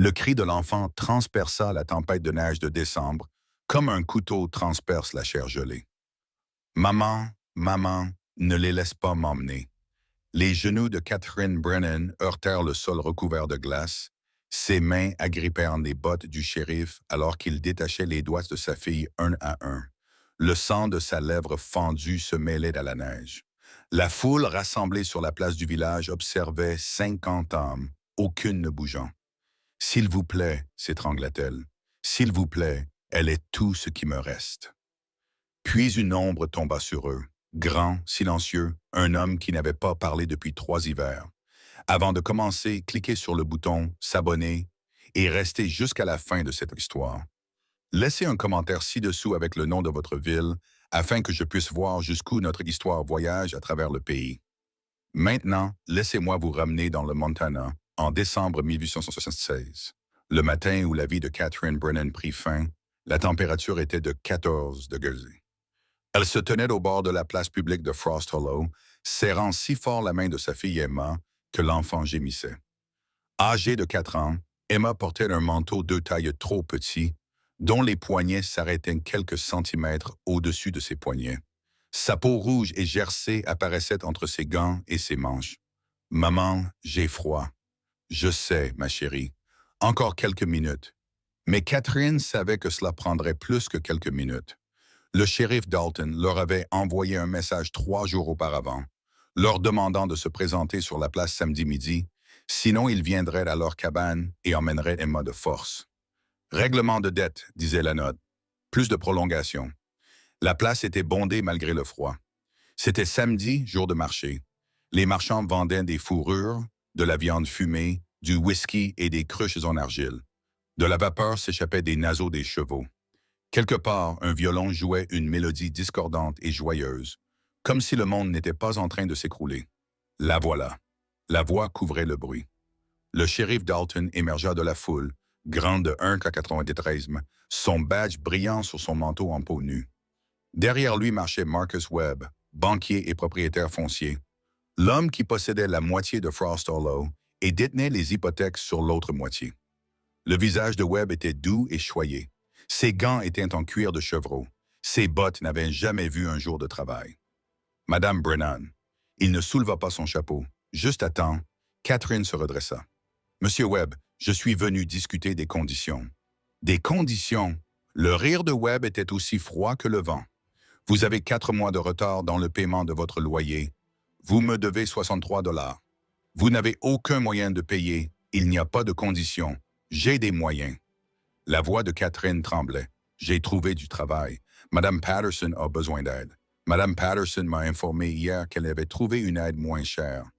Le cri de l'enfant transperça la tempête de neige de décembre, comme un couteau transperce la chair gelée. Maman, maman, ne les laisse pas m'emmener. Les genoux de Catherine Brennan heurtèrent le sol recouvert de glace. Ses mains agrippèrent les bottes du shérif alors qu'il détachait les doigts de sa fille un à un. Le sang de sa lèvre fendue se mêlait à la neige. La foule rassemblée sur la place du village observait 50 âmes, aucune ne bougeant. « S'il vous plaît, s'étrangla-t-elle, s'il vous plaît, elle est tout ce qui me reste. » Puis une ombre tomba sur eux, grand, silencieux, un homme qui n'avait pas parlé depuis 3 hivers. Avant de commencer, cliquez sur le bouton « S'abonner » et restez jusqu'à la fin de cette histoire. Laissez un commentaire ci-dessous avec le nom de votre ville afin que je puisse voir jusqu'où notre histoire voyage à travers le pays. Maintenant, laissez-moi vous ramener dans le Montana en décembre 1876. Le matin où la vie de Catherine Brennan prit fin, la température était de 14 degrés. Elle se tenait au bord de la place publique de Frost Hollow, serrant si fort la main de sa fille Emma que l'enfant gémissait. Âgée de 4 ans, Emma portait un manteau 2 tailles trop petit, dont les poignets s'arrêtaient quelques centimètres au-dessus de ses poignets. Sa peau rouge et gercée apparaissait entre ses gants et ses manches. « Maman, j'ai froid. »« Je sais, ma chérie. Encore quelques minutes. » Mais Catherine savait que cela prendrait plus que quelques minutes. Le shérif Dalton leur avait envoyé un message 3 jours auparavant, leur demandant de se présenter sur la place samedi midi, sinon ils viendraient à leur cabane et emmèneraient Emma de force. « Règlement de dette », disait la note. Plus de prolongation. La place était bondée malgré le froid. C'était samedi, jour de marché. Les marchands vendaient des fourrures, de la viande fumée, du whisky et des cruches en argile. De la vapeur s'échappait des naseaux des chevaux. Quelque part, un violon jouait une mélodie discordante et joyeuse, comme si le monde n'était pas en train de s'écrouler. La voilà. La voix couvrait le bruit. Le shérif Dalton émergea de la foule, grand de 1,93 m, son badge brillant sur son manteau en peau nue. Derrière lui marchait Marcus Webb, banquier et propriétaire foncier, l'homme qui possédait la moitié de Frost Hollow et détenait les hypothèques sur l'autre moitié. Le visage de Webb était doux et choyé. Ses gants étaient en cuir de chevreau. Ses bottes n'avaient jamais vu un jour de travail. Madame Brennan. Il ne souleva pas son chapeau. Juste à temps, Catherine se redressa. « Monsieur Webb, je suis venu discuter des conditions. » « Des conditions? » Le rire de Webb était aussi froid que le vent. « Vous avez 4 mois de retard dans le paiement de votre loyer. Vous me devez 63 $. Vous n'avez aucun moyen de payer. Il n'y a pas de conditions. J'ai des moyens. » La voix de Catherine tremblait. « J'ai trouvé du travail. Madame Patterson a besoin d'aide. Madame Patterson m'a informé hier qu'elle avait trouvé une aide moins chère. »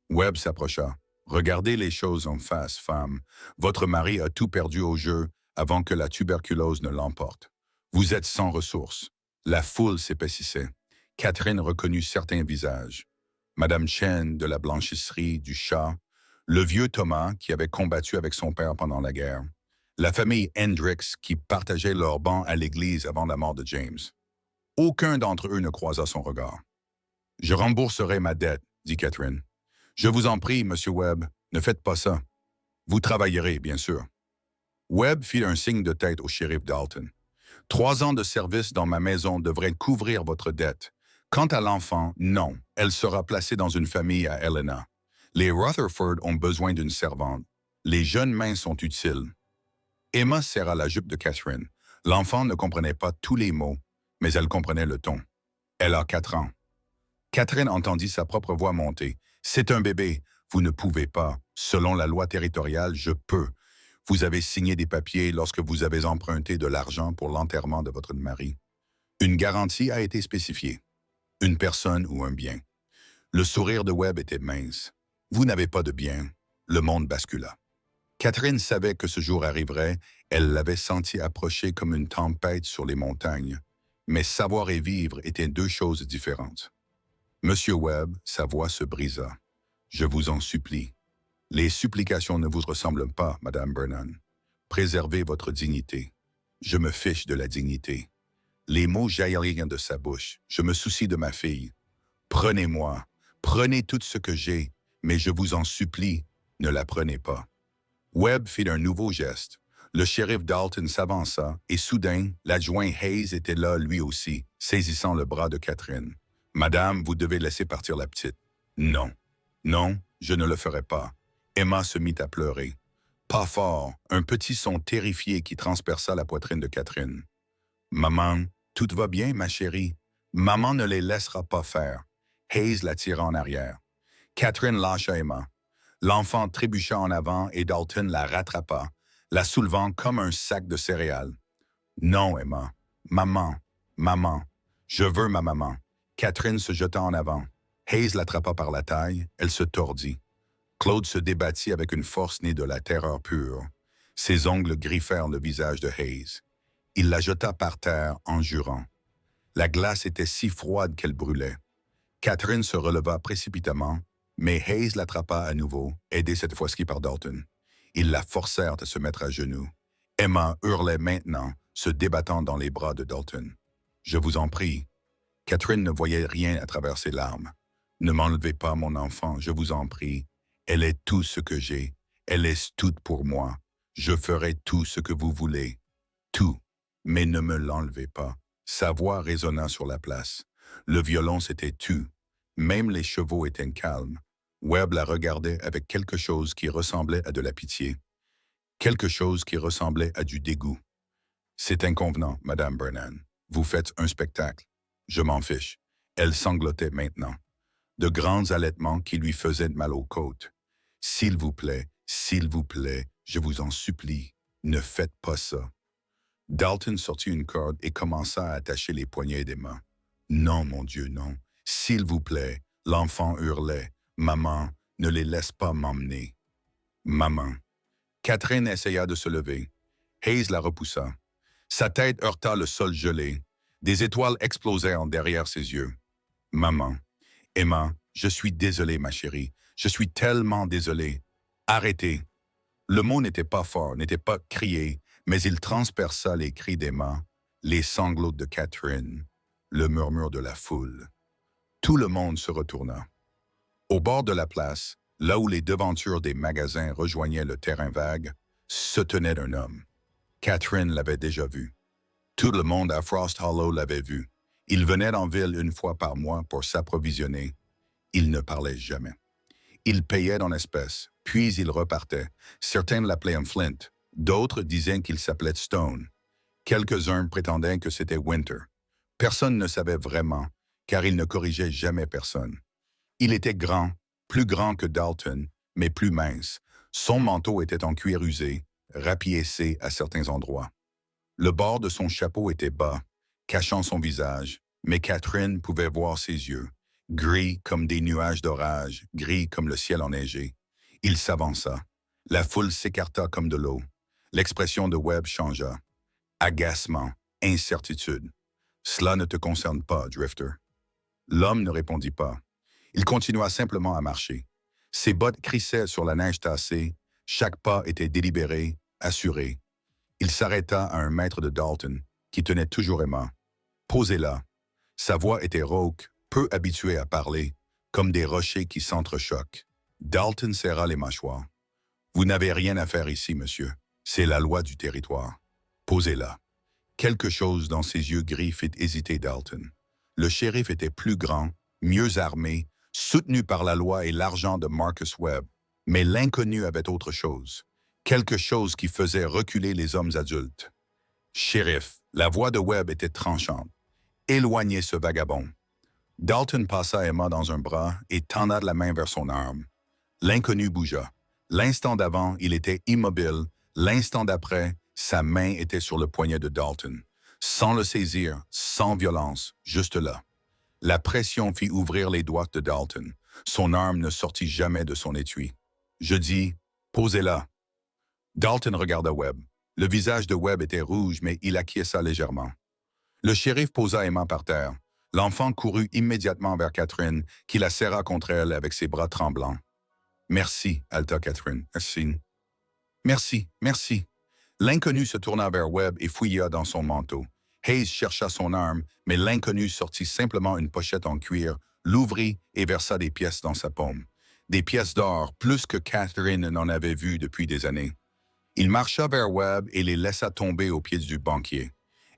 Webb s'approcha. « Regardez les choses en face, femme. Votre mari a tout perdu au jeu avant que la tuberculose ne l'emporte. Vous êtes sans ressources. » La foule s'épaississait. Catherine reconnut certains visages. Madame Chen de la blanchisserie du chat, le vieux Thomas qui avait combattu avec son père pendant la guerre, la famille Hendricks qui partageait leur banc à l'église avant la mort de James. Aucun d'entre eux ne croisa son regard. « Je rembourserai ma dette, » dit Catherine. « Je vous en prie, Monsieur Webb, ne faites pas ça. Vous travaillerez, bien sûr. » Webb fit un signe de tête au shérif Dalton. « 3 ans de service dans ma maison devraient couvrir votre dette. Quant à l'enfant, non, elle sera placée dans une famille à Helena. Les Rutherford ont besoin d'une servante. Les jeunes mains sont utiles. » Emma serra la jupe de Catherine. L'enfant ne comprenait pas tous les mots, mais elle comprenait le ton. Elle a 4 ans. Catherine entendit sa propre voix monter. « C'est un bébé. Vous ne pouvez pas. Selon la loi territoriale, je peux. Vous avez signé des papiers lorsque vous avez emprunté de l'argent pour l'enterrement de votre mari. Une garantie a été spécifiée. Une personne ou un bien. » Le sourire de Webb était mince. « Vous n'avez pas de bien. » Le monde bascula. Catherine savait que ce jour arriverait, elle l'avait senti approcher comme une tempête sur les montagnes. Mais savoir et vivre étaient 2 choses différentes. « Monsieur Webb, sa voix se brisa. Je vous en supplie. Les supplications ne vous ressemblent pas, Madame Brennan. Préservez votre dignité. » « Je me fiche de la dignité. » Les mots jaillirent de sa bouche. « Je me soucie de ma fille. Prenez-moi. Prenez tout ce que j'ai, mais je vous en supplie, ne la prenez pas. » Webb fit un nouveau geste. Le shérif Dalton s'avança et soudain, l'adjoint Hayes était là lui aussi, saisissant le bras de Catherine. « Madame, vous devez laisser partir la petite. »« Non. Non, je ne le ferai pas. » Emma se mit à pleurer. Pas fort, un petit son terrifié qui transperça la poitrine de Catherine. « Maman, tout va bien, ma chérie. Maman ne les laissera pas faire. » Hayes la tira en arrière. Catherine lâcha Emma. L'enfant trébucha en avant et Dalton la rattrapa, la soulevant comme un sac de céréales. « Non, Emma. Maman. Maman. Je veux ma maman. » Catherine se jeta en avant. Hayes l'attrapa par la taille, elle se tordit. Claude se débattit avec une force née de la terreur pure. Ses ongles griffèrent le visage de Hayes. Il la jeta par terre en jurant. La glace était si froide qu'elle brûlait. Catherine se releva précipitamment, mais Hayes l'attrapa à nouveau, aidé cette fois-ci par Dalton. Ils la forcèrent à se mettre à genoux. Emma hurlait maintenant, se débattant dans les bras de Dalton. « Je vous en prie. » Catherine ne voyait rien à travers ses larmes. « Ne m'enlevez pas mon enfant, je vous en prie. Elle est tout ce que j'ai. Elle est toute pour moi. Je ferai tout ce que vous voulez. Tout. Mais ne me l'enlevez pas. » Sa voix résonna sur la place. Le violon s'était tu. Même les chevaux étaient calmes. Webb la regardait avec quelque chose qui ressemblait à de la pitié. Quelque chose qui ressemblait à du dégoût. « C'est inconvenant, Madame Brennan. Vous faites un spectacle. Je m'en fiche. » Elle sanglotait maintenant. De grands allaitements qui lui faisaient mal aux côtes. « S'il vous plaît, je vous en supplie, ne faites pas ça. » Dalton sortit une corde et commença à attacher les poignets d'Emma. « Non, mon Dieu, non. S'il vous plaît. » L'enfant hurlait. « Maman, ne les laisse pas m'emmener. »« Maman. » Catherine essaya de se lever. Hayes la repoussa. Sa tête heurta le sol gelé. Des étoiles explosèrent derrière ses yeux. « Maman. Emma, je suis désolé, ma chérie. Je suis tellement désolé. Arrêtez. » Le mot n'était pas fort, n'était pas crié, mais il transperça les cris d'Emma, les sanglots de Catherine, le murmure de la foule. Tout le monde se retourna. Au bord de la place, là où les devantures des magasins rejoignaient le terrain vague, se tenait un homme. Catherine l'avait déjà vu. Tout le monde à Frost Hollow l'avait vu. Il venait en ville une fois par mois pour s'approvisionner. Il ne parlait jamais. Il payait en espèces, puis il repartait. Certains l'appelaient un Flint, d'autres disaient qu'il s'appelait Stone. Quelques-uns prétendaient que c'était Winter. Personne ne savait vraiment, car il ne corrigeait jamais personne. Il était grand, plus grand que Dalton, mais plus mince. Son manteau était en cuir usé, rapiécé à certains endroits. Le bord de son chapeau était bas, cachant son visage, mais Catherine pouvait voir ses yeux, gris comme des nuages d'orage, gris comme le ciel enneigé. Il s'avança. La foule s'écarta comme de l'eau. L'expression de Webb changea. Agacement, incertitude. « Cela ne te concerne pas, Drifter. » L'homme ne répondit pas. Il continua simplement à marcher. Ses bottes crissaient sur la neige tassée. Chaque pas était délibéré, assuré. Il s'arrêta à 1 mètre de Dalton, qui tenait toujours Emma. Posez là. Sa voix était rauque, peu habituée à parler, comme des rochers qui s'entrechoquent. Dalton serra les mâchoires. « Vous n'avez rien à faire ici, monsieur. C'est la loi du territoire. Posez là. » Quelque chose dans ses yeux gris fit hésiter Dalton. Le shérif était plus grand, mieux armé, soutenu par la loi et l'argent de Marcus Webb. Mais l'inconnu avait autre chose. Quelque chose qui faisait reculer les hommes adultes. « Shérif, » la voix de Webb était tranchante. « Éloignez ce vagabond. » Dalton passa Emma dans un bras et tenda la main vers son arme. L'inconnu bougea. L'instant d'avant, il était immobile. L'instant d'après, sa main était sur le poignet de Dalton. Sans le saisir, sans violence, juste là. La pression fit ouvrir les doigts de Dalton. Son arme ne sortit jamais de son étui. Je dis, posez là. Dalton regarda Webb. Le visage de Webb était rouge, mais il acquiesça légèrement. Le shérif posa Emma par terre. L'enfant courut immédiatement vers Catherine, qui la serra contre elle avec ses bras tremblants. « Merci, haleta Catherine. Merci. Merci, merci. » L'inconnu se tourna vers Webb et fouilla dans son manteau. Hayes chercha son arme, mais l'inconnu sortit simplement une pochette en cuir, l'ouvrit et versa des pièces dans sa paume. Des pièces d'or, plus que Catherine n'en avait vu depuis des années. Il marcha vers Webb et les laissa tomber aux pieds du banquier.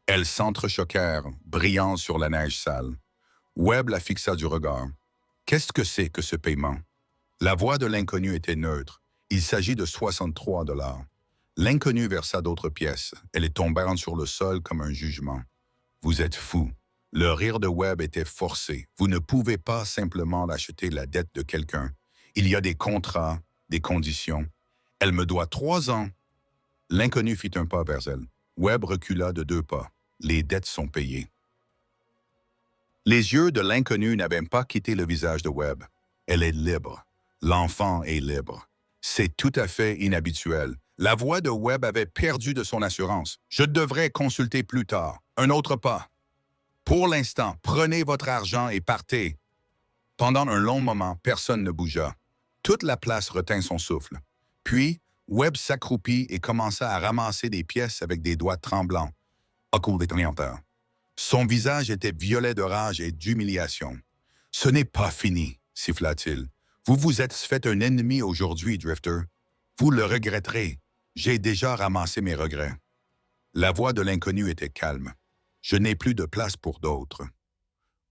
Elles s'entrechoquèrent, brillant sur la neige sale. Webb la fixa du regard. Qu'est-ce que c'est que ce paiement? La voix de l'inconnu était neutre. Il s'agit de 63 $. L'inconnu versa d'autres pièces. Elles tombèrent sur le sol comme un jugement. Vous êtes fou. Le rire de Webb était forcé. Vous ne pouvez pas simplement acheter la dette de quelqu'un. Il y a des contrats, des conditions. Elle me doit 3 ans. L'inconnu fit un pas vers elle. Webb recula de 2 pas. Les dettes sont payées. Les yeux de l'inconnu n'avaient pas quitté le visage de Webb. Elle est libre. L'enfant est libre. C'est tout à fait inhabituel. La voix de Webb avait perdu de son assurance. Je devrais consulter plus tard. Un autre pas. Pour l'instant, prenez votre argent et partez. Pendant un long moment, personne ne bougea. Toute la place retint son souffle. Puis, Webb s'accroupit et commença à ramasser des pièces avec des doigts tremblants. Son visage était violet de rage et d'humiliation. « Ce n'est pas fini, siffla-t-il. Vous vous êtes fait un ennemi aujourd'hui, Drifter. Vous le regretterez. J'ai déjà ramassé mes regrets. » La voix de l'inconnu était calme. « Je n'ai plus de place pour d'autres. »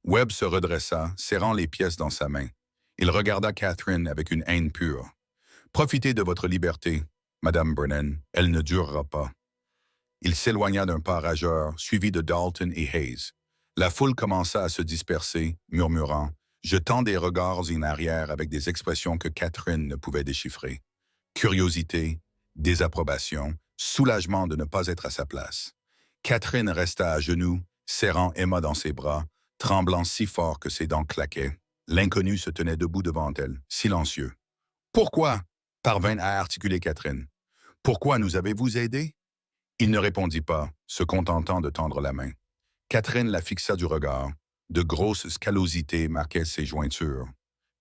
Webb se redressa, serrant les pièces dans sa main. Il regarda Catherine avec une haine pure. « Profitez de votre liberté, Madame Brennan. Elle ne durera pas. » Il s'éloigna d'un pas rageur, suivi de Dalton et Hayes. La foule commença à se disperser, murmurant, jetant des regards en arrière avec des expressions que Catherine ne pouvait déchiffrer. Curiosité, désapprobation, soulagement de ne pas être à sa place. Catherine resta à genoux, serrant Emma dans ses bras, tremblant si fort que ses dents claquaient. L'inconnu se tenait debout devant elle, silencieux. « Pourquoi ?» parvint à articuler Catherine. « Pourquoi nous avez-vous aidés ?» Il ne répondit pas, se contentant de tendre la main. Catherine la fixa du regard. De grosses scallosités marquaient ses jointures.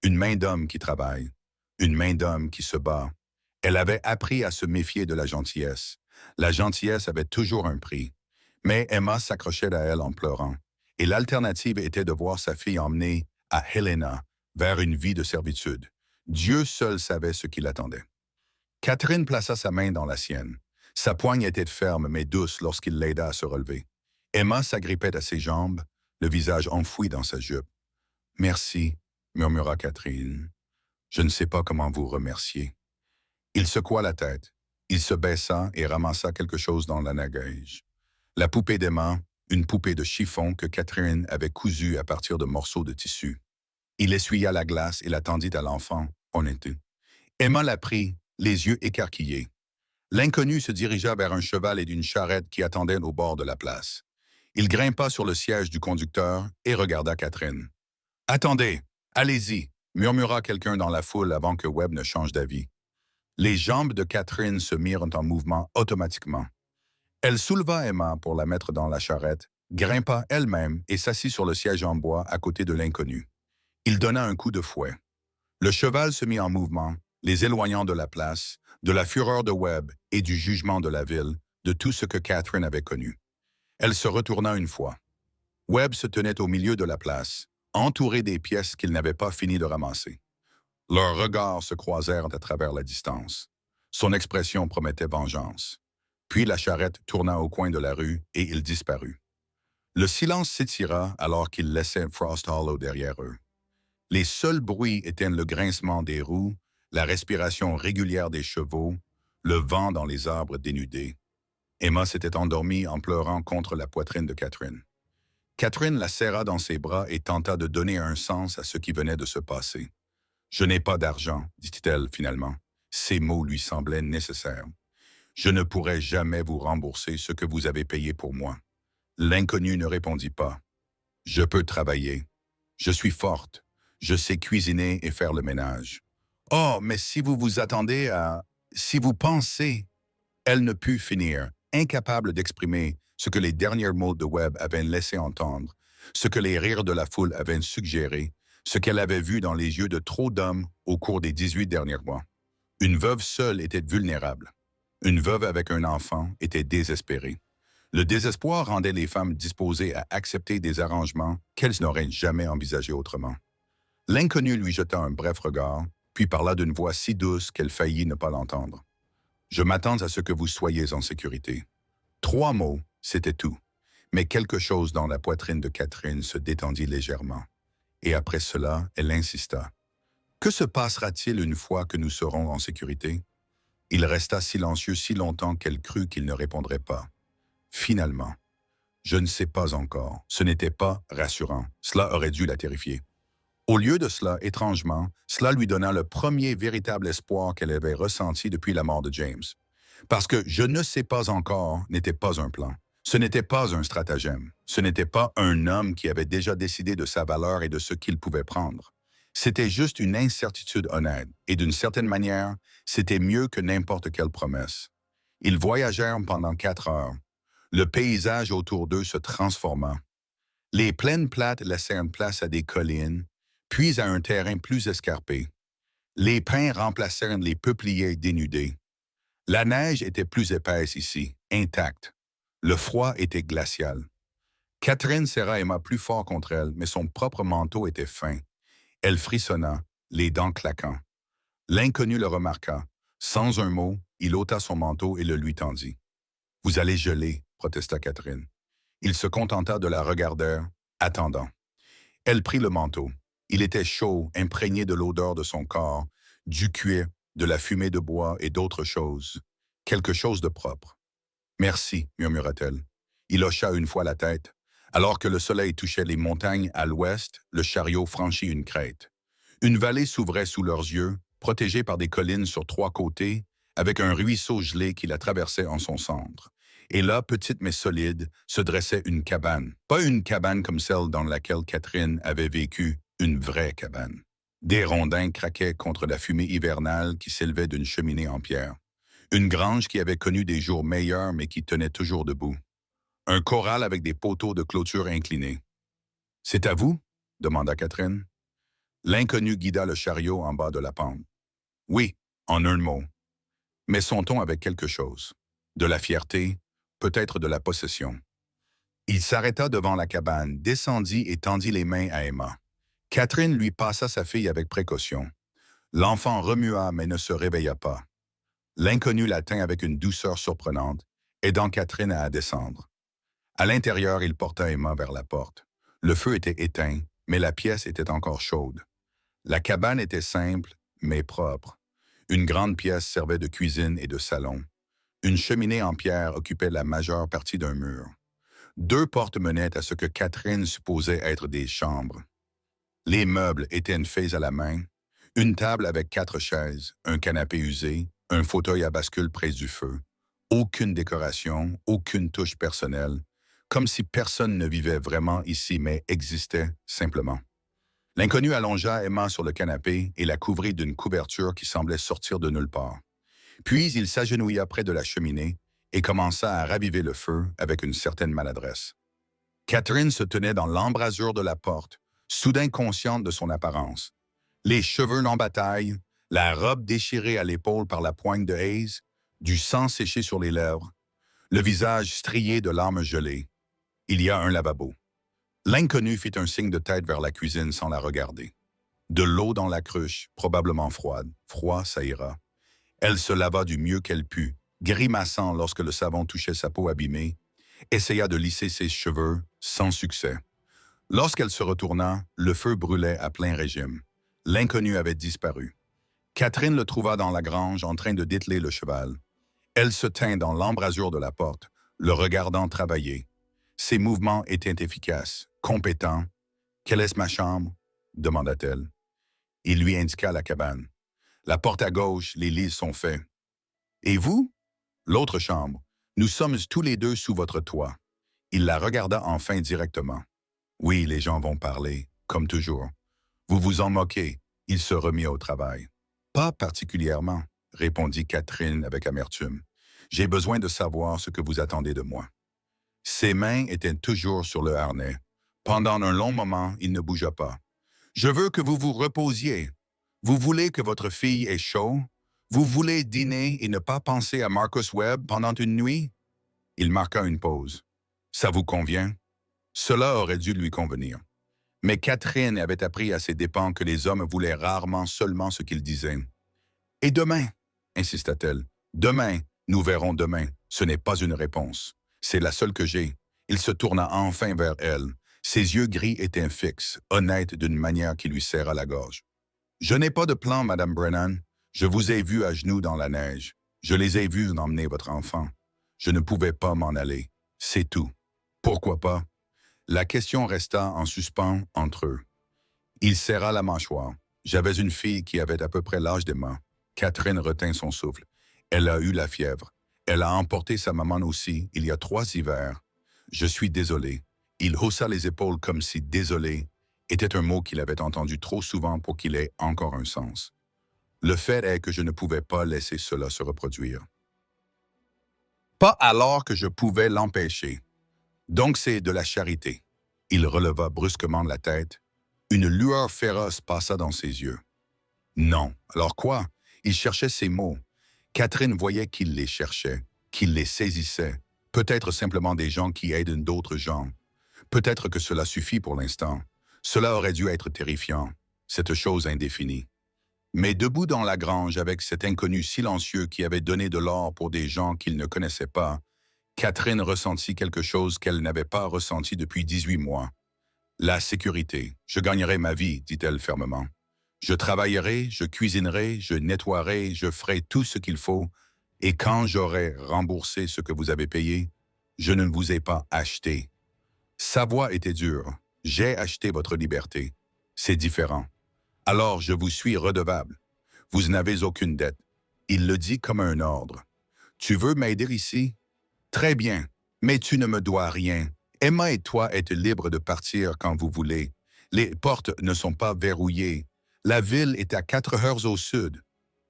Une main d'homme qui travaille. Une main d'homme qui se bat. Elle avait appris à se méfier de la gentillesse. La gentillesse avait toujours un prix. Mais Emma s'accrochait à elle en pleurant. Et l'alternative était de voir sa fille emmenée à Helena, vers une vie de servitude. Dieu seul savait ce qui l'attendait. Catherine plaça sa main dans la sienne. Sa poigne était ferme mais douce lorsqu'il l'aida à se relever. Emma s'agrippait à ses jambes, le visage enfoui dans sa jupe. « Merci, » murmura Catherine. « Je ne sais pas comment vous remercier. » Il secoua la tête. Il se baissa et ramassa quelque chose dans la neige. La poupée d'Emma, une poupée de chiffon que Catherine avait cousue à partir de morceaux de tissu. Il essuya la glace et la tendit à l'enfant, honnête. Emma la prit, les yeux écarquillés. L'inconnu se dirigea vers un cheval et d'une charrette qui attendaient au bord de la place. Il grimpa sur le siège du conducteur et regarda Catherine. « Attendez, allez-y » murmura quelqu'un dans la foule avant que Webb ne change d'avis. Les jambes de Catherine se mirent en mouvement automatiquement. Elle souleva Emma pour la mettre dans la charrette, grimpa elle-même et s'assit sur le siège en bois à côté de l'inconnu. Il donna un coup de fouet. Le cheval se mit en mouvement, les éloignant de la place, de la fureur de Webb et du jugement de la ville, de tout ce que Catherine avait connu. Elle se retourna une fois. Webb se tenait au milieu de la place, entouré des pièces qu'il n'avait pas fini de ramasser. Leurs regards se croisèrent à travers la distance. Son expression promettait vengeance. Puis la charrette tourna au coin de la rue et il disparut. Le silence s'étira alors qu'ils laissaient Frost Hollow derrière eux. Les seuls bruits étaient le grincement des roues, la respiration régulière des chevaux, le vent dans les arbres dénudés. Emma s'était endormie en pleurant contre la poitrine de Catherine. Catherine la serra dans ses bras et tenta de donner un sens à ce qui venait de se passer. « Je n'ai pas d'argent, » dit-elle finalement. Ces mots lui semblaient nécessaires. « Je ne pourrai jamais vous rembourser ce que vous avez payé pour moi. » L'inconnu ne répondit pas. « Je peux travailler. Je suis forte. Je sais cuisiner et faire le ménage. »« Oh, mais si vous vous attendez à... Si vous pensez... » Elle ne put finir, incapable d'exprimer ce que les derniers mots de Webb avaient laissé entendre, ce que les rires de la foule avaient suggéré, ce qu'elle avait vu dans les yeux de trop d'hommes au cours des 18 derniers mois. Une veuve seule était vulnérable. Une veuve avec un enfant était désespérée. Le désespoir rendait les femmes disposées à accepter des arrangements qu'elles n'auraient jamais envisagés autrement. L'inconnu lui jeta un bref regard, puis parla d'une voix si douce qu'elle faillit ne pas l'entendre. Je m'attends à ce que vous soyez en sécurité. 3 mots, c'était tout. Mais quelque chose dans la poitrine de Catherine se détendit légèrement. Et après cela, elle insista. Que se passera-t-il une fois que nous serons en sécurité? Il resta silencieux si longtemps qu'elle crut qu'il ne répondrait pas. Finalement, je ne sais pas encore. Ce n'était pas rassurant. Cela aurait dû la terrifier. Au lieu de cela, étrangement, cela lui donna le premier véritable espoir qu'elle avait ressenti depuis la mort de James. Parce que je ne sais pas encore n'était pas un plan. Ce n'était pas un stratagème. Ce n'était pas un homme qui avait déjà décidé de sa valeur et de ce qu'il pouvait prendre. C'était juste une incertitude honnête, et d'une certaine manière, c'était mieux que n'importe quelle promesse. Ils voyagèrent pendant 4 heures. Le paysage autour d'eux se transforma. Les plaines plates laissèrent place à des collines, puis à un terrain plus escarpé. Les pins remplacèrent les peupliers dénudés. La neige était plus épaisse ici, intacte. Le froid était glacial. Catherine serra Emma plus fort contre elle, mais son propre manteau était fin. Elle frissonna, les dents claquant. L'inconnu le remarqua. Sans un mot, il ôta son manteau et le lui tendit. « Vous allez geler, » protesta Catherine. Il se contenta de la regarder, attendant. Elle prit le manteau. Il était chaud, imprégné de l'odeur de son corps, du cuir, de la fumée de bois et d'autres choses. Quelque chose de propre. « Merci, » murmura-t-elle. Il hocha une fois la tête. Alors que le soleil touchait les montagnes à l'ouest, le chariot franchit une crête. Une vallée s'ouvrait sous leurs yeux, protégée par des collines sur 3 côtés, avec un ruisseau gelé qui la traversait en son centre. Et là, petite mais solide, se dressait une cabane. Pas une cabane comme celle dans laquelle Catherine avait vécu, une vraie cabane. Des rondins craquaient contre la fumée hivernale qui s'élevait d'une cheminée en pierre. Une grange qui avait connu des jours meilleurs mais qui tenait toujours debout. Un corral avec des poteaux de clôture inclinés. « C'est à vous? » demanda Catherine. L'inconnu guida le chariot en bas de la pente. « Oui, en un mot. » Mais son ton avait quelque chose. De la fierté, peut-être de la possession. Il s'arrêta devant la cabane, descendit et tendit les mains à Emma. Catherine lui passa sa fille avec précaution. L'enfant remua mais ne se réveilla pas. L'inconnu la tint avec une douceur surprenante, aidant Catherine à descendre. À l'intérieur, il porta Emma vers la porte. Le feu était éteint, mais la pièce était encore chaude. La cabane était simple, mais propre. Une grande pièce servait de cuisine et de salon. Une cheminée en pierre occupait la majeure partie d'un mur. 2 portes menaient à ce que Catherine supposait être des chambres. Les meubles étaient faits à la main. Une table avec 4 chaises, un canapé usé, un fauteuil à bascule près du feu. Aucune décoration, aucune touche personnelle, comme si personne ne vivait vraiment ici, mais existait simplement. L'inconnu allongea Emma sur le canapé et la couvrit d'une couverture qui semblait sortir de nulle part. Puis il s'agenouilla près de la cheminée et commença à raviver le feu avec une certaine maladresse. Catherine se tenait dans l'embrasure de la porte, soudain consciente de son apparence. Les cheveux en bataille, la robe déchirée à l'épaule par la poigne de Hayes, du sang séché sur les lèvres, le visage strié de larmes gelées. Il y a un lavabo. L'inconnu fit un signe de tête vers la cuisine sans la regarder. De l'eau dans la cruche, probablement froide. Froid, ça ira. Elle se lava du mieux qu'elle put, grimaçant lorsque le savon touchait sa peau abîmée, essaya de lisser ses cheveux, sans succès. Lorsqu'elle se retourna, le feu brûlait à plein régime. L'inconnu avait disparu. Catherine le trouva dans la grange en train de dételer le cheval. Elle se tint dans l'embrasure de la porte, le regardant travailler. Ses mouvements étaient efficaces, compétents. « Quelle est ma chambre? » demanda-t-elle. Il lui indiqua la cabane. « La porte à gauche, les lits sont faits. »« Et vous? » ?»« L'autre chambre. Nous sommes tous les 2 sous votre toit. » Il la regarda enfin directement. « Oui, les gens vont parler, comme toujours. Vous vous en moquez. » Il se remit au travail. « Pas particulièrement, » répondit Catherine avec amertume. « J'ai besoin de savoir ce que vous attendez de moi. » Ses mains étaient toujours sur le harnais. Pendant un long moment, il ne bougea pas. « Je veux que vous vous reposiez. Vous voulez que votre fille ait chaud? Vous voulez dîner et ne pas penser à Marcus Webb pendant une nuit? » Il marqua une pause. « Ça vous convient? » Cela aurait dû lui convenir. Mais Catherine avait appris à ses dépens que les hommes voulaient rarement seulement ce qu'ils disaient. « Et demain? » insista-t-elle. Demain, nous verrons demain. Ce n'est pas une réponse. C'est la seule que j'ai. Il se tourna enfin vers elle. Ses yeux gris étaient fixes, honnêtes d'une manière qui lui serra la gorge. Je n'ai pas de plan, Madame Brennan. Je vous ai vu à genoux dans la neige. Je les ai vus emmener votre enfant. Je ne pouvais pas m'en aller. C'est tout. Pourquoi pas? La question resta en suspens entre eux. Il serra la mâchoire. J'avais une fille qui avait à peu près l'âge d'Emma. Catherine retint son souffle. Elle a eu la fièvre. Elle a emporté sa maman aussi, il y a 3 hivers. Je suis désolé. Il haussa les épaules comme si désolé était un mot qu'il avait entendu trop souvent pour qu'il ait encore un sens. Le fait est que je ne pouvais pas laisser cela se reproduire. Pas alors que je pouvais l'empêcher. Donc c'est de la charité. Il releva brusquement la tête. Une lueur féroce passa dans ses yeux. Non. Alors quoi? Il cherchait ses mots. Catherine voyait qu'il les cherchait, qu'il les saisissait. Peut-être simplement des gens qui aident d'autres gens. Peut-être que cela suffit pour l'instant. Cela aurait dû être terrifiant, cette chose indéfinie. Mais debout dans la grange avec cet inconnu silencieux qui avait donné de l'or pour des gens qu'il ne connaissait pas, Catherine ressentit quelque chose qu'elle n'avait pas ressenti depuis 18 mois. La sécurité. Je gagnerai ma vie, dit-elle fermement. Je travaillerai, je cuisinerai, je nettoierai, je ferai tout ce qu'il faut, et quand j'aurai remboursé ce que vous avez payé, je ne vous ai pas acheté. Sa voix était dure. J'ai acheté votre liberté. C'est différent. Alors je vous suis redevable. Vous n'avez aucune dette. Il le dit comme un ordre. Tu veux m'aider ici? Très bien, mais tu ne me dois rien. Emma et toi êtes libres de partir quand vous voulez. Les portes ne sont pas verrouillées. La ville est à 4 heures au sud.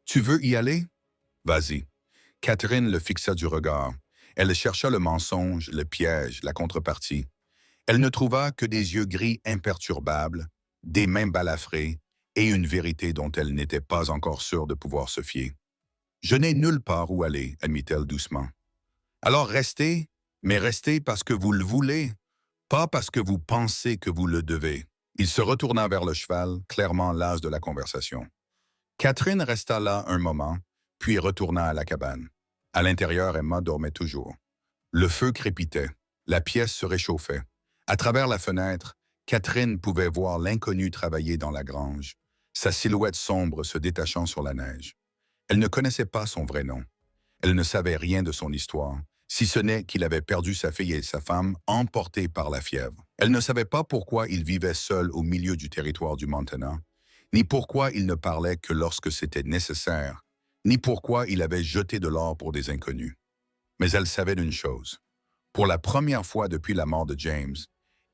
Tu veux y aller? Vas-y. Catherine le fixa du regard. Elle chercha le mensonge, le piège, la contrepartie. Elle ne trouva que des yeux gris imperturbables, des mains balafrées et une vérité dont elle n'était pas encore sûre de pouvoir se fier. Je n'ai nulle part où aller, admit-elle doucement. Alors restez, mais restez parce que vous le voulez, pas parce que vous pensez que vous le devez. Il se retourna vers le cheval, clairement las de la conversation. Catherine resta là un moment, puis retourna à la cabane. À l'intérieur, Emma dormait toujours. Le feu crépitait. La pièce se réchauffait. À travers la fenêtre, Catherine pouvait voir l'inconnu travailler dans la grange, sa silhouette sombre se détachant sur la neige. Elle ne connaissait pas son vrai nom. Elle ne savait rien de son histoire, si ce n'est qu'il avait perdu sa fille et sa femme emportées par la fièvre. Elle ne savait pas pourquoi il vivait seul au milieu du territoire du Montana, ni pourquoi il ne parlait que lorsque c'était nécessaire, ni pourquoi il avait jeté de l'or pour des inconnus. Mais elle savait d'une chose. Pour la première fois depuis la mort de James,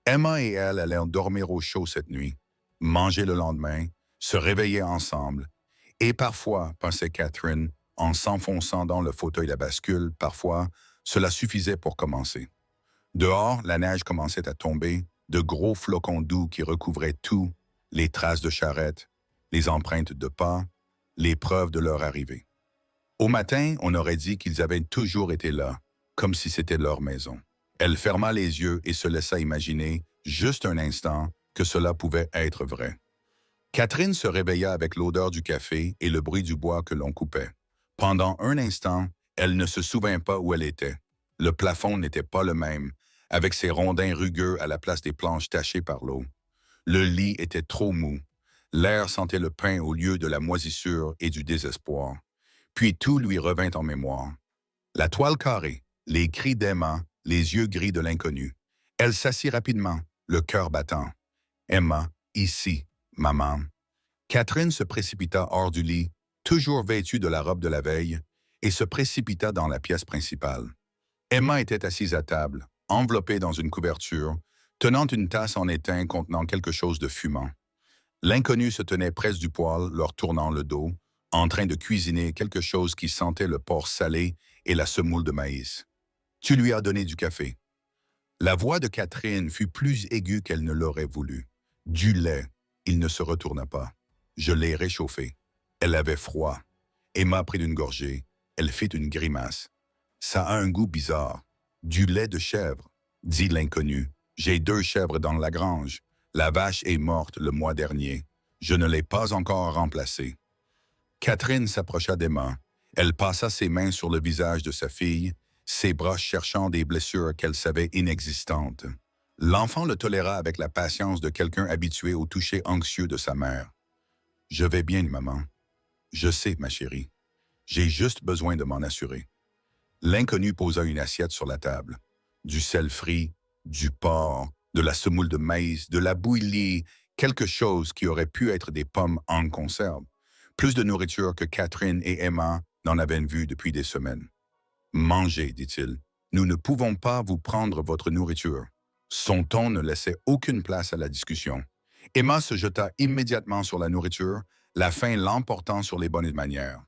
Emma et elle allaient dormir au chaud cette nuit, manger le lendemain, se réveiller ensemble, et parfois, pensait Catherine, en s'enfonçant dans le fauteuil à bascule, parfois, cela suffisait pour commencer. Dehors, la neige commençait à tomber, de gros flocons doux qui recouvraient tout, les traces de charrettes, les empreintes de pas, les preuves de leur arrivée. Au matin, on aurait dit qu'ils avaient toujours été là, comme si c'était leur maison. Elle ferma les yeux et se laissa imaginer, juste un instant, que cela pouvait être vrai. Catherine se réveilla avec l'odeur du café et le bruit du bois que l'on coupait. Pendant un instant, elle ne se souvint pas où elle était. Le plafond n'était pas le même, avec ses rondins rugueux à la place des planches tachées par l'eau. Le lit était trop mou. L'air sentait le pain au lieu de la moisissure et du désespoir. Puis tout lui revint en mémoire. La toile carrée, les cris d'Emma, les yeux gris de l'inconnu. Elle s'assit rapidement, le cœur battant. Emma, ici, maman. Catherine se précipita hors du lit, toujours vêtue de la robe de la veille, et se précipita dans la pièce principale. Emma était assise à table, enveloppée dans une couverture, tenant une tasse en étain contenant quelque chose de fumant. L'inconnu se tenait près du poêle, leur tournant le dos, en train de cuisiner quelque chose qui sentait le porc salé et la semoule de maïs. « Tu lui as donné du café. » La voix de Catherine fut plus aiguë qu'elle ne l'aurait voulu. « Du lait. » Il ne se retourna pas. « Je l'ai réchauffé. » Elle avait froid. Emma prit une gorgée. Elle fit une grimace. « Ça a un goût bizarre. »« Du lait de chèvre, » dit l'inconnu. « J'ai 2 chèvres dans la grange. La vache est morte le mois dernier. Je ne l'ai pas encore remplacée. » Catherine s'approcha d'Emma. Elle passa ses mains sur le visage de sa fille, ses bras cherchant des blessures qu'elle savait inexistantes. L'enfant le toléra avec la patience de quelqu'un habitué au toucher anxieux de sa mère. « Je vais bien, maman. Je sais, ma chérie. J'ai juste besoin de m'en assurer. » L'inconnu posa une assiette sur la table. Du sel frit, du porc, de la semoule de maïs, de la bouillie, quelque chose qui aurait pu être des pommes en conserve. Plus de nourriture que Catherine et Emma n'en avaient vu depuis des semaines. « Mangez, dit-il. Nous ne pouvons pas vous prendre votre nourriture. » Son ton ne laissait aucune place à la discussion. Emma se jeta immédiatement sur la nourriture, la faim l'emportant sur les bonnes manières.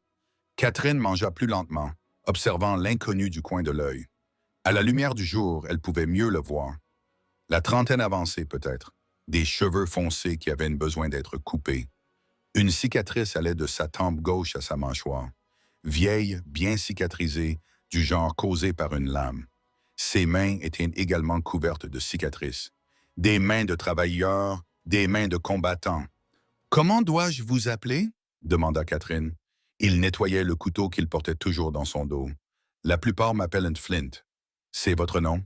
Catherine mangea plus lentement, observant l'inconnu du coin de l'œil. À la lumière du jour, elle pouvait mieux le voir. La trentaine avancée peut-être, des cheveux foncés qui avaient besoin d'être coupés. Une cicatrice allait de sa tempe gauche à sa mâchoire. Vieille, bien cicatrisée, du genre causé par une lame. Ses mains étaient également couvertes de cicatrices. Des mains de travailleurs, des mains de combattants. « Comment dois-je vous appeler ?» demanda Catherine. Il nettoyait le couteau qu'il portait toujours dans son dos. « La plupart m'appellent Flint. C'est votre nom? »«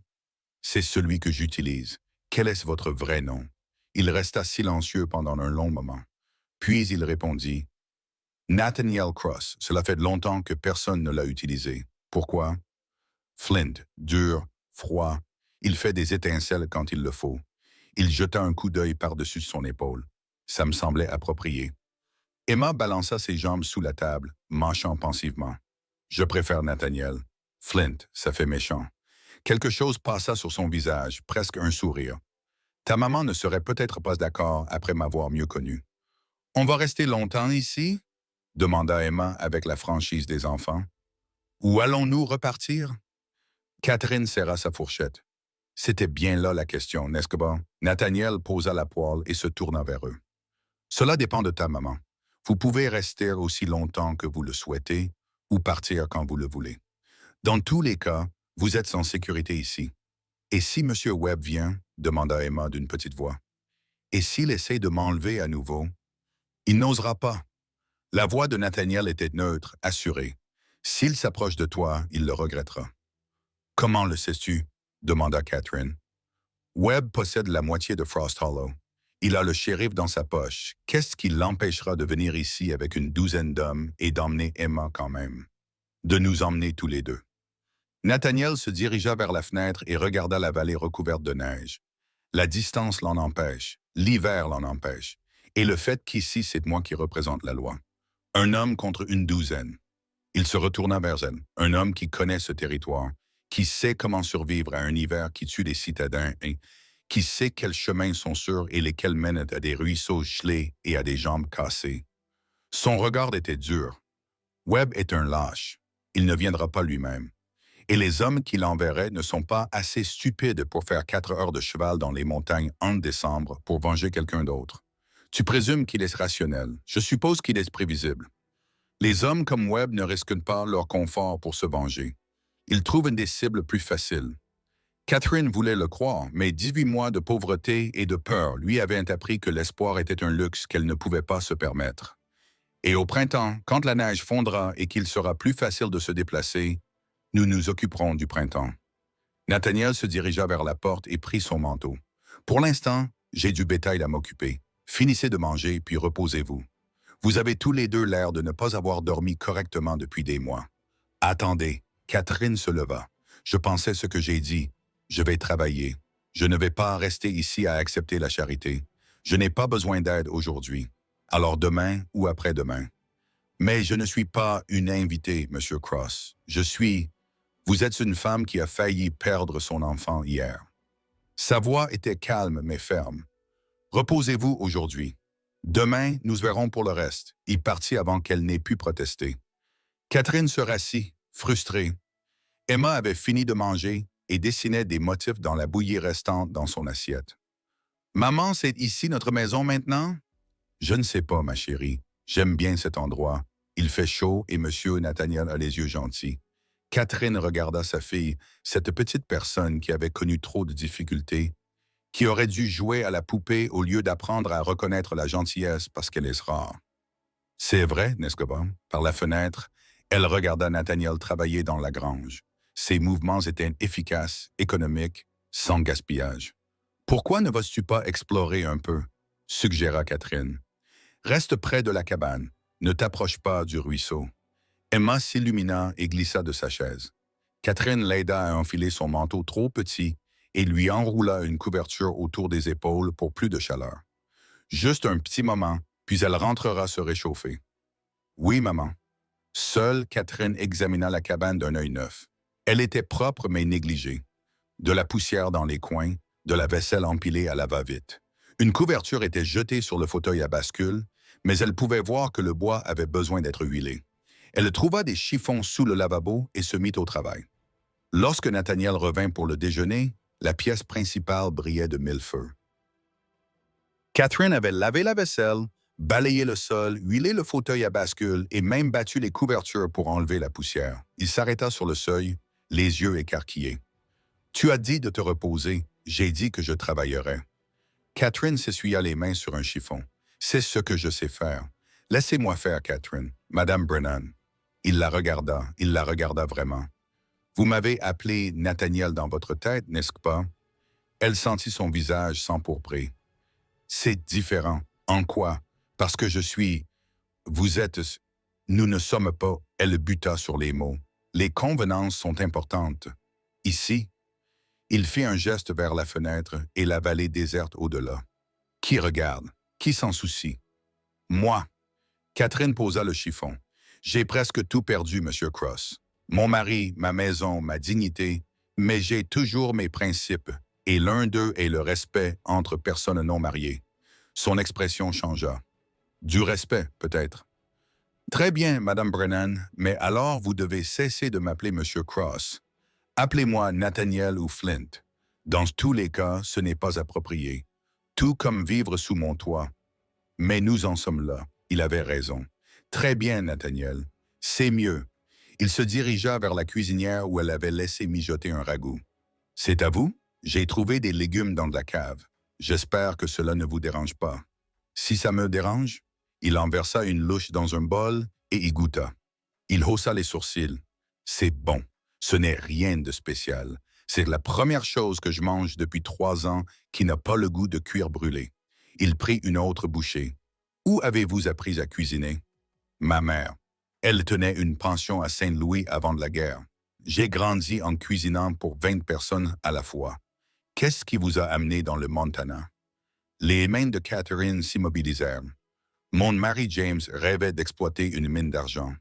C'est celui que j'utilise. Quel est votre vrai nom? » Il resta silencieux pendant un long moment. Puis il répondit, « Nathaniel Cross. Cela fait longtemps que personne ne l'a utilisé. Pourquoi? » Flint, dur, froid. Il fait des étincelles quand il le faut. Il jeta un coup d'œil par-dessus son épaule. Ça me semblait approprié. Emma balança ses jambes sous la table, mâchant pensivement. « Je préfère Nathaniel. Flint, ça fait méchant. » Quelque chose passa sur son visage, presque un sourire. « Ta maman ne serait peut-être pas d'accord après m'avoir mieux connu. »« On va rester longtemps ici ?» demanda Emma avec la franchise des enfants. « Où allons-nous repartir ?» Catherine serra sa fourchette. C'était bien là la question, n'est-ce pas? Nathaniel posa la poêle et se tourna vers eux. « Cela dépend de ta maman. Vous pouvez rester aussi longtemps que vous le souhaitez ou partir quand vous le voulez. Dans tous les cas, vous êtes en sécurité ici. Et si M. Webb vient, demanda Emma d'une petite voix. Et s'il essaie de m'enlever à nouveau? Il n'osera pas. La voix de Nathaniel était neutre, assurée. S'il s'approche de toi, il le regrettera. Comment le sais-tu? Demanda Catherine. Webb possède la moitié de Frost Hollow. Il a le shérif dans sa poche. Qu'est-ce qui l'empêchera de venir ici avec une douzaine d'hommes et d'emmener Emma quand même? De nous emmener tous les deux. Nathaniel se dirigea vers la fenêtre et regarda la vallée recouverte de neige. La distance l'en empêche, l'hiver l'en empêche, et le fait qu'ici c'est moi qui représente la loi. Un homme contre une douzaine. Il se retourna vers elle, un homme qui connaît ce territoire, qui sait comment survivre à un hiver qui tue les citadins et qui sait quels chemins sont sûrs et lesquels mènent à des ruisseaux gelés et à des jambes cassées. Son regard était dur. Webb est un lâche. Il ne viendra pas lui-même. Et les hommes qui l'enverraient ne sont pas assez stupides pour faire 4 heures de cheval dans les montagnes en décembre pour venger quelqu'un d'autre. Tu présumes qu'il est rationnel. Je suppose qu'il est prévisible. Les hommes comme Webb ne risquent pas leur confort pour se venger. Ils trouvent une des cibles plus faciles. Catherine voulait le croire, mais 18 mois de pauvreté et de peur lui avaient appris que l'espoir était un luxe qu'elle ne pouvait pas se permettre. Et au printemps, quand la neige fondra et qu'il sera plus facile de se déplacer, nous nous occuperons du printemps. Nathaniel se dirigea vers la porte et prit son manteau. Pour l'instant, j'ai du bétail à m'occuper. Finissez de manger, puis reposez-vous. Vous avez tous les deux l'air de ne pas avoir dormi correctement depuis des mois. Attendez, Catherine se leva. Je pensais ce que j'ai dit. Je vais travailler. Je ne vais pas rester ici à accepter la charité. Je n'ai pas besoin d'aide aujourd'hui. Alors demain ou après-demain. Mais je ne suis pas une invitée, Monsieur Cross. Vous êtes une femme qui a failli perdre son enfant hier. Sa voix était calme mais ferme. Reposez-vous aujourd'hui. Demain, nous verrons pour le reste. Il partit avant qu'elle n'ait pu protester. Catherine se rassit, frustrée. Emma avait fini de manger et dessinait des motifs dans la bouillie restante dans son assiette. « Maman, c'est ici notre maison maintenant? »« Je ne sais pas, ma chérie. J'aime bien cet endroit. Il fait chaud et Monsieur Nathaniel a les yeux gentils. » Catherine regarda sa fille, cette petite personne qui avait connu trop de difficultés, qui aurait dû jouer à la poupée au lieu d'apprendre à reconnaître la gentillesse parce qu'elle est rare. C'est vrai, n'est-ce pas? Par la fenêtre, Elle regarda Nathaniel travailler dans la grange. Ses mouvements étaient efficaces, économiques, sans gaspillage. Pourquoi ne vas-tu pas explorer un peu? Suggéra Catherine. Reste près de la cabane. Ne t'approche pas du ruisseau. Emma s'illumina et glissa de sa chaise. Catherine l'aida à enfiler son manteau trop petit et lui enroula une couverture autour des épaules pour plus de chaleur. Juste un petit moment, puis elle rentrera se réchauffer. Oui, maman. Seule Catherine examina la cabane d'un œil neuf. Elle était propre mais négligée. De la poussière dans les coins, de la vaisselle empilée à la va-vite. Une couverture était jetée sur le fauteuil à bascule, mais elle pouvait voir que le bois avait besoin d'être huilé. Elle trouva des chiffons sous le lavabo et se mit au travail. Lorsque Nathaniel revint pour le déjeuner, la pièce principale brillait de mille feux. Catherine avait lavé la vaisselle, balayé le sol, huilé le fauteuil à bascule et même battu les couvertures pour enlever la poussière. Il s'arrêta sur le seuil, les yeux écarquillés. « Tu as dit de te reposer, j'ai dit que je travaillerais. » Catherine s'essuya les mains sur un chiffon. « C'est ce que je sais faire. Laissez-moi faire, Catherine. Madame Brennan. » Il la regarda vraiment. « Vous m'avez appelé Nathaniel dans votre tête, n'est-ce pas? » Elle sentit son visage s'empourprer. « C'est différent. En quoi? Parce que je suis... Vous êtes... Nous ne sommes pas... » Elle buta sur les mots. « Les convenances sont importantes. Ici... » Il fit un geste vers la fenêtre et la vallée déserte au-delà. « Qui regarde? Qui s'en soucie? »« Moi. » Catherine posa le chiffon. « J'ai presque tout perdu, Monsieur Cross. Mon mari, ma maison, ma dignité, mais j'ai toujours mes principes, et l'un d'eux est le respect entre personnes non mariées. » Son expression changea. « Du respect, peut-être. »« Très bien, Madame Brennan, mais alors vous devez cesser de m'appeler Monsieur Cross. Appelez-moi Nathaniel ou Flint. Dans tous les cas, ce n'est pas approprié. Tout comme vivre sous mon toit. Mais nous en sommes là. » Il avait raison. « Très bien, Nathaniel. C'est mieux. » Il se dirigea vers la cuisinière où elle avait laissé mijoter un ragoût. « C'est à vous? J'ai trouvé des légumes dans de la cave. J'espère que cela ne vous dérange pas. » « Si ça me dérange? » Il en versa une louche dans un bol et y goûta. Il haussa les sourcils. « C'est bon. Ce n'est rien de spécial. C'est la première chose que je mange depuis 3 ans qui n'a pas le goût de cuir brûlé. » Il prit une autre bouchée. « Où avez-vous appris à cuisiner? » « Ma mère. Elle tenait une pension à Saint-Louis avant la guerre. J'ai grandi en cuisinant pour 20 personnes à la fois. Qu'est-ce qui vous a amené dans le Montana? » Les mains de Catherine s'immobilisèrent. Mon mari James rêvait d'exploiter une mine d'argent.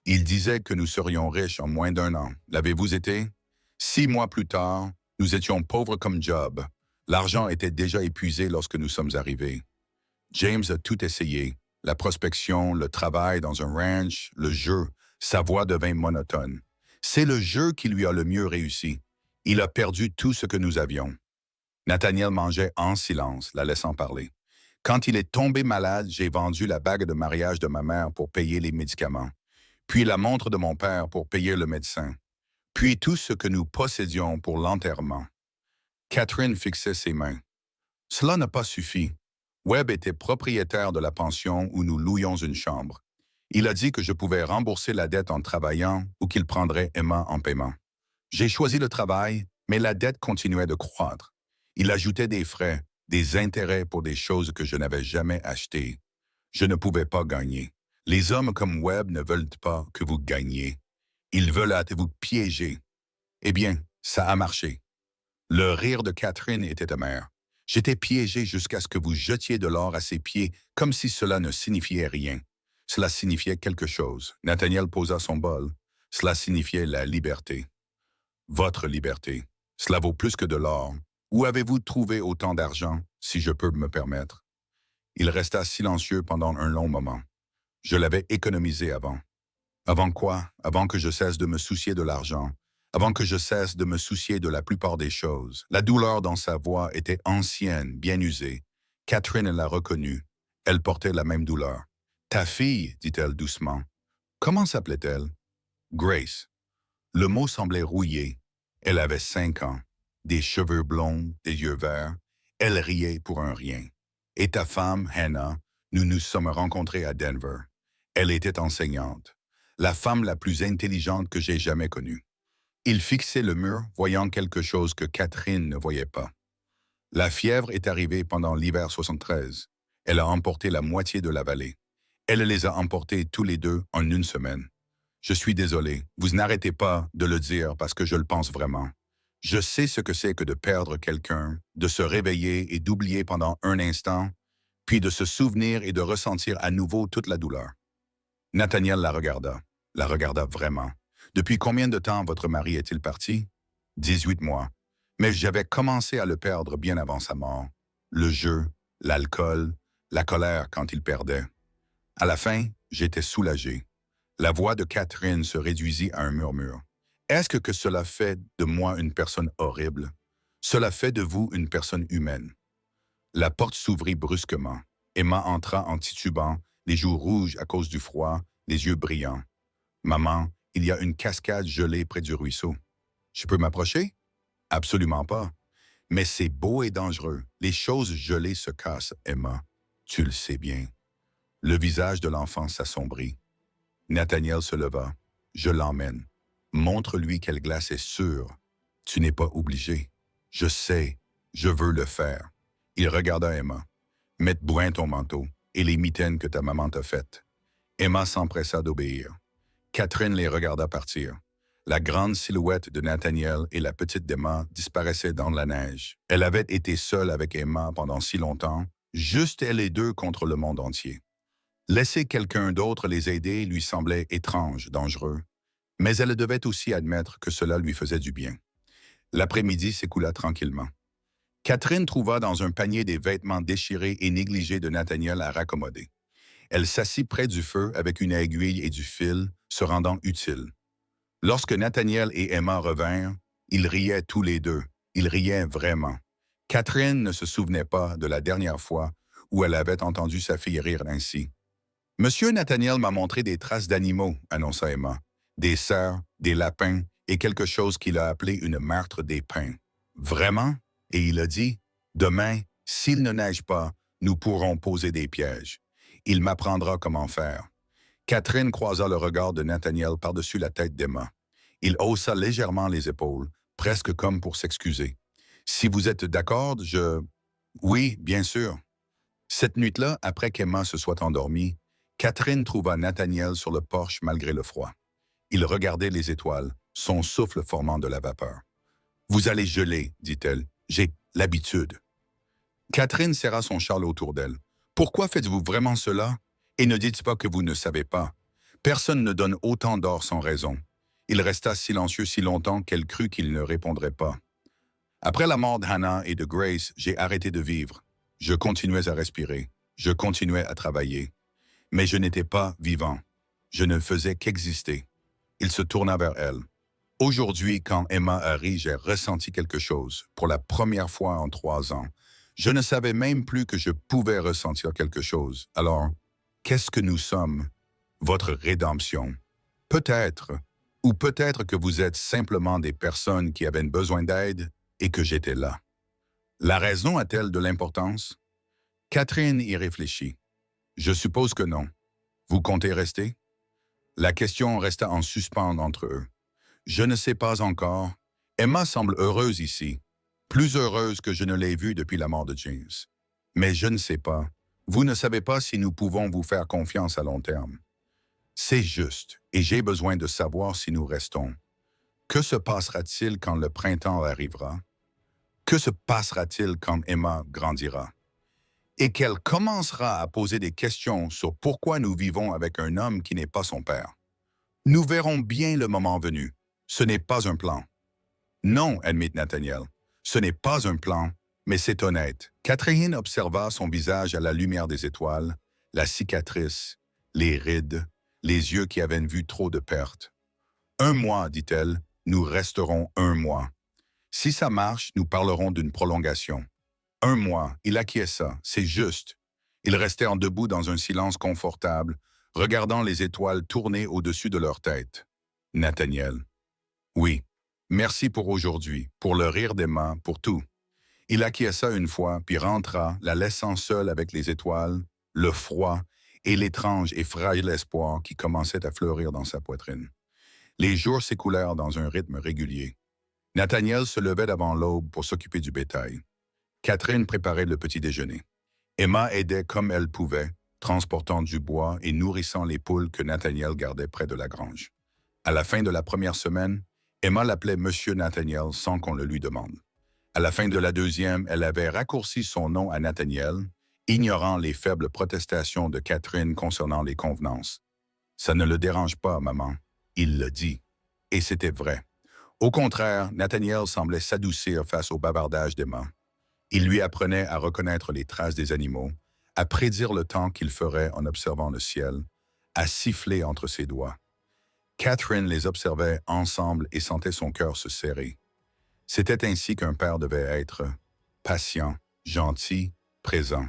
Il disait que nous serions riches en moins d'1 an. L'avez-vous été? 6 mois plus tard, nous étions pauvres comme Job. L'argent était déjà épuisé lorsque nous sommes arrivés. James a tout essayé. La prospection, le travail dans un ranch, le jeu. Sa voix devint monotone. C'est le jeu qui lui a le mieux réussi. Il a perdu tout ce que nous avions. Nathaniel mangeait en silence, la laissant parler. Quand il est tombé malade, j'ai vendu la bague de mariage de ma mère pour payer les médicaments, puis la montre de mon père pour payer le médecin, puis tout ce que nous possédions pour l'enterrement. Catherine fixait ses mains. Cela n'a pas suffi. Webb était propriétaire de la pension où nous louions une chambre. Il a dit que je pouvais rembourser la dette en travaillant ou qu'il prendrait Emma en paiement. J'ai choisi le travail, mais la dette continuait de croître. Il ajoutait des frais, des intérêts pour des choses que je n'avais jamais achetées. Je ne pouvais pas gagner. Les hommes comme Webb ne veulent pas que vous gagniez. Ils veulent vous piéger. Eh bien, ça a marché. Le rire de Catherine était amer. J'étais piégé jusqu'à ce que vous jetiez de l'or à ses pieds, comme si cela ne signifiait rien. Cela signifiait quelque chose. Nathaniel posa son bol. Cela signifiait la liberté. Votre liberté. Cela vaut plus que de l'or. Où avez-vous trouvé autant d'argent, si je peux me permettre? Il resta silencieux pendant un long moment. Je l'avais économisé avant. Avant quoi? Avant que je cesse de me soucier de l'argent. Avant que je cesse de me soucier de la plupart des choses. La douleur dans sa voix était ancienne, bien usée. Catherine l'a reconnue. Elle portait la même douleur. « Ta fille, dit-elle doucement. Comment s'appelait-elle? » « Grace. » Le mot semblait rouillé. Elle avait 5 ans. Des cheveux blonds, des yeux verts. Elle riait pour un rien. « Et ta femme, Hannah, nous nous sommes rencontrés à Denver. Elle était enseignante. » la femme la plus intelligente que j'ai jamais connue. Il fixait le mur, voyant quelque chose que Catherine ne voyait pas. La fièvre est arrivée pendant l'hiver 73. Elle a emporté la moitié de la vallée. Elle les a emportés tous les deux en une semaine. Je suis désolé, vous n'arrêtez pas de le dire parce que je le pense vraiment. Je sais ce que c'est que de perdre quelqu'un, de se réveiller et d'oublier pendant un instant, puis de se souvenir et de ressentir à nouveau toute la douleur. Nathaniel la regarda vraiment. Depuis combien de temps votre mari est-il parti? 18 mois. Mais j'avais commencé à le perdre bien avant sa mort. Le jeu, l'alcool, la colère quand il perdait. À la fin, j'étais soulagé. La voix de Catherine se réduisit à un murmure. Est-ce que cela fait de moi une personne horrible? Cela fait de vous une personne humaine. La porte s'ouvrit brusquement. Emma entra en titubant, les joues rouges à cause du froid, les yeux brillants. Maman, il y a une cascade gelée près du ruisseau. Je peux m'approcher? Absolument pas. Mais c'est beau et dangereux. Les choses gelées se cassent, Emma. Tu le sais bien. Le visage de l'enfant s'assombrit. Nathaniel se leva. Je l'emmène. Montre-lui quelle glace est sûre. Tu n'es pas obligé. Je sais. Je veux le faire. Il regarda Emma. Mets brun ton manteau et les mitaines que ta maman t'a faites. Emma s'empressa d'obéir. Catherine les regarda partir. La grande silhouette de Nathaniel et la petite Emma disparaissaient dans la neige. Elle avait été seule avec Emma pendant si longtemps, juste elle et deux contre le monde entier. Laisser quelqu'un d'autre les aider lui semblait étrange, dangereux, mais elle devait aussi admettre que cela lui faisait du bien. L'après-midi s'écoula tranquillement. Catherine trouva dans un panier des vêtements déchirés et négligés de Nathaniel à raccommoder. Elle s'assit près du feu avec une aiguille et du fil, se rendant utile. Lorsque Nathaniel et Emma revinrent, ils riaient tous les deux. Ils riaient vraiment. Catherine ne se souvenait pas de la dernière fois où elle avait entendu sa fille rire ainsi. « Monsieur Nathaniel m'a montré des traces d'animaux, » annonça Emma. « Des cerfs, des lapins et quelque chose qu'il a appelé une martre des pins. »« Vraiment? » Et il a dit, « Demain, s'il ne neige pas, nous pourrons poser des pièges. Il m'apprendra comment faire. » Catherine croisa le regard de Nathaniel par-dessus la tête d'Emma. Il haussa légèrement les épaules, presque comme pour s'excuser. « Si vous êtes d'accord, je... »« Oui, bien sûr. » Cette nuit-là, après qu'Emma se soit endormie, Catherine trouva Nathaniel sur le porche malgré le froid. Il regardait les étoiles, son souffle formant de la vapeur. « Vous allez geler, dit-elle. J'ai l'habitude. » Catherine serra son châle autour d'elle. « Pourquoi faites-vous vraiment cela? Et ne dites pas que vous ne savez pas. Personne ne donne autant d'or sans raison. » Il resta silencieux si longtemps qu'elle crut qu'il ne répondrait pas. Après la mort d'Hannah et de Grace, j'ai arrêté de vivre. Je continuais à respirer. Je continuais à travailler. Mais je n'étais pas vivant. Je ne faisais qu'exister. Il se tourna vers elle. Aujourd'hui, quand Emma a ri, j'ai ressenti quelque chose, pour la première fois en 3 ans. Je ne savais même plus que je pouvais ressentir quelque chose. Alors, qu'est-ce que nous sommes? Votre rédemption. Peut-être, ou peut-être que vous êtes simplement des personnes qui avaient besoin d'aide et que j'étais là. La raison a-t-elle de l'importance? Catherine y réfléchit. Je suppose que non. Vous comptez rester? La question resta en suspens entre eux. Je ne sais pas encore. Emma semble heureuse ici, plus heureuse que je ne l'ai vue depuis la mort de James. Mais je ne sais pas. Vous ne savez pas si nous pouvons vous faire confiance à long terme. C'est juste, et j'ai besoin de savoir si nous restons. Que se passera-t-il quand le printemps arrivera? Que se passera-t-il quand Emma grandira? Et qu'elle commencera à poser des questions sur pourquoi nous vivons avec un homme qui n'est pas son père. Nous verrons bien le moment venu. Ce n'est pas un plan. Non, admit Nathaniel. Ce n'est pas un plan, mais c'est honnête. Catherine observa son visage à la lumière des étoiles, la cicatrice, les rides, les yeux qui avaient vu trop de pertes. 1 mois, dit-elle, nous resterons 1 mois. Si ça marche, nous parlerons d'une prolongation. 1 mois, il acquiesça, c'est juste. Ils restèrent debout dans un silence confortable, regardant les étoiles tourner au-dessus de leur tête. Nathaniel. Oui, merci pour aujourd'hui, pour le rire d'Emma, pour tout. Il acquiesça une fois, puis rentra, la laissant seule avec les étoiles, le froid et l'étrange et fragile espoir qui commençait à fleurir dans sa poitrine. Les jours s'écoulèrent dans un rythme régulier. Nathaniel se levait d'avant l'aube pour s'occuper du bétail. Catherine préparait le petit déjeuner. Emma aidait comme elle pouvait, transportant du bois et nourrissant les poules que Nathaniel gardait près de la grange. À la fin de la première semaine, Emma l'appelait Monsieur Nathaniel sans qu'on le lui demande. À la fin de la deuxième, elle avait raccourci son nom à Nathaniel, ignorant les faibles protestations de Catherine concernant les convenances. « Ça ne le dérange pas, maman. » Il le dit. Et c'était vrai. Au contraire, Nathaniel semblait s'adoucir face au bavardage d'Emma. Il lui apprenait à reconnaître les traces des animaux, à prédire le temps qu'il ferait en observant le ciel, à siffler entre ses doigts. Catherine les observait ensemble et sentait son cœur se serrer. C'était ainsi qu'un père devait être, patient, gentil, présent.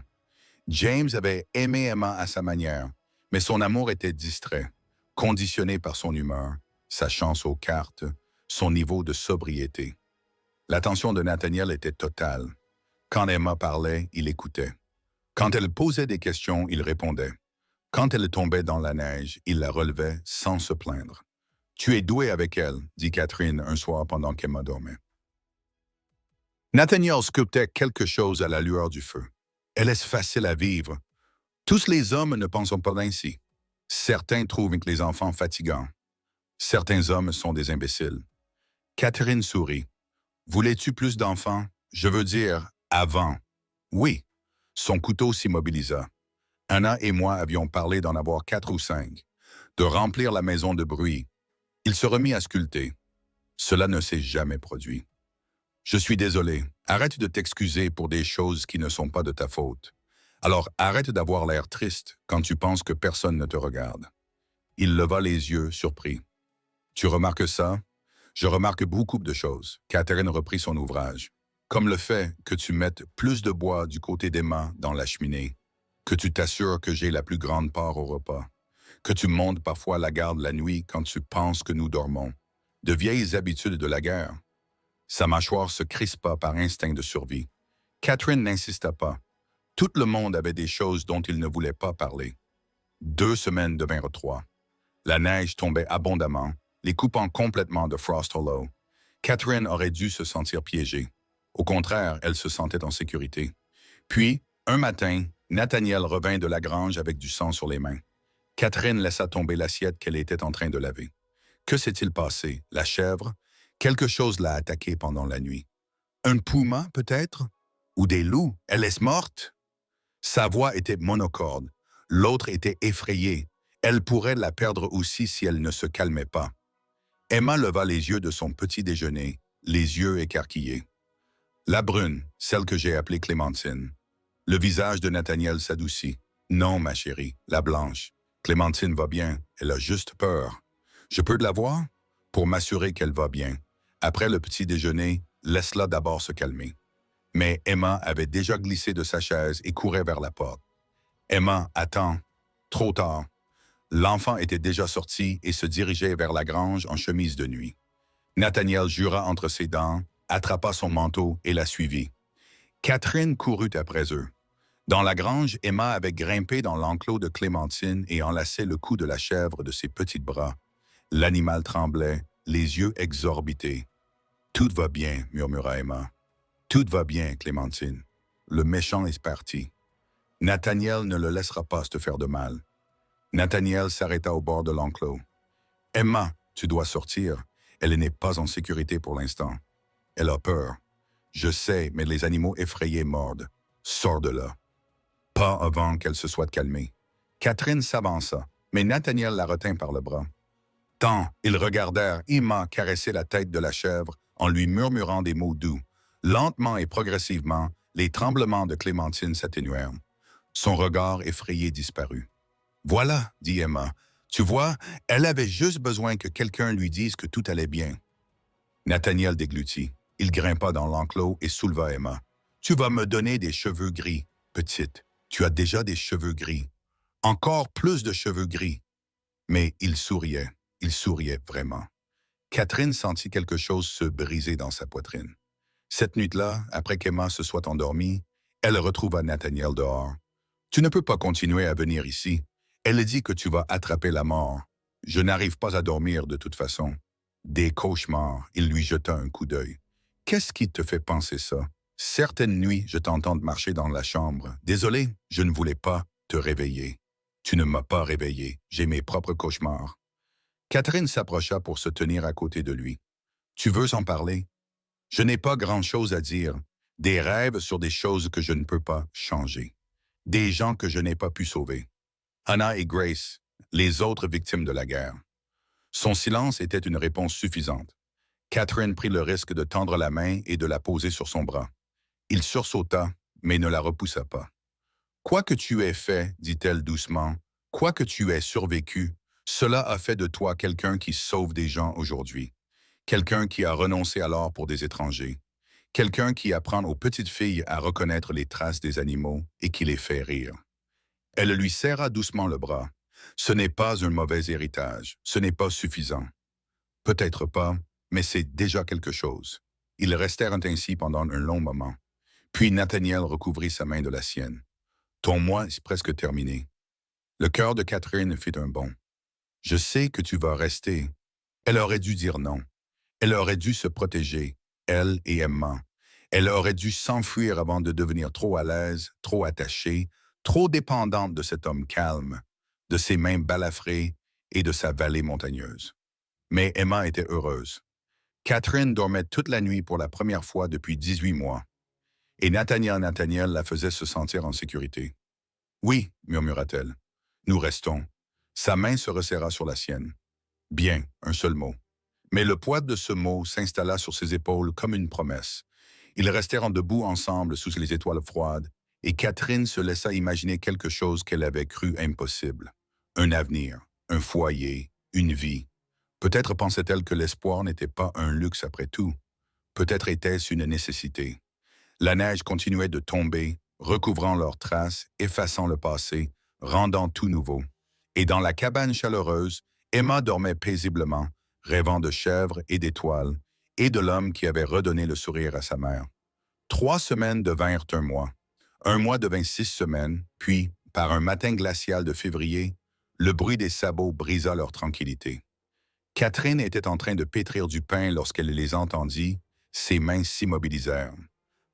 James avait aimé Emma à sa manière, mais son amour était distrait, conditionné par son humeur, sa chance aux cartes, son niveau de sobriété. L'attention de Nathaniel était totale. Quand Emma parlait, il écoutait. Quand elle posait des questions, il répondait. Quand elle tombait dans la neige, il la relevait sans se plaindre. « Tu es doué avec elle, » dit Catherine un soir pendant qu'Emma dormait. Nathaniel sculptait quelque chose à la lueur du feu. « Elle est facile à vivre. Tous les hommes ne pensent pas ainsi. Certains trouvent que les enfants fatigants. Certains hommes sont des imbéciles. » Catherine sourit. « Voulais-tu plus d'enfants? Je veux dire, avant. » « Oui. » Son couteau s'immobilisa. Anna et moi avions parlé d'en avoir 4 ou 5, de remplir la maison de bruit. Il se remit à sculpter. Cela ne s'est jamais produit. « Je suis désolé. Arrête de t'excuser pour des choses qui ne sont pas de ta faute. Alors arrête d'avoir l'air triste quand tu penses que personne ne te regarde. » Il leva les yeux, surpris. « Tu remarques ça? Je remarque beaucoup de choses. » Catherine reprit son ouvrage. « Comme le fait que tu mettes plus de bois du côté d'Emma dans la cheminée, que tu t'assures que j'ai la plus grande part au repas, que tu montes parfois la garde la nuit quand tu penses que nous dormons. De vieilles habitudes de la guerre. » Sa mâchoire se crispa par instinct de survie. Catherine n'insista pas. Tout le monde avait des choses dont il ne voulait pas parler. 2 semaines devinrent 3. La neige tombait abondamment, les coupant complètement de Frost Hollow. Catherine aurait dû se sentir piégée. Au contraire, elle se sentait en sécurité. Puis, un matin, Nathaniel revint de la grange avec du sang sur les mains. Catherine laissa tomber l'assiette qu'elle était en train de laver. Que s'est-il passé? La chèvre? Quelque chose l'a attaquée pendant la nuit. Un puma, peut-être? Ou des loups? Elle est morte? Sa voix était monocorde. L'autre était effrayée. Elle pourrait la perdre aussi si elle ne se calmait pas. Emma leva les yeux de son petit déjeuner, les yeux écarquillés. La brune, celle que j'ai appelée Clémentine. Le visage de Nathaniel s'adoucit. Non, ma chérie, la blanche. Clémentine va bien, elle a juste peur. Je peux la voir? Pour m'assurer qu'elle va bien. Après le petit déjeuner, laisse-la d'abord se calmer. Mais Emma avait déjà glissé de sa chaise et courait vers la porte. Emma, attends. Trop tard. L'enfant était déjà sorti et se dirigeait vers la grange en chemise de nuit. Nathaniel jura entre ses dents, attrapa son manteau et la suivit. Catherine courut après eux. Dans la grange, Emma avait grimpé dans l'enclos de Clémentine et enlacé le cou de la chèvre de ses petits bras. L'animal tremblait, les yeux exorbités. « Tout va bien, » murmura Emma. « Tout va bien, Clémentine. Le méchant est parti. Nathaniel ne le laissera pas te faire de mal. » Nathaniel s'arrêta au bord de l'enclos. « Emma, tu dois sortir. Elle n'est pas en sécurité pour l'instant. Elle a peur. Je sais, mais les animaux effrayés mordent. Sors de là. » Pas avant qu'elle se soit calmée. Catherine s'avança, mais Nathaniel la retint par le bras. Tant ils regardèrent Emma caresser la tête de la chèvre en lui murmurant des mots doux. Lentement et progressivement, les tremblements de Clémentine s'atténuèrent. Son regard effrayé disparut. « Voilà, » dit Emma. « Tu vois, elle avait juste besoin que quelqu'un lui dise que tout allait bien. » Nathaniel déglutit. Il grimpa dans l'enclos et souleva Emma. « Tu vas me donner des cheveux gris, petite. Tu as déjà des cheveux gris. Encore plus de cheveux gris. » Mais il souriait vraiment. Catherine sentit quelque chose se briser dans sa poitrine. Cette nuit-là, après qu'Emma se soit endormie, elle retrouva Nathaniel dehors. « Tu ne peux pas continuer à venir ici. Elle dit que tu vas attraper la mort. Je n'arrive pas à dormir de toute façon. Des cauchemars, il lui jeta un coup d'œil. Qu'est-ce qui te fait penser ça? Certaines nuits, je t'entends marcher dans la chambre. Désolé, je ne voulais pas te réveiller. Tu ne m'as pas réveillé, j'ai mes propres cauchemars. Catherine s'approcha pour se tenir à côté de lui. Tu veux en parler? Je n'ai pas grand-chose à dire. Des rêves sur des choses que je ne peux pas changer. Des gens que je n'ai pas pu sauver. Anna et Grace, les autres victimes de la guerre. Son silence était une réponse suffisante. Catherine prit le risque de tendre la main et de la poser sur son bras. Il sursauta, mais ne la repoussa pas. Quoi que tu aies fait, dit-elle doucement, quoi que tu aies survécu, cela a fait de toi quelqu'un qui sauve des gens aujourd'hui. Quelqu'un qui a renoncé alors pour des étrangers. Quelqu'un qui apprend aux petites filles à reconnaître les traces des animaux et qui les fait rire. Elle lui serra doucement le bras. Ce n'est pas un mauvais héritage, ce n'est pas suffisant. Peut-être pas, mais c'est déjà quelque chose. Ils restèrent ainsi pendant un long moment. Puis Nathaniel recouvrit sa main de la sienne. Ton mois est presque terminé. Le cœur de Catherine fit un bond. Je sais que tu vas rester. Elle aurait dû dire non. Elle aurait dû se protéger, elle et Emma. Elle aurait dû s'enfuir avant de devenir trop à l'aise, trop attachée, trop dépendante de cet homme calme, de ses mains balafrées et de sa vallée montagneuse. Mais Emma était heureuse. Catherine dormait toute la nuit pour la première fois depuis 18 mois. Et Nathaniel la faisait se sentir en sécurité. Oui, murmura-t-elle. Nous restons. Sa main se resserra sur la sienne. Bien, un seul mot. Mais le poids de ce mot s'installa sur ses épaules comme une promesse. Ils restèrent debout ensemble sous les étoiles froides, et Catherine se laissa imaginer quelque chose qu'elle avait cru impossible. Un avenir, un foyer, une vie. Peut-être pensait-elle que l'espoir n'était pas un luxe après tout. Peut-être était-ce une nécessité. La neige continuait de tomber, recouvrant leurs traces, effaçant le passé, rendant tout nouveau. Et dans la cabane chaleureuse, Emma dormait paisiblement, rêvant de chèvres et d'étoiles, et de l'homme qui avait redonné le sourire à sa mère. 3 semaines devinrent un mois. Un mois devint 6 semaines, puis, par un matin glacial de février, le bruit des sabots brisa leur tranquillité. Catherine était en train de pétrir du pain lorsqu'elle les entendit, ses mains s'immobilisèrent.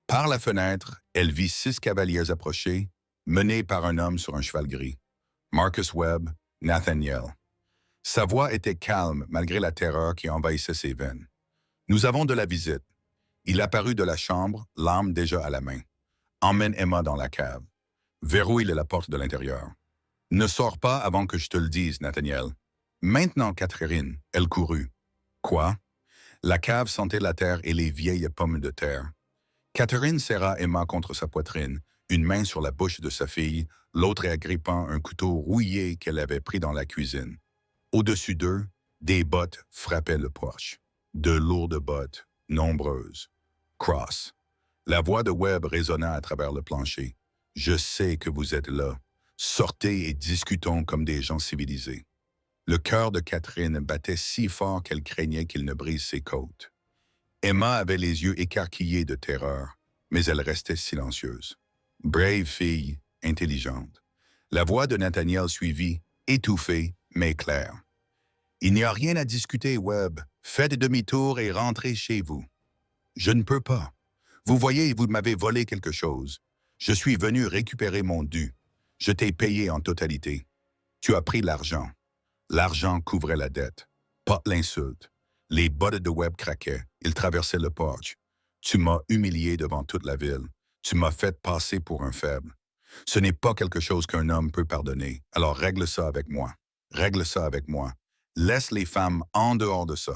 Par la fenêtre, elle vit 6 cavaliers approcher, menés par un homme sur un cheval gris. Marcus Webb, Nathaniel. Sa voix était calme malgré la terreur qui envahissait ses veines. « Nous avons de la visite. » Il apparut de la chambre, l'arme déjà à la main. « Emmène Emma dans la cave. Verrouille la porte de l'intérieur. »« Ne sors pas avant que je te le dise, Nathaniel. » Maintenant, Catherine, elle courut. « Quoi? » La cave sentait la terre et les vieilles pommes de terre. Catherine serra Emma contre sa poitrine, une main sur la bouche de sa fille, l'autre agrippant un couteau rouillé qu'elle avait pris dans la cuisine. Au-dessus d'eux, des bottes frappaient le porche. De lourdes bottes, nombreuses. Cross. La voix de Webb résonna à travers le plancher. « Je sais que vous êtes là. Sortez et discutons comme des gens civilisés. » Le cœur de Catherine battait si fort qu'elle craignait qu'il ne brise ses côtes. Emma avait les yeux écarquillés de terreur, mais elle restait silencieuse. Brave fille, intelligente. La voix de Nathaniel suivit, étouffée, mais claire. « Il n'y a rien à discuter, Webb. Faites demi-tour et rentrez chez vous. »« Je ne peux pas. Vous voyez, vous m'avez volé quelque chose. Je suis venu récupérer mon dû. Je t'ai payé en totalité. Tu as pris l'argent. L'argent couvrait la dette. Pas l'insulte. Les bottes de Webb craquaient. Il traversait le porche. Tu m'as humilié devant toute la ville. Tu m'as fait passer pour un faible. Ce n'est pas quelque chose qu'un homme peut pardonner. Alors règle ça avec moi. Règle ça avec moi. Laisse les femmes en dehors de ça. »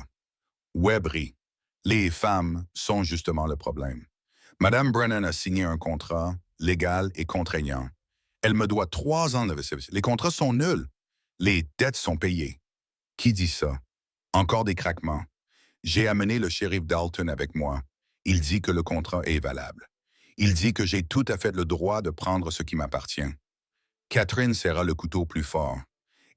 Webb rit. Les femmes sont justement le problème. Madame Brennan a signé un contrat légal et contraignant. Elle me doit 3 ans de service. Les contrats sont nuls. Les dettes sont payées. Qui dit ça? Encore des craquements. J'ai amené le shérif Dalton avec moi. Il dit que le contrat est valable. Il dit que j'ai tout à fait le droit de prendre ce qui m'appartient. Catherine serra le couteau plus fort.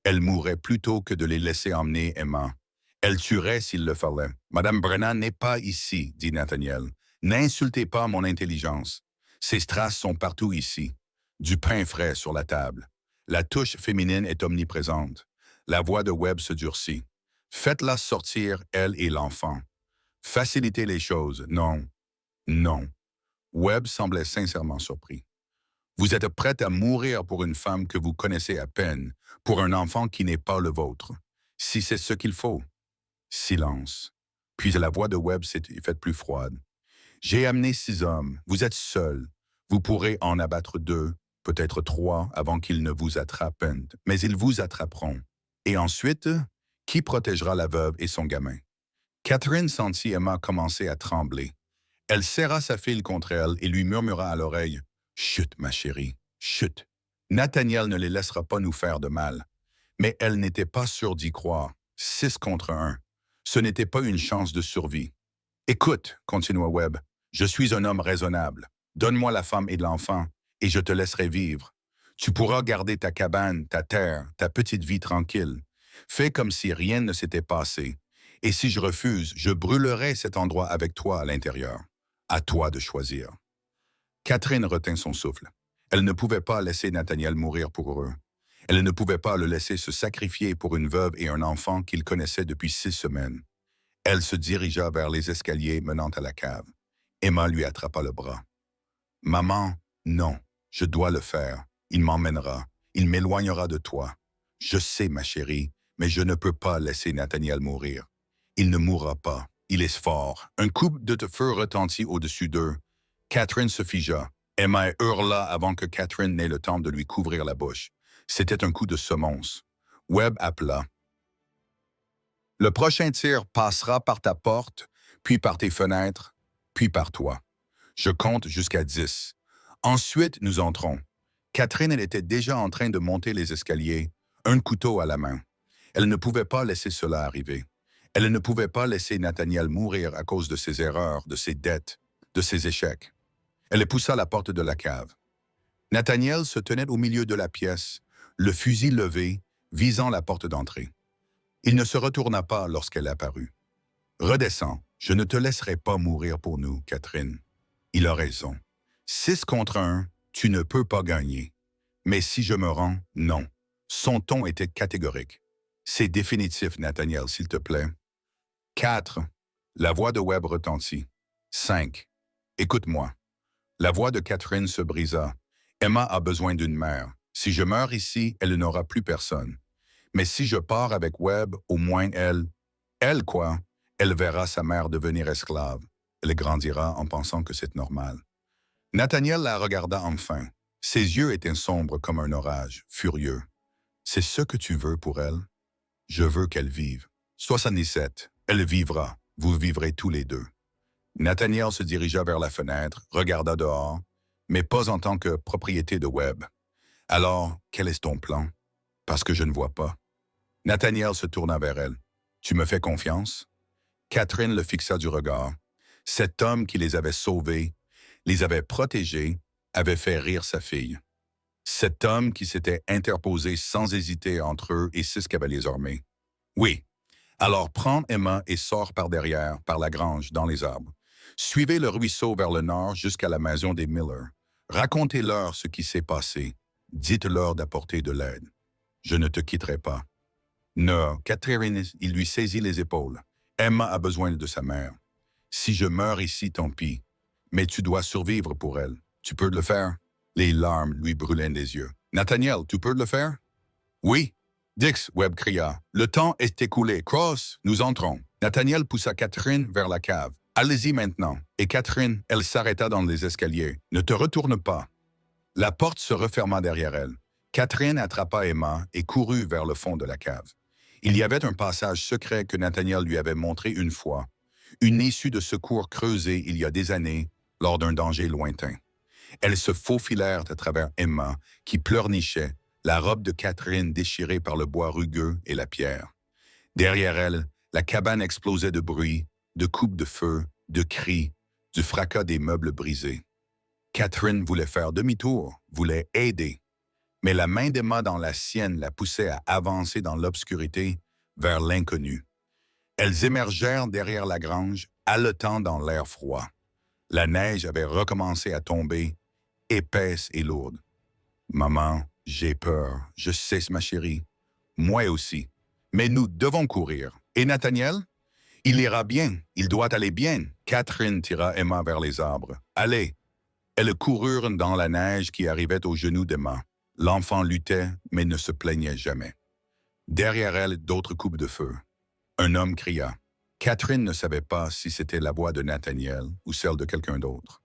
Elle mourrait plutôt que de les laisser emmener Emma. Elle tuerait s'il le fallait. « Madame Brennan n'est pas ici, » dit Nathaniel. « N'insultez pas mon intelligence. Ces strass sont partout ici. Du pain frais sur la table. La touche féminine est omniprésente. La voix de Webb se durcit. Faites-la sortir, elle et l'enfant. Facilitez les choses. Non. Non. Webb semblait sincèrement surpris. Vous êtes prête à mourir pour une femme que vous connaissez à peine, pour un enfant qui n'est pas le vôtre. Si c'est ce qu'il faut. Silence. Puis la voix de Webb s'est faite plus froide. J'ai amené 6 hommes. Vous êtes seul. Vous pourrez en abattre 2, peut-être 3, avant qu'ils ne vous attrapent, mais ils vous attraperont. Et ensuite, qui protégera la veuve et son gamin? Catherine sentit Emma commencer à trembler. Elle serra sa fille contre elle et lui murmura à l'oreille « Chut, ma chérie, chut. Nathaniel ne les laissera pas nous faire de mal. » Mais elle n'était pas sûre d'y croire. 6 contre 1. Ce n'était pas une chance de survie. « Écoute, continua Webb, je suis un homme raisonnable. Donne-moi la femme et l'enfant, et je te laisserai vivre. Tu pourras garder ta cabane, ta terre, ta petite vie tranquille. Fais comme si rien ne s'était passé. Et si je refuse, je brûlerai cet endroit avec toi à l'intérieur. À toi de choisir. » Catherine retint son souffle. Elle ne pouvait pas laisser Nathaniel mourir pour eux. Elle ne pouvait pas le laisser se sacrifier pour une veuve et un enfant qu'il connaissait depuis 6 semaines. Elle se dirigea vers les escaliers menant à la cave. Emma lui attrapa le bras. « Maman, non, je dois le faire. Il m'emmènera. Il m'éloignera de toi. Je sais, ma chérie, mais je ne peux pas laisser Nathaniel mourir. Il ne mourra pas. Il est fort. » Un coup de feu retentit au-dessus d'eux. Catherine se figea. Emma hurla avant que Catherine n'ait le temps de lui couvrir la bouche. C'était un coup de semonce. Webb appela. « Le prochain tir passera par ta porte, puis par tes fenêtres, puis par toi. Je compte jusqu'à 10. Ensuite, nous entrons. » Catherine, elle était déjà en train de monter les escaliers, un couteau à la main. Elle ne pouvait pas laisser cela arriver. Elle ne pouvait pas laisser Nathaniel mourir à cause de ses erreurs, de ses dettes, de ses échecs. Elle poussa la porte de la cave. Nathaniel se tenait au milieu de la pièce, le fusil levé, visant la porte d'entrée. Il ne se retourna pas lorsqu'elle apparut. « Redescends, je ne te laisserai pas mourir pour nous, Catherine. » Il a raison. 6 contre 1, tu ne peux pas gagner. Mais si je me rends, non. Son ton était catégorique. « C'est définitif, Nathaniel, s'il te plaît. » 4. La voix de Webb retentit. 5. Écoute-moi. La voix de Catherine se brisa. Emma a besoin d'une mère. Si je meurs ici, elle n'aura plus personne. Mais si je pars avec Webb, au moins elle... Elle quoi? Elle verra sa mère devenir esclave. Elle grandira en pensant que c'est normal. Nathaniel la regarda enfin. Ses yeux étaient sombres comme un orage, furieux. C'est ce que tu veux pour elle? Je veux qu'elle vive. 77. Elle vivra. Vous vivrez tous les deux. Nathaniel se dirigea vers la fenêtre, regarda dehors, mais pas en tant que propriété de Webb. Alors, quel est ton plan? Parce que je ne vois pas. Nathaniel se tourna vers elle. Tu me fais confiance? Catherine le fixa du regard. Cet homme qui les avait sauvés, les avait protégés, avait fait rire sa fille. Cet homme qui s'était interposé sans hésiter entre eux et 6 cavaliers armés. Oui. Alors prends Emma et sors par derrière, par la grange, dans les arbres. Suivez le ruisseau vers le nord jusqu'à la maison des Miller. Racontez-leur ce qui s'est passé. Dites-leur d'apporter de l'aide. Je ne te quitterai pas. Non, Catherine, il lui saisit les épaules. Emma a besoin de sa mère. Si je meurs ici, tant pis. Mais tu dois survivre pour elle. Tu peux le faire? Les larmes lui brûlaient les yeux. Nathaniel, tu peux le faire? Oui. Dix, Webb cria. Le temps est écoulé. Cross, nous entrons. Nathaniel poussa Catherine vers la cave. Allez-y maintenant. Et Catherine, elle s'arrêta dans les escaliers. Ne te retourne pas. La porte se referma derrière elle. Catherine attrapa Emma et courut vers le fond de la cave. Il y avait un passage secret que Nathaniel lui avait montré une fois, une issue de secours creusée il y a des années lors d'un danger lointain. Elles se faufilèrent à travers Emma, qui pleurnichait, la robe de Catherine déchirée par le bois rugueux et la pierre. Derrière elle, la cabane explosait de bruit, de coups de feu, de cris, du fracas des meubles brisés. Catherine voulait faire demi-tour, voulait aider. Mais la main d'Emma dans la sienne la poussait à avancer dans l'obscurité vers l'inconnu. Elles émergèrent derrière la grange, haletant dans l'air froid. La neige avait recommencé à tomber, épaisse et lourde. « Maman, J'ai peur, je sais, ma chérie. Moi aussi. Mais nous devons courir. Et Nathaniel? Il ira bien, il doit aller bien. Catherine tira Emma vers les arbres. Allez! Elles coururent dans la neige qui arrivait aux genoux d'Emma. L'enfant luttait, mais ne se plaignait jamais. Derrière elle, d'autres coupes de feu. Un homme cria. Catherine ne savait pas si c'était la voix de Nathaniel ou celle de quelqu'un d'autre.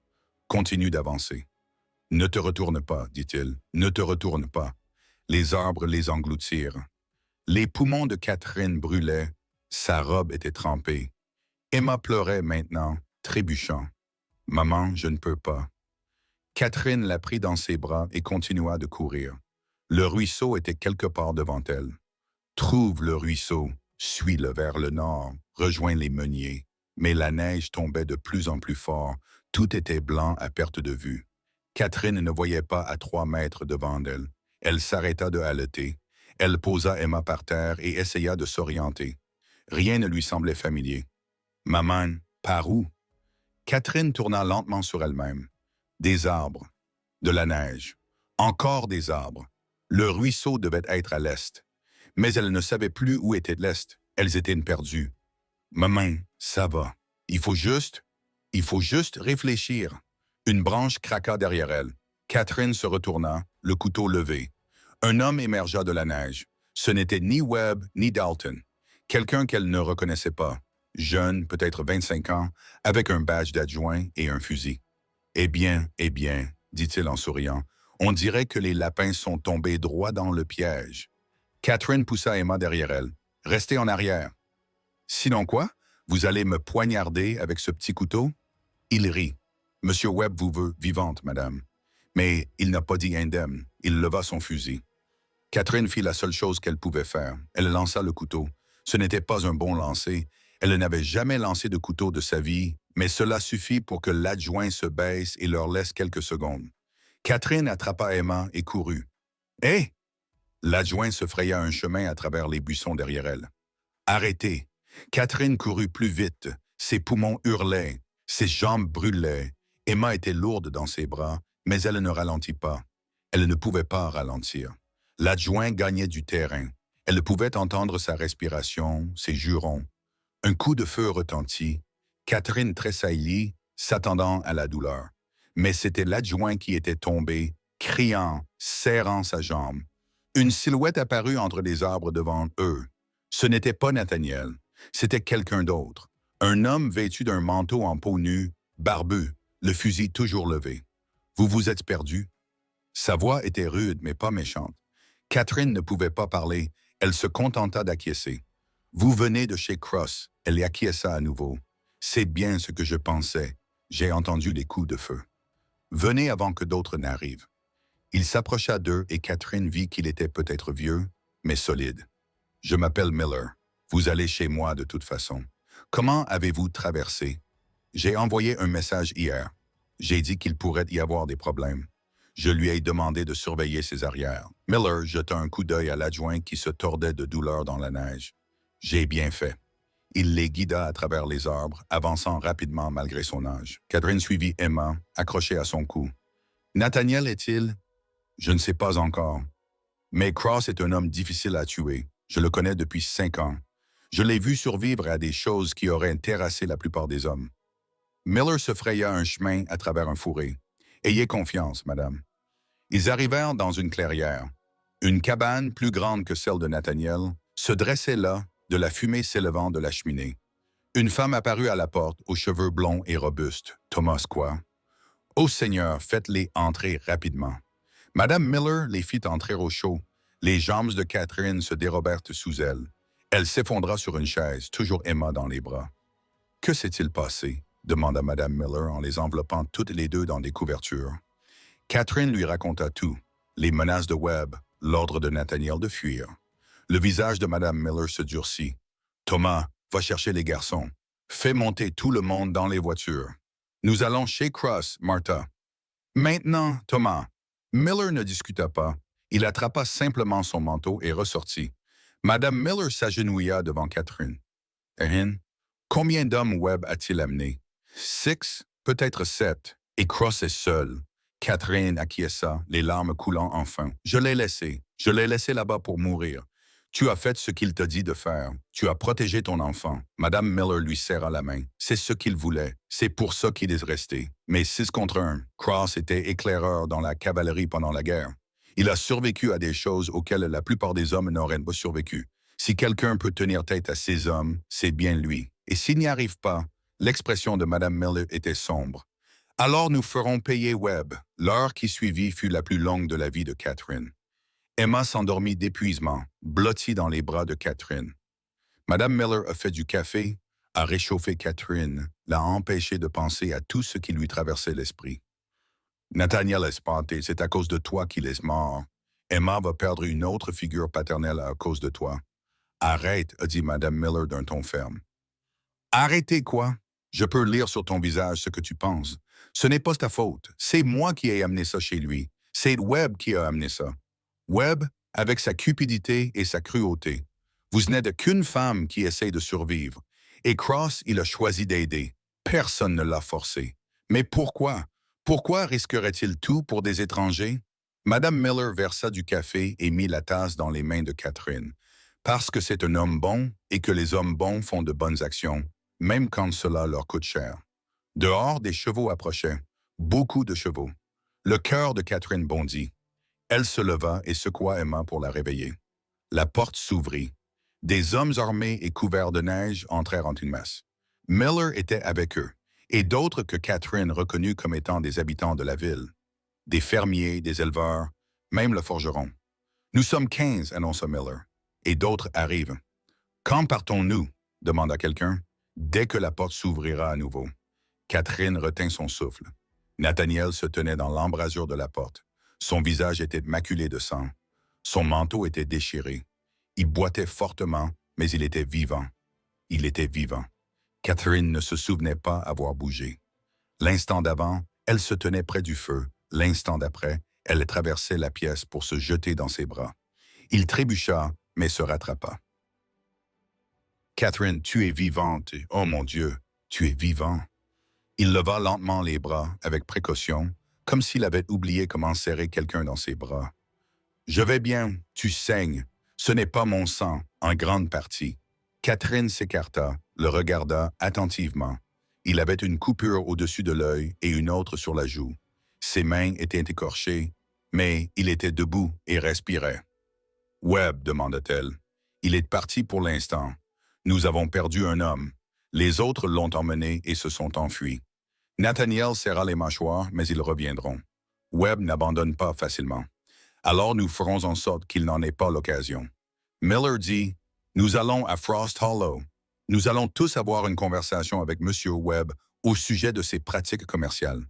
Continue d'avancer. Ne te retourne pas, dit-il. Ne te retourne pas. Les arbres les engloutirent. Les poumons de Catherine brûlaient. Sa robe était trempée. Emma pleurait maintenant, trébuchant. Maman, je ne peux pas. Catherine la prit dans ses bras et continua de courir. Le ruisseau était quelque part devant elle. Trouve le ruisseau, suis-le vers le nord, rejoins les meuniers. Mais la neige tombait de plus en plus fort, tout était blanc à perte de vue. Catherine ne voyait pas à 3 mètres devant elle. Elle s'arrêta de haleter. Elle posa Emma par terre et essaya de s'orienter. Rien ne lui semblait familier. Maman, par où? Catherine tourna lentement sur elle-même. Des arbres, de la neige, encore des arbres. Le ruisseau devait être à l'est. Mais elle ne savait plus où était l'est. Elles étaient perdues. Maman, ça va. Il faut juste réfléchir. Une branche craqua derrière elle. Catherine se retourna, le couteau levé. Un homme émergea de la neige. Ce n'était ni Webb ni Dalton. Quelqu'un qu'elle ne reconnaissait pas. Jeune, peut-être 25 ans, avec un badge d'adjoint et un fusil. Eh bien, dit-il en souriant, on dirait que les lapins sont tombés droit dans le piège. Catherine poussa Emma derrière elle. Restez en arrière. Sinon quoi? Vous allez me poignarder avec ce petit couteau? Il rit. Monsieur Webb vous veut vivante, madame. Mais il n'a pas dit indemne. Il leva son fusil. Catherine fit la seule chose qu'elle pouvait faire. Elle lança le couteau. Ce n'était pas un bon lancer. Elle n'avait jamais lancé de couteau de sa vie, mais cela suffit pour que l'adjoint se baisse et leur laisse quelques secondes. Catherine attrapa Emma et courut. « Hé! » L'adjoint se fraya un chemin à travers les buissons derrière elle. « Arrêtez! » Catherine courut plus vite. Ses poumons hurlaient. Ses jambes brûlaient. Emma était lourde dans ses bras, mais elle ne ralentit pas. Elle ne pouvait pas ralentir. L'adjoint gagnait du terrain. Elle pouvait entendre sa respiration, ses jurons. Un coup de feu retentit. Catherine tressaillit, s'attendant à la douleur. Mais c'était l'adjoint qui était tombé, criant, serrant sa jambe. Une silhouette apparut entre les arbres devant eux. Ce n'était pas Nathaniel, c'était quelqu'un d'autre. Un homme vêtu d'un manteau en peau nue, barbu, le fusil toujours levé. « Vous vous êtes perdu ?» Sa voix était rude, mais pas méchante. Catherine ne pouvait pas parler, elle se contenta d'acquiescer. « Vous venez de chez Cross. » Elle y acquiesça à nouveau. « C'est bien ce que je pensais. J'ai entendu les coups de feu. Venez avant que d'autres n'arrivent. » Il s'approcha d'eux et Catherine vit qu'il était peut-être vieux, mais solide. « Je m'appelle Miller. Vous allez chez moi de toute façon. Comment avez-vous traversé? » J'ai envoyé un message hier. J'ai dit qu'il pourrait y avoir des problèmes. Je lui ai demandé de surveiller ses arrières. Miller jeta un coup d'œil à l'adjoint qui se tordait de douleur dans la neige. J'ai bien fait. Il les guida à travers les arbres, avançant rapidement malgré son âge. Catherine suivit Emma, accrochée à son cou. « Nathaniel est-il? » « Je ne sais pas encore. Mais Cross est un homme difficile à tuer. Je le connais depuis 5 ans. Je l'ai vu survivre à des choses qui auraient terrassé la plupart des hommes. » Miller se fraya un chemin à travers un fourré. « Ayez confiance, madame. » Ils arrivèrent dans une clairière. Une cabane plus grande que celle de Nathaniel se dressait là, de la fumée s'élevant de la cheminée. Une femme apparut à la porte, aux cheveux blonds et robustes. Thomas quoi? « Ô Seigneur, faites-les entrer rapidement. » Madame Miller les fit entrer au chaud. Les jambes de Catherine se dérobèrent sous elle. Elle s'effondra sur une chaise, toujours Emma dans les bras. « Que s'est-il passé? » demanda Madame Miller en les enveloppant toutes les deux dans des couvertures. Catherine lui raconta tout, les menaces de Webb, l'ordre de Nathaniel de fuir. Le visage de Madame Miller se durcit. « Thomas, va chercher les garçons. Fais monter tout le monde dans les voitures. Nous allons chez Cross, Martha. »« Maintenant, Thomas. » Miller ne discuta pas. Il attrapa simplement son manteau et ressortit. Madame Miller s'agenouilla devant Catherine. « Combien d'hommes Webb a-t-il amené? 6, peut-être 7. Et Cross est seul. Catherine acquiesça, les larmes coulant enfin. Je l'ai laissé là-bas pour mourir. Tu as fait ce qu'il t'a dit de faire. Tu as protégé ton enfant. Madame Miller lui serra la main. C'est ce qu'il voulait. C'est pour ça qu'il est resté. Mais 6 contre 1. Cross était éclaireur dans la cavalerie pendant la guerre. Il a survécu à des choses auxquelles la plupart des hommes n'auraient pas survécu. Si quelqu'un peut tenir tête à ces hommes, c'est bien lui. Et s'il n'y arrive pas, l'expression de Madame Miller était sombre. Alors nous ferons payer Webb. L'heure qui suivit fut la plus longue de la vie de Catherine. Emma s'endormit d'épuisement, blottie dans les bras de Catherine. Madame Miller a fait du café, a réchauffé Catherine, l'a empêchée de penser à tout ce qui lui traversait l'esprit. Nathaniel est espanté, c'est à cause de toi qu'il est mort. Emma va perdre une autre figure paternelle à cause de toi. Arrête, a dit Madame Miller d'un ton ferme. Arrêtez quoi? Je peux lire sur ton visage ce que tu penses. Ce n'est pas ta faute. C'est moi qui ai amené ça chez lui. C'est Webb qui a amené ça. Webb, avec sa cupidité et sa cruauté. Vous n'êtes qu'une femme qui essaie de survivre. Et Cross, il a choisi d'aider. Personne ne l'a forcé. Mais pourquoi? Pourquoi risquerait-il tout pour des étrangers? Madame Miller versa du café et mit la tasse dans les mains de Catherine. Parce que c'est un homme bon et que les hommes bons font de bonnes actions, même quand cela leur coûte cher. Dehors, des chevaux approchaient. Beaucoup de chevaux. Le cœur de Catherine bondit. Elle se leva et secoua Emma pour la réveiller. La porte s'ouvrit. Des hommes armés et couverts de neige entrèrent en une masse. Miller était avec eux, et d'autres que Catherine reconnut comme étant des habitants de la ville. Des fermiers, des éleveurs, même le forgeron. « Nous sommes 15, annonça Miller, et d'autres arrivent. »« Quand partons-nous » demanda quelqu'un. « Dès que la porte s'ouvrira à nouveau. » Catherine retint son souffle. Nathaniel se tenait dans l'embrasure de la porte. Son visage était maculé de sang. Son manteau était déchiré. Il boitait fortement, mais il était vivant. Il était vivant. Catherine ne se souvenait pas avoir bougé. L'instant d'avant, elle se tenait près du feu. L'instant d'après, elle traversait la pièce pour se jeter dans ses bras. Il trébucha, mais se rattrapa. « Catherine, tu es vivante. Oh mon Dieu, tu es vivant. » Il leva lentement les bras, avec précaution, comme s'il avait oublié comment serrer quelqu'un dans ses bras. « Je vais bien, tu saignes. Ce n'est pas mon sang, en grande partie. » Catherine s'écarta, le regarda attentivement. Il avait une coupure au-dessus de l'œil et une autre sur la joue. Ses mains étaient écorchées, mais il était debout et respirait. « Webb, demanda-t-elle. Il est parti pour l'instant. Nous avons perdu un homme. Les autres l'ont emmené et se sont enfuis. Nathaniel serra les mâchoires, mais ils reviendront. Webb n'abandonne pas facilement. Alors nous ferons en sorte qu'il n'en ait pas l'occasion. » Miller dit, « Nous allons à Frost Hollow. Nous allons tous avoir une conversation avec M. Webb au sujet de ses pratiques commerciales.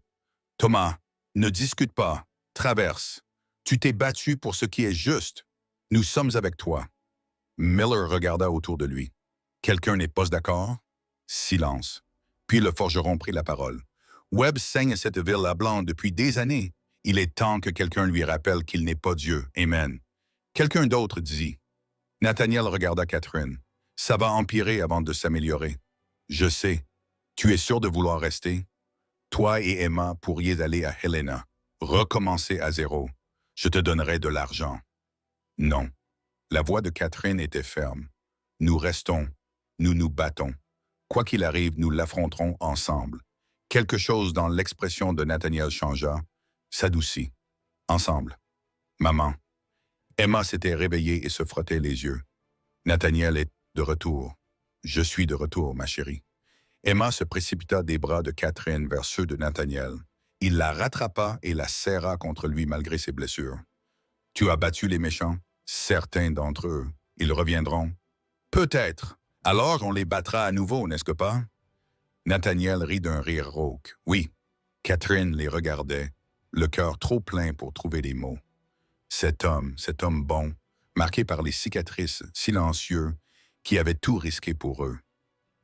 Thomas, ne discute pas, traverse. Tu t'es battu pour ce qui est juste. Nous sommes avec toi. » Miller regarda autour de lui. Quelqu'un n'est pas d'accord? Silence. Puis le forgeron prit la parole. Webb saigne cette ville à blanc depuis des années. Il est temps que quelqu'un lui rappelle qu'il n'est pas Dieu. Amen. Quelqu'un d'autre dit. Nathaniel regarda Catherine. Ça va empirer avant de s'améliorer. Je sais. Tu es sûr de vouloir rester? Toi et Emma pourriez aller à Helena. Recommencer à zéro. Je te donnerai de l'argent. Non. La voix de Catherine était ferme. Nous restons. Nous nous battons. Quoi qu'il arrive, nous l'affronterons ensemble. Quelque chose dans l'expression de Nathaniel changea, s'adoucit. Ensemble. Maman. Emma s'était réveillée et se frottait les yeux. Nathaniel est de retour. Je suis de retour, ma chérie. Emma se précipita des bras de Catherine vers ceux de Nathaniel. Il la rattrapa et la serra contre lui malgré ses blessures. Tu as battu les méchants? Certains d'entre eux. Ils reviendront. Peut-être. Alors on les battra à nouveau, n'est-ce pas? Nathaniel rit d'un rire rauque. Oui. Catherine les regardait, le cœur trop plein pour trouver des mots. Cet homme bon, marqué par les cicatrices, silencieux, qui avait tout risqué pour eux.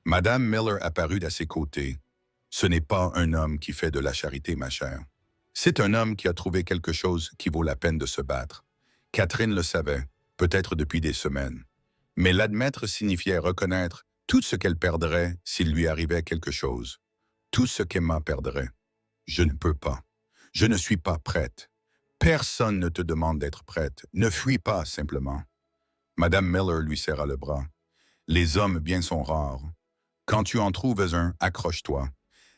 Madame Miller apparut à ses côtés. Ce n'est pas un homme qui fait de la charité, ma chère. C'est un homme qui a trouvé quelque chose qui vaut la peine de se battre. Catherine le savait, peut-être depuis des semaines. Mais l'admettre signifiait reconnaître tout ce qu'elle perdrait s'il lui arrivait quelque chose. Tout ce qu'Emma perdrait. Je ne peux pas. Je ne suis pas prête. Personne ne te demande d'être prête. Ne fuis pas, simplement. Madame Miller lui serra le bras. Les hommes bien sont rares. Quand tu en trouves un, accroche-toi.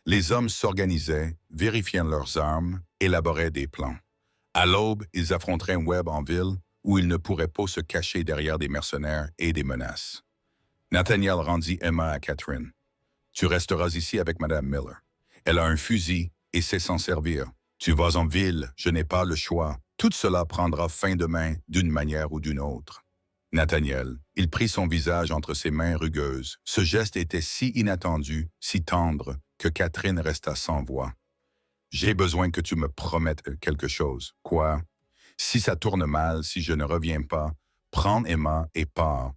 Les hommes s'organisaient, vérifiaient leurs armes, élaboraient des plans. À l'aube, ils affronteraient Webb en ville, où ils ne pourraient pas se cacher derrière des mercenaires et des menaces. Nathaniel rendit Emma à Catherine. Tu resteras ici avec Madame Miller. Elle a un fusil et sait s'en servir. Tu vas en ville, je n'ai pas le choix. Tout cela prendra fin demain d'une manière ou d'une autre. Nathaniel, il prit son visage entre ses mains rugueuses. Ce geste était si inattendu, si tendre, que Catherine resta sans voix. J'ai besoin que tu me promettes quelque chose. Quoi? Si ça tourne mal, si je ne reviens pas, prends Emma et pars.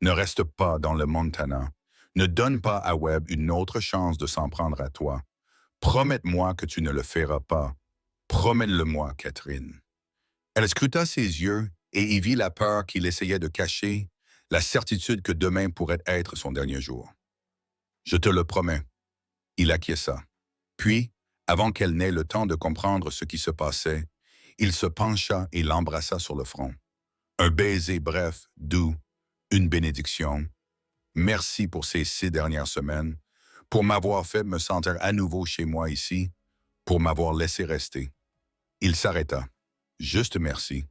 Ne reste pas dans le Montana. Ne donne pas à Webb une autre chance de s'en prendre à toi. Promets-moi que tu ne le feras pas. Promets-le-moi, Catherine. Elle scruta ses yeux et y vit la peur qu'il essayait de cacher, la certitude que demain pourrait être son dernier jour. Je te le promets. Il acquiesça. Puis, avant qu'elle n'ait le temps de comprendre ce qui se passait, il se pencha et l'embrassa sur le front. Un baiser bref, doux, une bénédiction. Merci pour ces 6 dernières semaines, pour m'avoir fait me sentir à nouveau chez moi ici, pour m'avoir laissé rester. Il s'arrêta. Juste merci.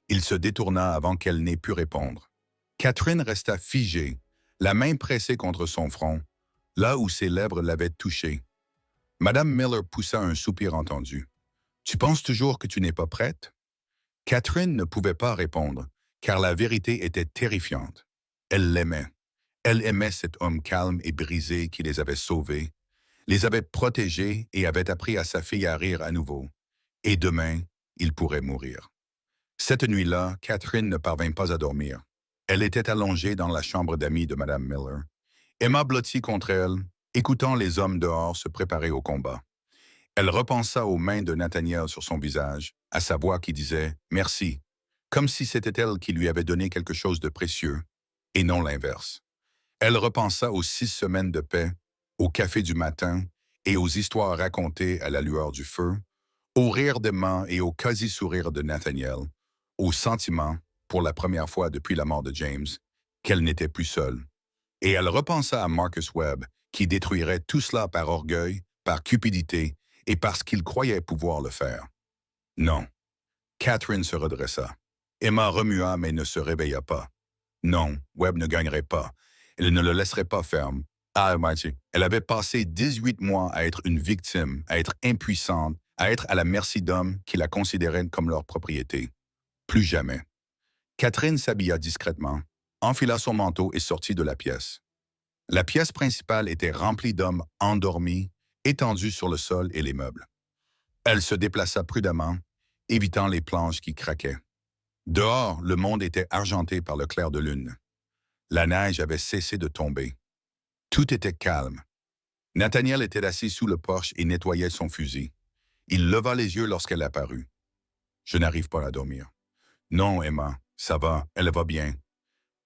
Il se détourna avant qu'elle n'ait pu répondre. Catherine resta figée, la main pressée contre son front, là où ses lèvres l'avaient touché. Madame Miller poussa un soupir entendu. « Tu penses toujours que tu n'es pas prête? » Catherine ne pouvait pas répondre, car la vérité était terrifiante. Elle l'aimait. Elle aimait cet homme calme et brisé qui les avait sauvés, les avait protégés et avait appris à sa fille à rire à nouveau. Et demain, il pourrait mourir. Cette nuit-là, Catherine ne parvint pas à dormir. Elle était allongée dans la chambre d'amis de Madame Miller. Emma blottit contre elle, écoutant les hommes dehors se préparer au combat. Elle repensa aux mains de Nathaniel sur son visage, à sa voix qui disait « Merci », comme si c'était elle qui lui avait donné quelque chose de précieux, et non l'inverse. Elle repensa aux 6 semaines de paix, au café du matin et aux histoires racontées à la lueur du feu, au rire d'Emma et au quasi-sourire de Nathaniel, au sentiment, pour la première fois depuis la mort de James, qu'elle n'était plus seule. Et elle repensa à Marcus Webb, qui détruirait tout cela par orgueil, par cupidité et parce qu'il croyait pouvoir le faire. Non. Catherine se redressa. Emma remua mais ne se réveilla pas. Non, Webb ne gagnerait pas. Elle ne le laisserait pas ferme. Ah, Marty, elle avait passé 18 mois à être une victime, à être impuissante, à être à la merci d'hommes qui la considéraient comme leur propriété. Plus jamais. Catherine s'habilla discrètement, enfila son manteau et sortit de la pièce. La pièce principale était remplie d'hommes endormis, étendus sur le sol et les meubles. Elle se déplaça prudemment, évitant les planches qui craquaient. Dehors, le monde était argenté par le clair de lune. La neige avait cessé de tomber. Tout était calme. Nathaniel était assis sous le porche et nettoyait son fusil. Il leva les yeux lorsqu'elle apparut. « Je n'arrive pas à dormir. »« Non, Emma, ça va, elle va bien. »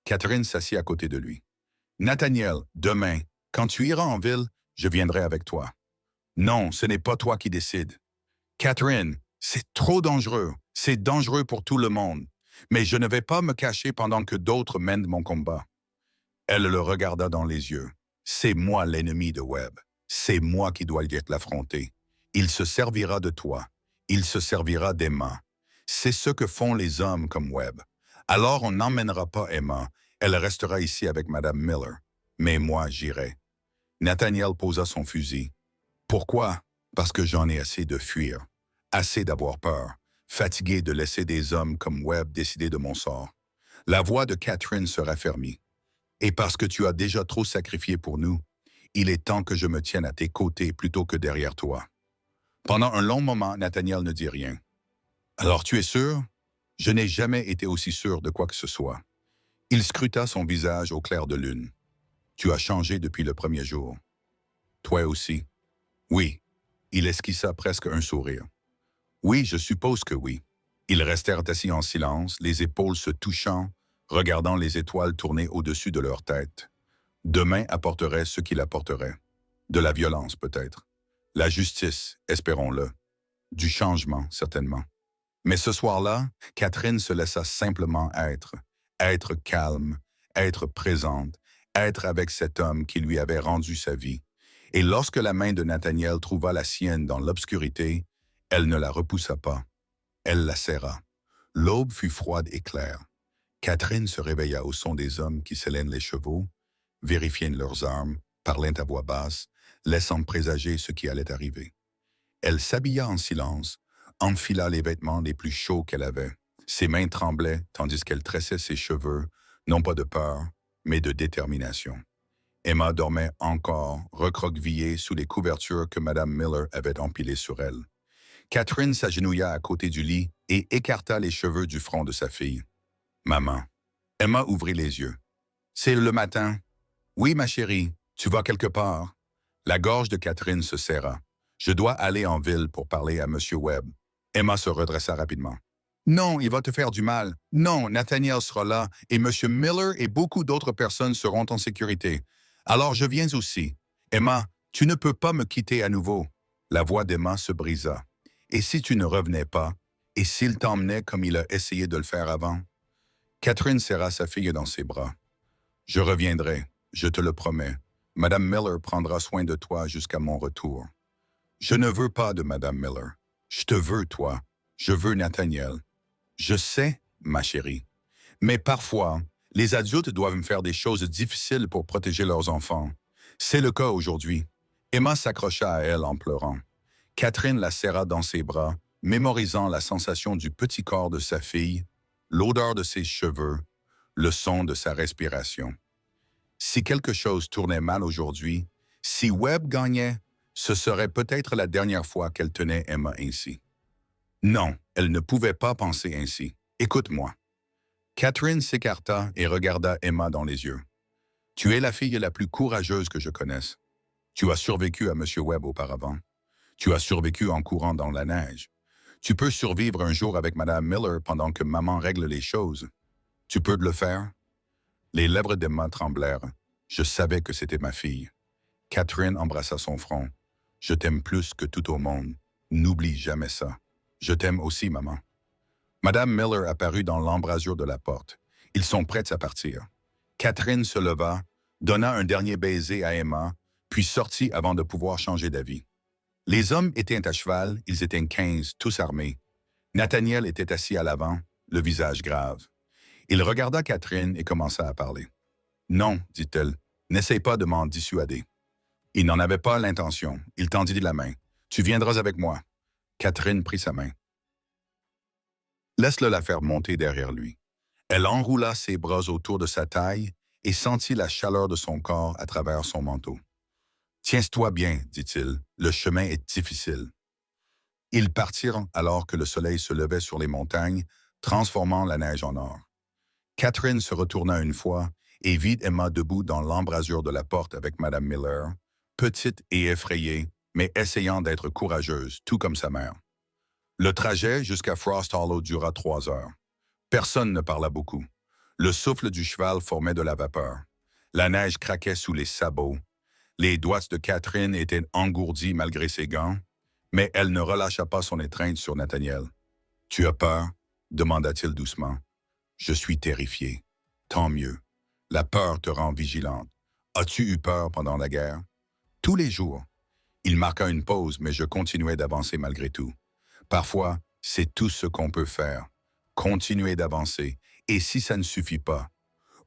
Catherine s'assit à côté de lui. « Nathaniel, demain, quand tu iras en ville, je viendrai avec toi. »« Non, ce n'est pas toi qui décides. »« Catherine, c'est trop dangereux. C'est dangereux pour tout le monde. Mais je ne vais pas me cacher pendant que d'autres mènent mon combat. » Elle le regarda dans les yeux. « C'est moi l'ennemi de Webb. C'est moi qui dois l'affronter. Il se servira de toi. Il se servira d'Emma. C'est ce que font les hommes comme Webb. Alors on n'emmènera pas Emma. Elle restera ici avec Madame Miller. Mais moi, j'irai. » Nathaniel posa son fusil. « Pourquoi? Parce que j'en ai assez de fuir. Assez d'avoir peur. Fatigué de laisser des hommes comme Webb décider de mon sort. » La voix de Catherine se raffermit. « Et parce que tu as déjà trop sacrifié pour nous, il est temps que je me tienne à tes côtés plutôt que derrière toi. » Pendant un long moment, Nathaniel ne dit rien. « Alors tu es sûr? » « Je n'ai jamais été aussi sûr de quoi que ce soit. » Il scruta son visage au clair de lune. « Tu as changé depuis le premier jour. »« Toi aussi. »« Oui. » Il esquissa presque un sourire. « Oui, je suppose que oui. » Ils restèrent assis en silence, les épaules se touchant, regardant les étoiles tourner au-dessus de leur tête. Demain apporterait ce qu'il apporterait. De la violence, peut-être. La justice, espérons-le. Du changement, certainement. Mais ce soir-là, Catherine se laissa simplement être calme, être présente, être avec cet homme qui lui avait rendu sa vie. Et lorsque la main de Nathaniel trouva la sienne dans l'obscurité, elle ne la repoussa pas. Elle la serra. L'aube fut froide et claire. Catherine se réveilla au son des hommes qui sélènent les chevaux, vérifiant leurs armes, parlant à voix basse, laissant présager ce qui allait arriver. Elle s'habilla en silence, enfila les vêtements les plus chauds qu'elle avait. Ses mains tremblaient tandis qu'elle tressait ses cheveux, non pas de peur, mais de détermination. Emma dormait encore, recroquevillée sous les couvertures que Madame Miller avait empilées sur elle. Catherine s'agenouilla à côté du lit et écarta les cheveux du front de sa fille. « Maman. » Emma ouvrit les yeux. « C'est le matin. »« Oui, ma chérie. Tu vas quelque part. » La gorge de Catherine se serra. « Je dois aller en ville pour parler à Monsieur Webb. » Emma se redressa rapidement. « Non, il va te faire du mal. Non, Nathaniel sera là et Monsieur Miller et beaucoup d'autres personnes seront en sécurité. Alors je viens aussi. Emma, tu ne peux pas me quitter à nouveau. » La voix d'Emma se brisa. « Et si tu ne revenais pas? Et s'il t'emmenait comme il a essayé de le faire avant? » Catherine serra sa fille dans ses bras. « Je reviendrai, je te le promets. Madame Miller prendra soin de toi jusqu'à mon retour. » « Je ne veux pas de Madame Miller. Je te veux, toi. Je veux Nathaniel. »« Je sais, ma chérie. Mais parfois, les adultes doivent faire des choses difficiles pour protéger leurs enfants. C'est le cas aujourd'hui. » Emma s'accrocha à elle en pleurant. Catherine la serra dans ses bras, mémorisant la sensation du petit corps de sa fille, l'odeur de ses cheveux, le son de sa respiration. Si quelque chose tournait mal aujourd'hui, si Webb gagnait, ce serait peut-être la dernière fois qu'elle tenait Emma ainsi. Non, elle ne pouvait pas penser ainsi. Écoute-moi. Catherine s'écarta et regarda Emma dans les yeux. Tu es la fille la plus courageuse que je connaisse. Tu as survécu à M. Webb auparavant. Tu as survécu en courant dans la neige. Tu peux survivre un jour avec Mme Miller pendant que maman règle les choses. Tu peux le faire? Les lèvres d'Emma tremblèrent. Je savais que c'était ma fille. Catherine embrassa son front. Je t'aime plus que tout au monde. N'oublie jamais ça. Je t'aime aussi, maman. Madame Miller apparut dans l'embrasure de la porte. Ils sont prêts à partir. Catherine se leva, donna un dernier baiser à Emma, puis sortit avant de pouvoir changer d'avis. Les hommes étaient à cheval, ils étaient 15, tous armés. Nathaniel était assis à l'avant, le visage grave. Il regarda Catherine et commença à parler. « Non, dit-elle, n'essaie pas de m'en dissuader. » Il n'en avait pas l'intention. Il tendit la main. « Tu viendras avec moi. » Catherine prit sa main. Laisse-le la faire monter derrière lui. Elle enroula ses bras autour de sa taille et sentit la chaleur de son corps à travers son manteau. « Tiens-toi bien, dit-il, le chemin est difficile. » Ils partirent alors que le soleil se levait sur les montagnes, transformant la neige en or. Catherine se retourna une fois et vit Emma debout dans l'embrasure de la porte avec Madame Miller, petite et effrayée, mais essayant d'être courageuse, tout comme sa mère. Le trajet jusqu'à Frost Hollow dura 3 heures. Personne ne parla beaucoup. Le souffle du cheval formait de la vapeur. La neige craquait sous les sabots. Les doigts de Catherine étaient engourdis malgré ses gants, mais elle ne relâcha pas son étreinte sur Nathaniel. « Tu as peur? » demanda-t-il doucement. « Je suis terrifié. Tant mieux. La peur te rend vigilante. As-tu eu peur pendant la guerre? » Tous les jours. Il marqua une pause, mais je continuais d'avancer malgré tout. Parfois, c'est tout ce qu'on peut faire. Continuer d'avancer. Et si ça ne suffit pas,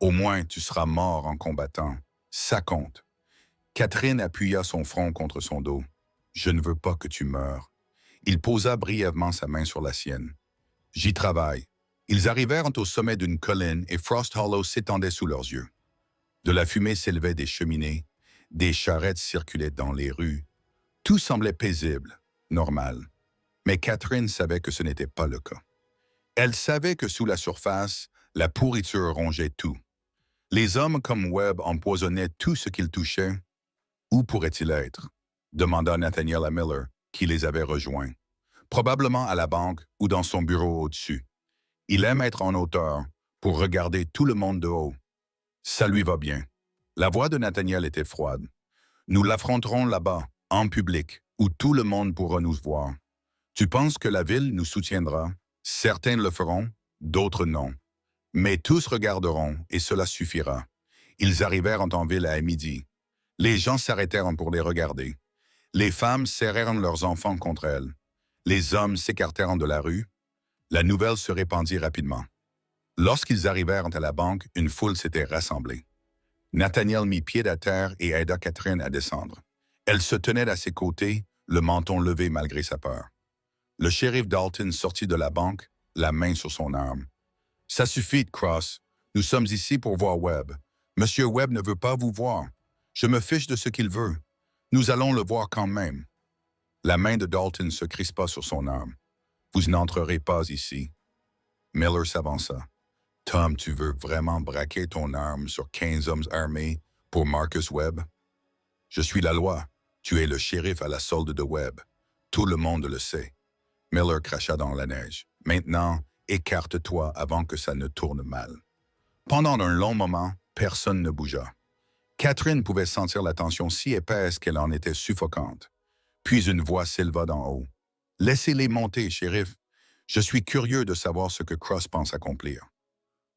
au moins tu seras mort en combattant. Ça compte. Catherine appuya son front contre son dos. « Je ne veux pas que tu meures. » Il posa brièvement sa main sur la sienne. « J'y travaille. » Ils arrivèrent au sommet d'une colline et Frost Hollow s'étendait sous leurs yeux. De la fumée s'élevait des cheminées, des charrettes circulaient dans les rues. Tout semblait paisible, normal. Mais Catherine savait que ce n'était pas le cas. Elle savait que sous la surface, la pourriture rongeait tout. Les hommes comme Webb empoisonnaient tout ce qu'ils touchaient. Où pourrait-il être? Demanda Nathaniel à Miller, qui les avait rejoints. Probablement à la banque ou dans son bureau au-dessus. Il aime être en hauteur pour regarder tout le monde de haut. Ça lui va bien. La voix de Nathaniel était froide. Nous l'affronterons là-bas, en public, où tout le monde pourra nous voir. Tu penses que la ville nous soutiendra? Certains le feront, d'autres non. Mais tous regarderont et cela suffira. Ils arrivèrent en ville à midi. Les gens s'arrêtèrent pour les regarder. Les femmes serrèrent leurs enfants contre elles. Les hommes s'écartèrent de la rue. La nouvelle se répandit rapidement. Lorsqu'ils arrivèrent à la banque, une foule s'était rassemblée. Nathaniel mit pied à terre et aida Catherine à descendre. Elle se tenait à ses côtés, le menton levé malgré sa peur. Le shérif Dalton sortit de la banque, la main sur son arme. « Ça suffit, Cross. Nous sommes ici pour voir Webb. Monsieur Webb ne veut pas vous voir. Je me fiche de ce qu'il veut. Nous allons le voir quand même. » La main de Dalton se crispa sur son arme. « Vous n'entrerez pas ici. » Miller s'avança. « Tom, tu veux vraiment braquer ton arme sur 15 hommes armés pour Marcus Webb? Je suis la loi. Tu es le shérif à la solde de Webb. Tout le monde le sait. » Miller cracha dans la neige. « Maintenant, écarte-toi avant que ça ne tourne mal. » Pendant un long moment, personne ne bougea. Catherine pouvait sentir la tension si épaisse qu'elle en était suffocante. Puis une voix s'éleva d'en haut. « Laissez-les monter, shérif. Je suis curieux de savoir ce que Cross pense accomplir. »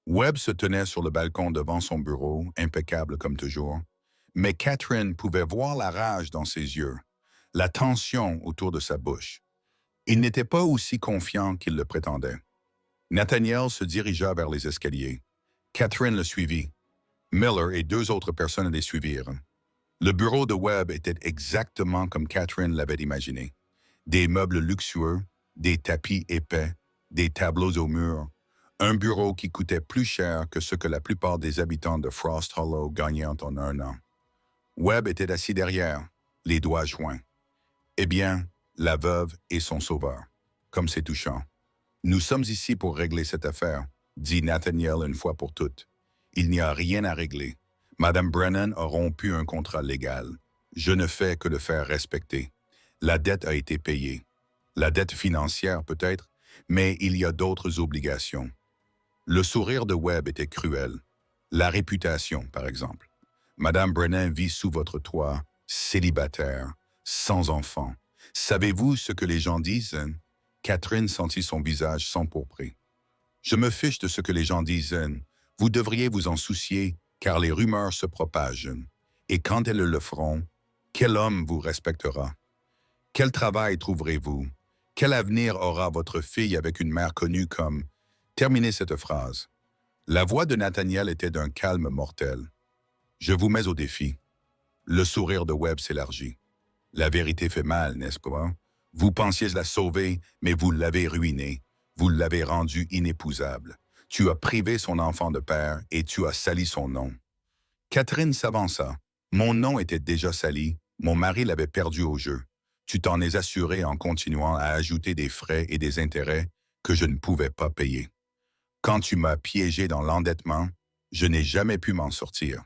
Webb se tenait sur le balcon devant son bureau, impeccable comme toujours, mais Catherine pouvait voir la rage dans ses yeux, la tension autour de sa bouche. Il n'était pas aussi confiant qu'il le prétendait. Nathaniel se dirigea vers les escaliers. Catherine le suivit. Miller et 2 autres personnes les suivirent. Le bureau de Webb était exactement comme Catherine l'avait imaginé. Des meubles luxueux, des tapis épais, des tableaux au mur. Un bureau qui coûtait plus cher que ce que la plupart des habitants de Frost Hollow gagnaient en un an. Webb était assis derrière, les doigts joints. Eh bien, la veuve et son sauveur. Comme c'est touchant. « Nous sommes ici pour régler cette affaire, » dit Nathaniel une fois pour toutes. « Il n'y a rien à régler. Madame Brennan a rompu un contrat légal. Je ne fais que le faire respecter. La dette a été payée. La dette financière peut-être, mais il y a d'autres obligations. » Le sourire de Webb était cruel. La réputation, par exemple. Madame Brennan vit sous votre toit, célibataire, sans enfant. Savez-vous ce que les gens disent? Catherine sentit son visage s'empourprer. « Je me fiche de ce que les gens disent. Vous devriez vous en soucier, car les rumeurs se propagent. Et quand elles le feront, quel homme vous respectera? Quel travail trouverez-vous? Quel avenir aura votre fille avec une mère connue comme... » Terminez cette phrase. La voix de Nathaniel était d'un calme mortel. « Je vous mets au défi. » Le sourire de Webb s'élargit. « La vérité fait mal, n'est-ce pas? Vous pensiez la sauver, mais vous l'avez ruinée. Vous l'avez rendue inépousable. Tu as privé son enfant de père et tu as sali son nom. » Catherine s'avança. « Mon nom était déjà sali. Mon mari l'avait perdu au jeu. Tu t'en es assuré en continuant à ajouter des frais et des intérêts que je ne pouvais pas payer. Quand tu m'as piégé dans l'endettement, je n'ai jamais pu m'en sortir.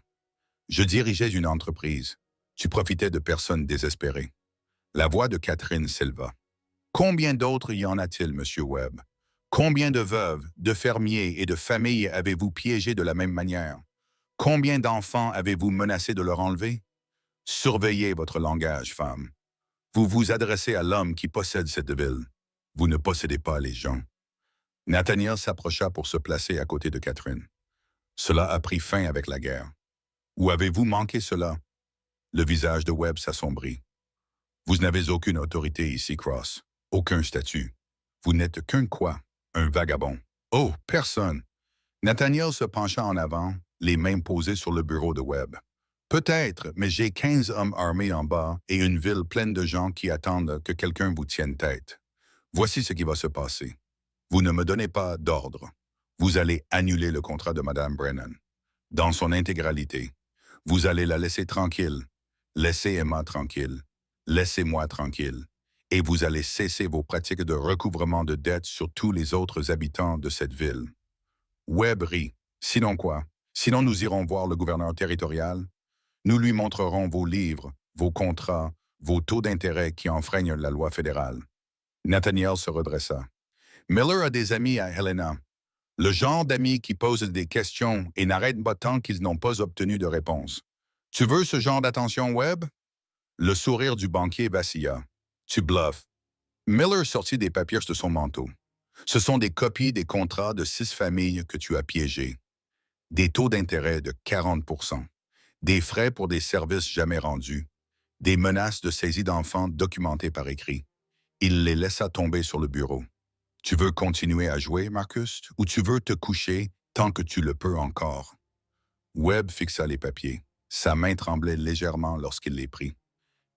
Je dirigeais une entreprise. Tu profitais de personnes désespérées. » La voix de Catherine s'éleva. « Combien d'autres y en a-t-il, Monsieur Webb? Combien de veuves, de fermiers et de familles avez-vous piégé de la même manière? Combien d'enfants avez-vous menacé de leur enlever? Surveillez votre langage, femme. Vous vous adressez à l'homme qui possède cette ville. Vous ne possédez pas les gens. » Nathaniel s'approcha pour se placer à côté de Catherine. « Cela a pris fin avec la guerre. Où avez-vous manqué cela? » Le visage de Webb s'assombrit. « Vous n'avez aucune autorité ici, Cross. Aucun statut. Vous n'êtes qu'un quoi? Un vagabond. Oh, personne. » Nathaniel se pencha en avant, les mains posées sur le bureau de Webb. « Peut-être, mais j'ai 15 hommes armés en bas et une ville pleine de gens qui attendent que quelqu'un vous tienne tête. Voici ce qui va se passer. Vous ne me donnez pas d'ordre. Vous allez annuler le contrat de Madame Brennan. Dans son intégralité. Vous allez la laisser tranquille. Laissez Emma tranquille. Laissez-moi tranquille. Et vous allez cesser vos pratiques de recouvrement de dettes sur tous les autres habitants de cette ville. » Webb rit. « Sinon quoi? Sinon nous irons voir le gouverneur territorial. Nous lui montrerons vos livres, vos contrats, vos taux d'intérêt qui enfreignent la loi fédérale. » Nathaniel se redressa. « Miller a des amis à Helena. Le genre d'amis qui posent des questions et n'arrêtent pas tant qu'ils n'ont pas obtenu de réponse. Tu veux ce genre d'attention, Webb? » Le sourire du banquier vacilla. « Tu bluffes. Miller sortit des papiers de son manteau. Ce sont des copies des contrats de 6 familles que tu as piégées. Des taux d'intérêt de 40 des frais pour des services jamais rendus, des menaces de saisie d'enfants documentées par écrit. Il les laissa tomber sur le bureau. Tu veux continuer à jouer, Marcus, ou tu veux te coucher tant que tu le peux encore? Webb fixa les papiers. Sa main tremblait légèrement lorsqu'il les prit.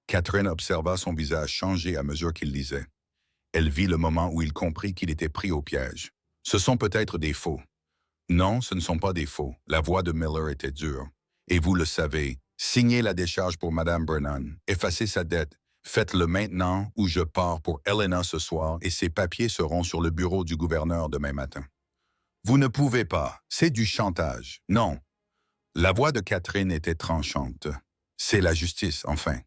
Catherine observa son visage changer à mesure qu'il lisait. Elle vit le moment où il comprit qu'il était pris au piège. Ce sont peut-être des faux. Non, ce ne sont pas des faux. La voix de Miller était dure. Et vous le savez, signez la décharge pour Madame Brennan, effacez sa dette, faites-le maintenant ou je pars pour Helena ce soir et ces papiers seront sur le bureau du gouverneur demain matin. Vous ne pouvez pas, c'est du chantage. Non. La voix de Catherine était tranchante. C'est la justice, enfin.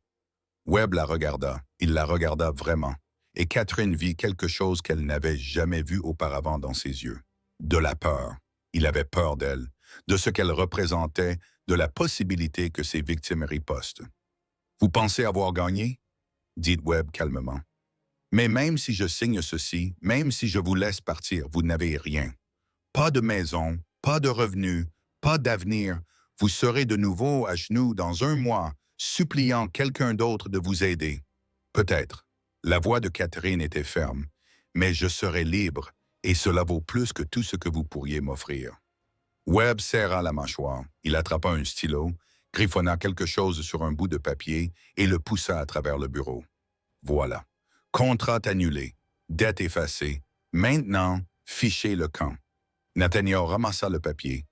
Webb la regarda, il la regarda vraiment, et Catherine vit quelque chose qu'elle n'avait jamais vu auparavant dans ses yeux. De la peur. Il avait peur d'elle, de ce qu'elle représentait, de la possibilité que ses victimes ripostent. « Vous pensez avoir gagné? » dit Webb calmement. « Mais même si je signe ceci, même si je vous laisse partir, vous n'avez rien. Pas de maison, pas de revenus, pas d'avenir. Vous serez de nouveau à genoux dans un mois, suppliant quelqu'un d'autre de vous aider. Peut-être. » La voix de Catherine était ferme. « Mais je serai libre, et cela vaut plus que tout ce que vous pourriez m'offrir. » Webb serra la mâchoire. Il attrapa un stylo, griffonna quelque chose sur un bout de papier et le poussa à travers le bureau. Voilà. Contrat annulé. Dette effacée. Maintenant, fichez le camp. Nathaniel ramassa le papier.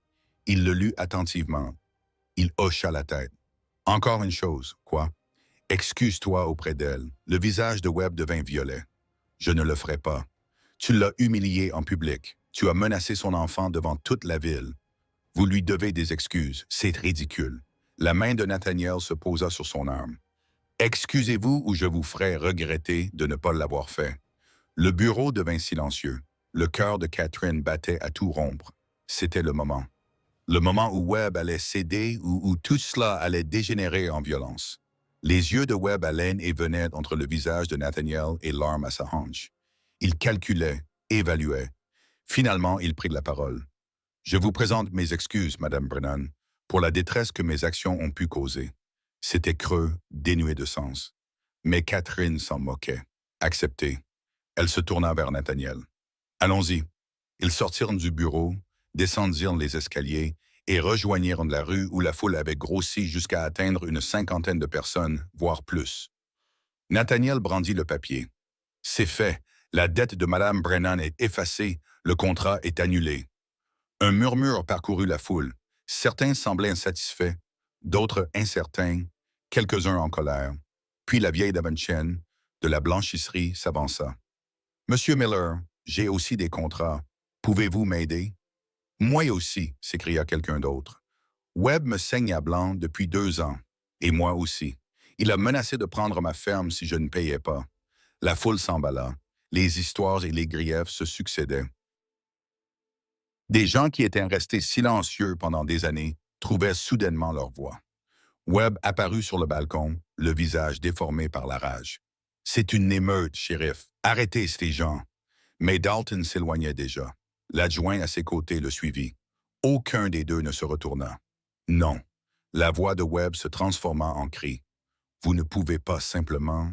Il le lut attentivement. Il hocha la tête. Encore une chose, quoi? Excuse-toi auprès d'elle. Le visage de Webb devint violet. Je ne le ferai pas. Tu l'as humilié en public. Tu as menacé son enfant devant toute la ville. Vous lui devez des excuses. C'est ridicule. La main de Nathaniel se posa sur son arme. Excusez-vous ou je vous ferai regretter de ne pas l'avoir fait. Le bureau devint silencieux. Le cœur de Catherine battait à tout rompre. C'était le moment. Le moment où Webb allait céder, où tout cela allait dégénérer en violence. Les yeux de Webb allaient et venaient entre le visage de Nathaniel et l'arme à sa hanche. Il calculait, évaluait. Finalement, il prit la parole. « Je vous présente mes excuses, Madame Brennan, pour la détresse que mes actions ont pu causer. » C'était creux, dénué de sens. Mais Catherine s'en moquait. Acceptée. Elle se tourna vers Nathaniel. « Allons-y. » Ils sortirent du bureau, descendirent les escaliers et rejoignirent la rue où la foule avait grossi jusqu'à atteindre une 50aine de personnes, voire plus. Nathaniel brandit le papier. « C'est fait. La dette de Madame Brennan est effacée. Le contrat est annulé. » Un murmure parcourut la foule. Certains semblaient insatisfaits, d'autres incertains, quelques-uns en colère. Puis la vieille Davenchen, de la blanchisserie, s'avança. « Monsieur Miller, j'ai aussi des contrats. Pouvez-vous m'aider? » « Moi aussi, » s'écria quelqu'un d'autre. « Webb me saigne à blanc depuis 2 ans. Et moi aussi. Il a menacé de prendre ma ferme si je ne payais pas. » La foule s'emballa. Les histoires et les griefs se succédaient. Des gens qui étaient restés silencieux pendant des années trouvaient soudainement leur voix. Webb apparut sur le balcon, le visage déformé par la rage. « C'est une émeute, shérif. Arrêtez ces gens. » Mais Dalton s'éloignait déjà. L'adjoint à ses côtés le suivit. Aucun des deux ne se retourna. Non. La voix de Webb se transforma en cri. « Vous ne pouvez pas simplement...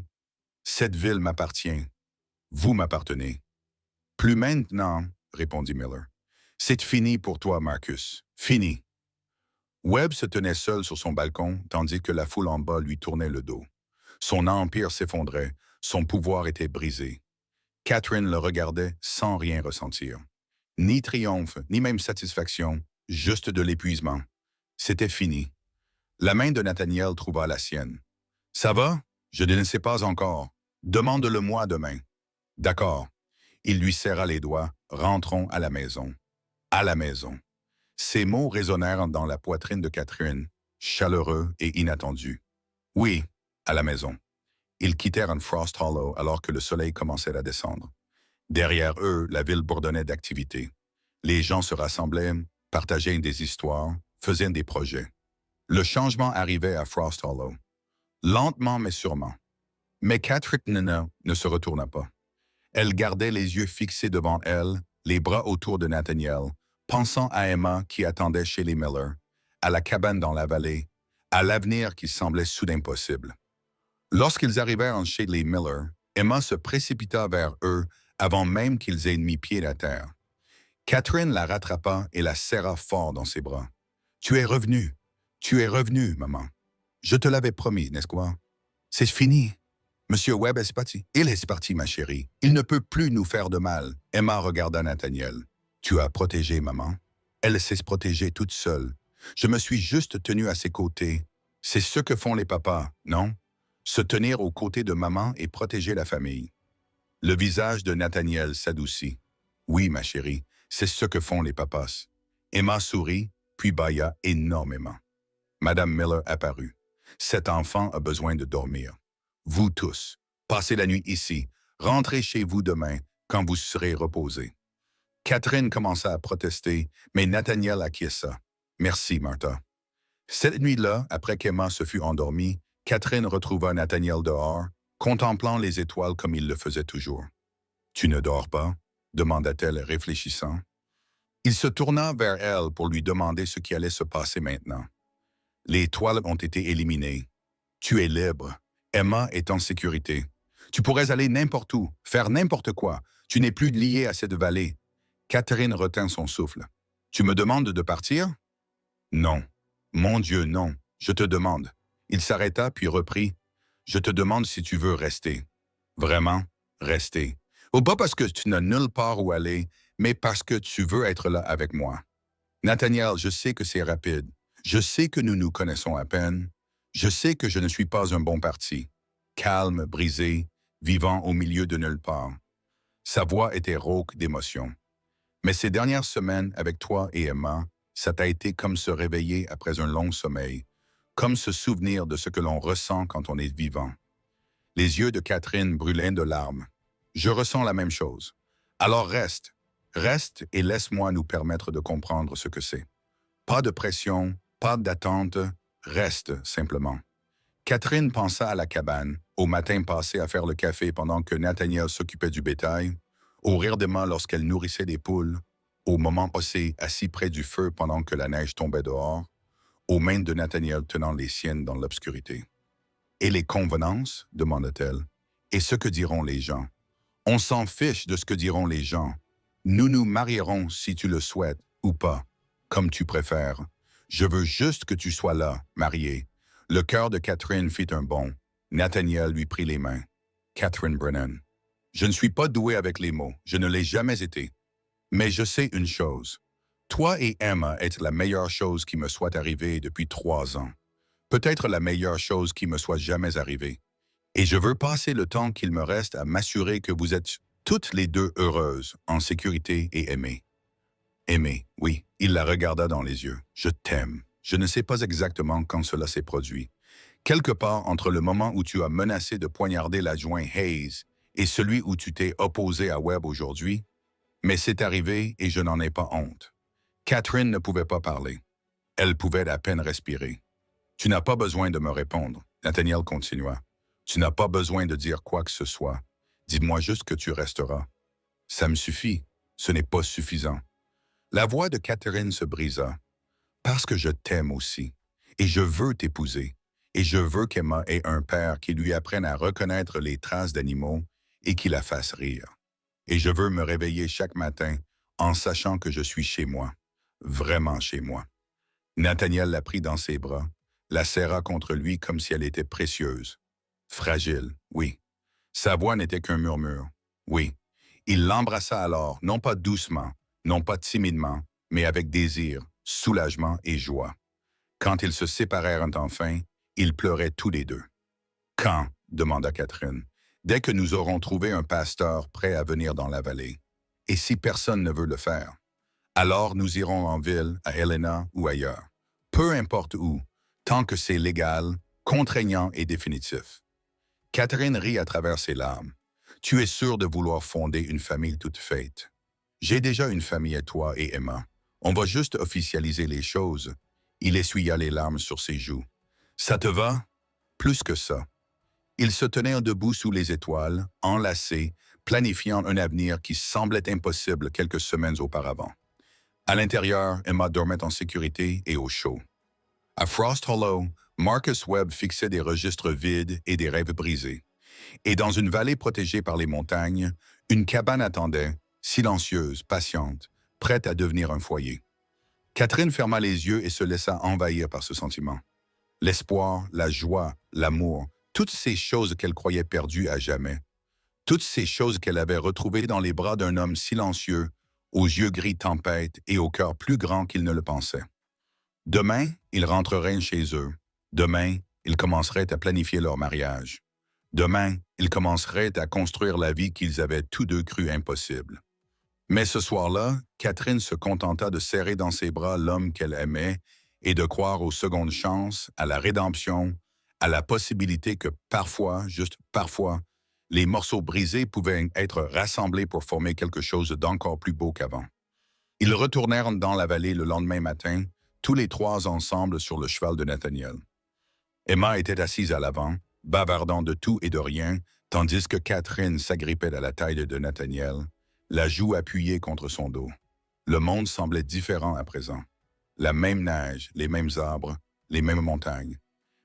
Cette ville m'appartient. Vous m'appartenez. »« Plus maintenant, » répondit Miller. « C'est fini pour toi, Marcus. Fini. » Webb se tenait seul sur son balcon, tandis que la foule en bas lui tournait le dos. Son empire s'effondrait, son pouvoir était brisé. Catherine le regardait sans rien ressentir. Ni triomphe, ni même satisfaction, juste de l'épuisement. C'était fini. La main de Nathaniel trouva la sienne. « Ça va? Je ne sais pas encore. Demande-le-moi demain. »« D'accord. » Il lui serra les doigts. « Rentrons à la maison. » À la maison. Ces mots résonnèrent dans la poitrine de Catherine, chaleureux et inattendus. « Oui, à la maison. » Ils quittèrent Frost Hollow alors que le soleil commençait à descendre. Derrière eux, la ville bourdonnait d'activité. Les gens se rassemblaient, partageaient des histoires, faisaient des projets. Le changement arrivait à Frost Hollow. Lentement mais sûrement. Mais Catherine ne se retourna pas. Elle gardait les yeux fixés devant elle, les bras autour de Nathaniel, pensant à Emma qui attendait chez les Miller, à la cabane dans la vallée, à l'avenir qui semblait soudain possible. Lorsqu'ils arrivèrent chez les Miller, Emma se précipita vers eux avant même qu'ils aient mis pied à terre. Catherine la rattrapa et la serra fort dans ses bras. « Tu es revenu. Tu es revenu, maman. Je te l'avais promis, n'est-ce pas? C'est fini. Monsieur Webb est parti. Il est parti, ma chérie. Il ne peut plus nous faire de mal. » Emma regarda Nathaniel. « Tu as protégé, maman. Elle sait se protéger toute seule. Je me suis juste tenu à ses côtés. C'est ce que font les papas, non? Se tenir aux côtés de maman et protéger la famille. » Le visage de Nathaniel s'adoucit. « Oui, ma chérie, c'est ce que font les papas. » Emma sourit, puis bâilla énormément. Madame Miller apparut. « Cet enfant a besoin de dormir. Vous tous, passez la nuit ici. Rentrez chez vous demain, quand vous serez reposés. » Catherine commença à protester, mais Nathaniel acquiesça. « Merci, Martha. » Cette nuit-là, après qu'Emma se fut endormie, Catherine retrouva Nathaniel dehors, contemplant les étoiles comme il le faisait toujours. « Tu ne dors pas? » demanda-t-elle réfléchissant. Il se tourna vers elle pour lui demander ce qui allait se passer maintenant. « Les toiles ont été éliminées. Tu es libre. Emma est en sécurité. Tu pourrais aller n'importe où, faire n'importe quoi. Tu n'es plus lié à cette vallée. » Catherine retint son souffle. « Tu me demandes de partir? » « Non. Mon Dieu, non. Je te demande. » Il s'arrêta puis reprit. « Je te demande si tu veux rester. » « Vraiment, rester. Ou pas parce que tu n'as nulle part où aller, mais parce que tu veux être là avec moi. Nathaniel, je sais que c'est rapide. Je sais que nous nous connaissons à peine. Je sais que je ne suis pas un bon parti. Calme, brisé, vivant au milieu de nulle part. » Sa voix était rauque d'émotion. « Mais ces dernières semaines avec toi et Emma, ça t'a été comme se réveiller après un long sommeil, comme se souvenir de ce que l'on ressent quand on est vivant. » Les yeux de Catherine brûlaient de larmes. « Je ressens la même chose. Alors reste. Reste et laisse-moi nous permettre de comprendre ce que c'est. Pas de pression, pas d'attente, reste simplement. » Catherine pensa à la cabane, au matin passé à faire le café pendant que Nathaniel s'occupait du bétail, au rire d'Emma lorsqu'elle nourrissait des poules, au moment passé assis près du feu pendant que la neige tombait dehors, aux mains de Nathaniel tenant les siennes dans l'obscurité. « Et les convenances? » demanda-t-elle. « Et ce que diront les gens? » « On s'en fiche de ce que diront les gens. Nous nous marierons si tu le souhaites ou pas, comme tu préfères. Je veux juste que tu sois là, marié. » Le cœur de Catherine fit un bond. Nathaniel lui prit les mains. « Catherine Brennan, je ne suis pas doué avec les mots, je ne l'ai jamais été. Mais je sais une chose. Toi et Emma êtes la meilleure chose qui me soit arrivée depuis 3 ans. Peut-être la meilleure chose qui me soit jamais arrivée. Et je veux passer le temps qu'il me reste à m'assurer que vous êtes toutes les deux heureuses, en sécurité et aimées. » Aimée, oui, il la regarda dans les yeux. « Je t'aime. Je ne sais pas exactement quand cela s'est produit. Quelque part entre le moment où tu as menacé de poignarder l'adjoint Hayes et celui où tu t'es opposé à Webb aujourd'hui, mais c'est arrivé et je n'en ai pas honte. » Catherine ne pouvait pas parler. Elle pouvait à peine respirer. « Tu n'as pas besoin de me répondre. » Nathaniel continua. « Tu n'as pas besoin de dire quoi que ce soit. Dis-moi juste que tu resteras. » « Ça me suffit. Ce n'est pas suffisant. » La voix de Catherine se brisa. « Parce que je t'aime aussi. Et je veux t'épouser. Et je veux qu'Emma ait un père qui lui apprenne à reconnaître les traces d'animaux et qui la fasse rire. Et je veux me réveiller chaque matin en sachant que je suis chez moi. Vraiment chez moi. » Nathaniel la prit dans ses bras, la serra contre lui comme si elle était précieuse. Fragile, oui. Sa voix n'était qu'un murmure. Oui. Il l'embrassa alors, non pas doucement, non pas timidement, mais avec désir, soulagement et joie. Quand ils se séparèrent enfin, ils pleuraient tous les deux. « Quand? » demanda Catherine. « Dès que nous aurons trouvé un pasteur prêt à venir dans la vallée. Et si personne ne veut le faire? Alors nous irons en ville, à Helena ou ailleurs. Peu importe où, tant que c'est légal, contraignant et définitif. » Catherine rit à travers ses larmes. « Tu es sûre de vouloir fonder une famille toute faite. J'ai déjà une famille à toi et Emma. On va juste officialiser les choses. » Il essuya les larmes sur ses joues. « Ça te va? » « Plus que ça. » Ils se tenaient debout sous les étoiles, enlacés, planifiant un avenir qui semblait impossible quelques semaines auparavant. À l'intérieur, Emma dormait en sécurité et au chaud. À Frost Hollow, Marcus Webb fixait des registres vides et des rêves brisés. Et dans une vallée protégée par les montagnes, une cabane attendait, silencieuse, patiente, prête à devenir un foyer. Catherine ferma les yeux et se laissa envahir par ce sentiment. L'espoir, la joie, l'amour, toutes ces choses qu'elle croyait perdues à jamais. Toutes ces choses qu'elle avait retrouvées dans les bras d'un homme silencieux, aux yeux gris tempête et au cœur plus grand qu'il ne le pensait. Demain, ils rentreraient chez eux. Demain, ils commenceraient à planifier leur mariage. Demain, ils commenceraient à construire la vie qu'ils avaient tous deux cru impossible. Mais ce soir-là, Catherine se contenta de serrer dans ses bras l'homme qu'elle aimait et de croire aux secondes chances, à la rédemption, à la possibilité que parfois, juste parfois, les morceaux brisés pouvaient être rassemblés pour former quelque chose d'encore plus beau qu'avant. Ils retournèrent dans la vallée le lendemain matin, tous les trois ensemble sur le cheval de Nathaniel. Emma était assise à l'avant, bavardant de tout et de rien, tandis que Catherine s'agrippait à la taille de Nathaniel, la joue appuyée contre son dos. Le monde semblait différent à présent. La même neige, les mêmes arbres, les mêmes montagnes.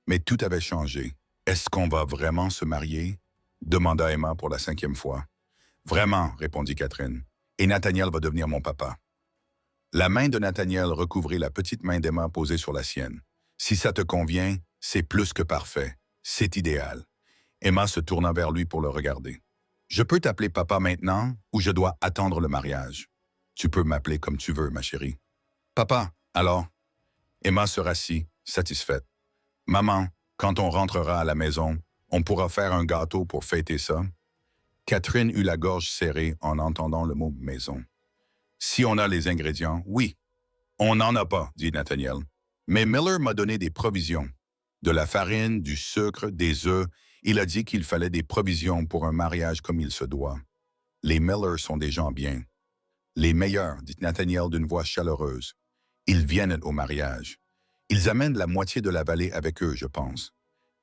Mais tout avait changé. « Est-ce qu'on va vraiment se marier ?» demanda Emma pour la 5e fois. « Vraiment, » répondit Catherine. « Et Nathaniel va devenir mon papa. » La main de Nathaniel recouvrit la petite main d'Emma posée sur la sienne. « Si ça te convient, c'est plus que parfait. C'est idéal. » Emma se tourna vers lui pour le regarder. « Je peux t'appeler papa maintenant ou je dois attendre le mariage? »« Tu peux m'appeler comme tu veux, ma chérie. »« Papa, alors? » Emma se rassit, satisfaite. « Maman, quand on rentrera à la maison, on pourra faire un gâteau pour fêter ça. » Catherine eut la gorge serrée en entendant le mot « maison ». « Si on a les ingrédients, oui. »« On n'en a pas, » dit Nathaniel. « Mais Miller m'a donné des provisions. De la farine, du sucre, des œufs. Il a dit qu'il fallait des provisions pour un mariage comme il se doit. Les Miller sont des gens bien. »« Les meilleurs, » dit Nathaniel d'une voix chaleureuse. « Ils viennent au mariage. Ils amènent la moitié de la vallée avec eux, je pense. »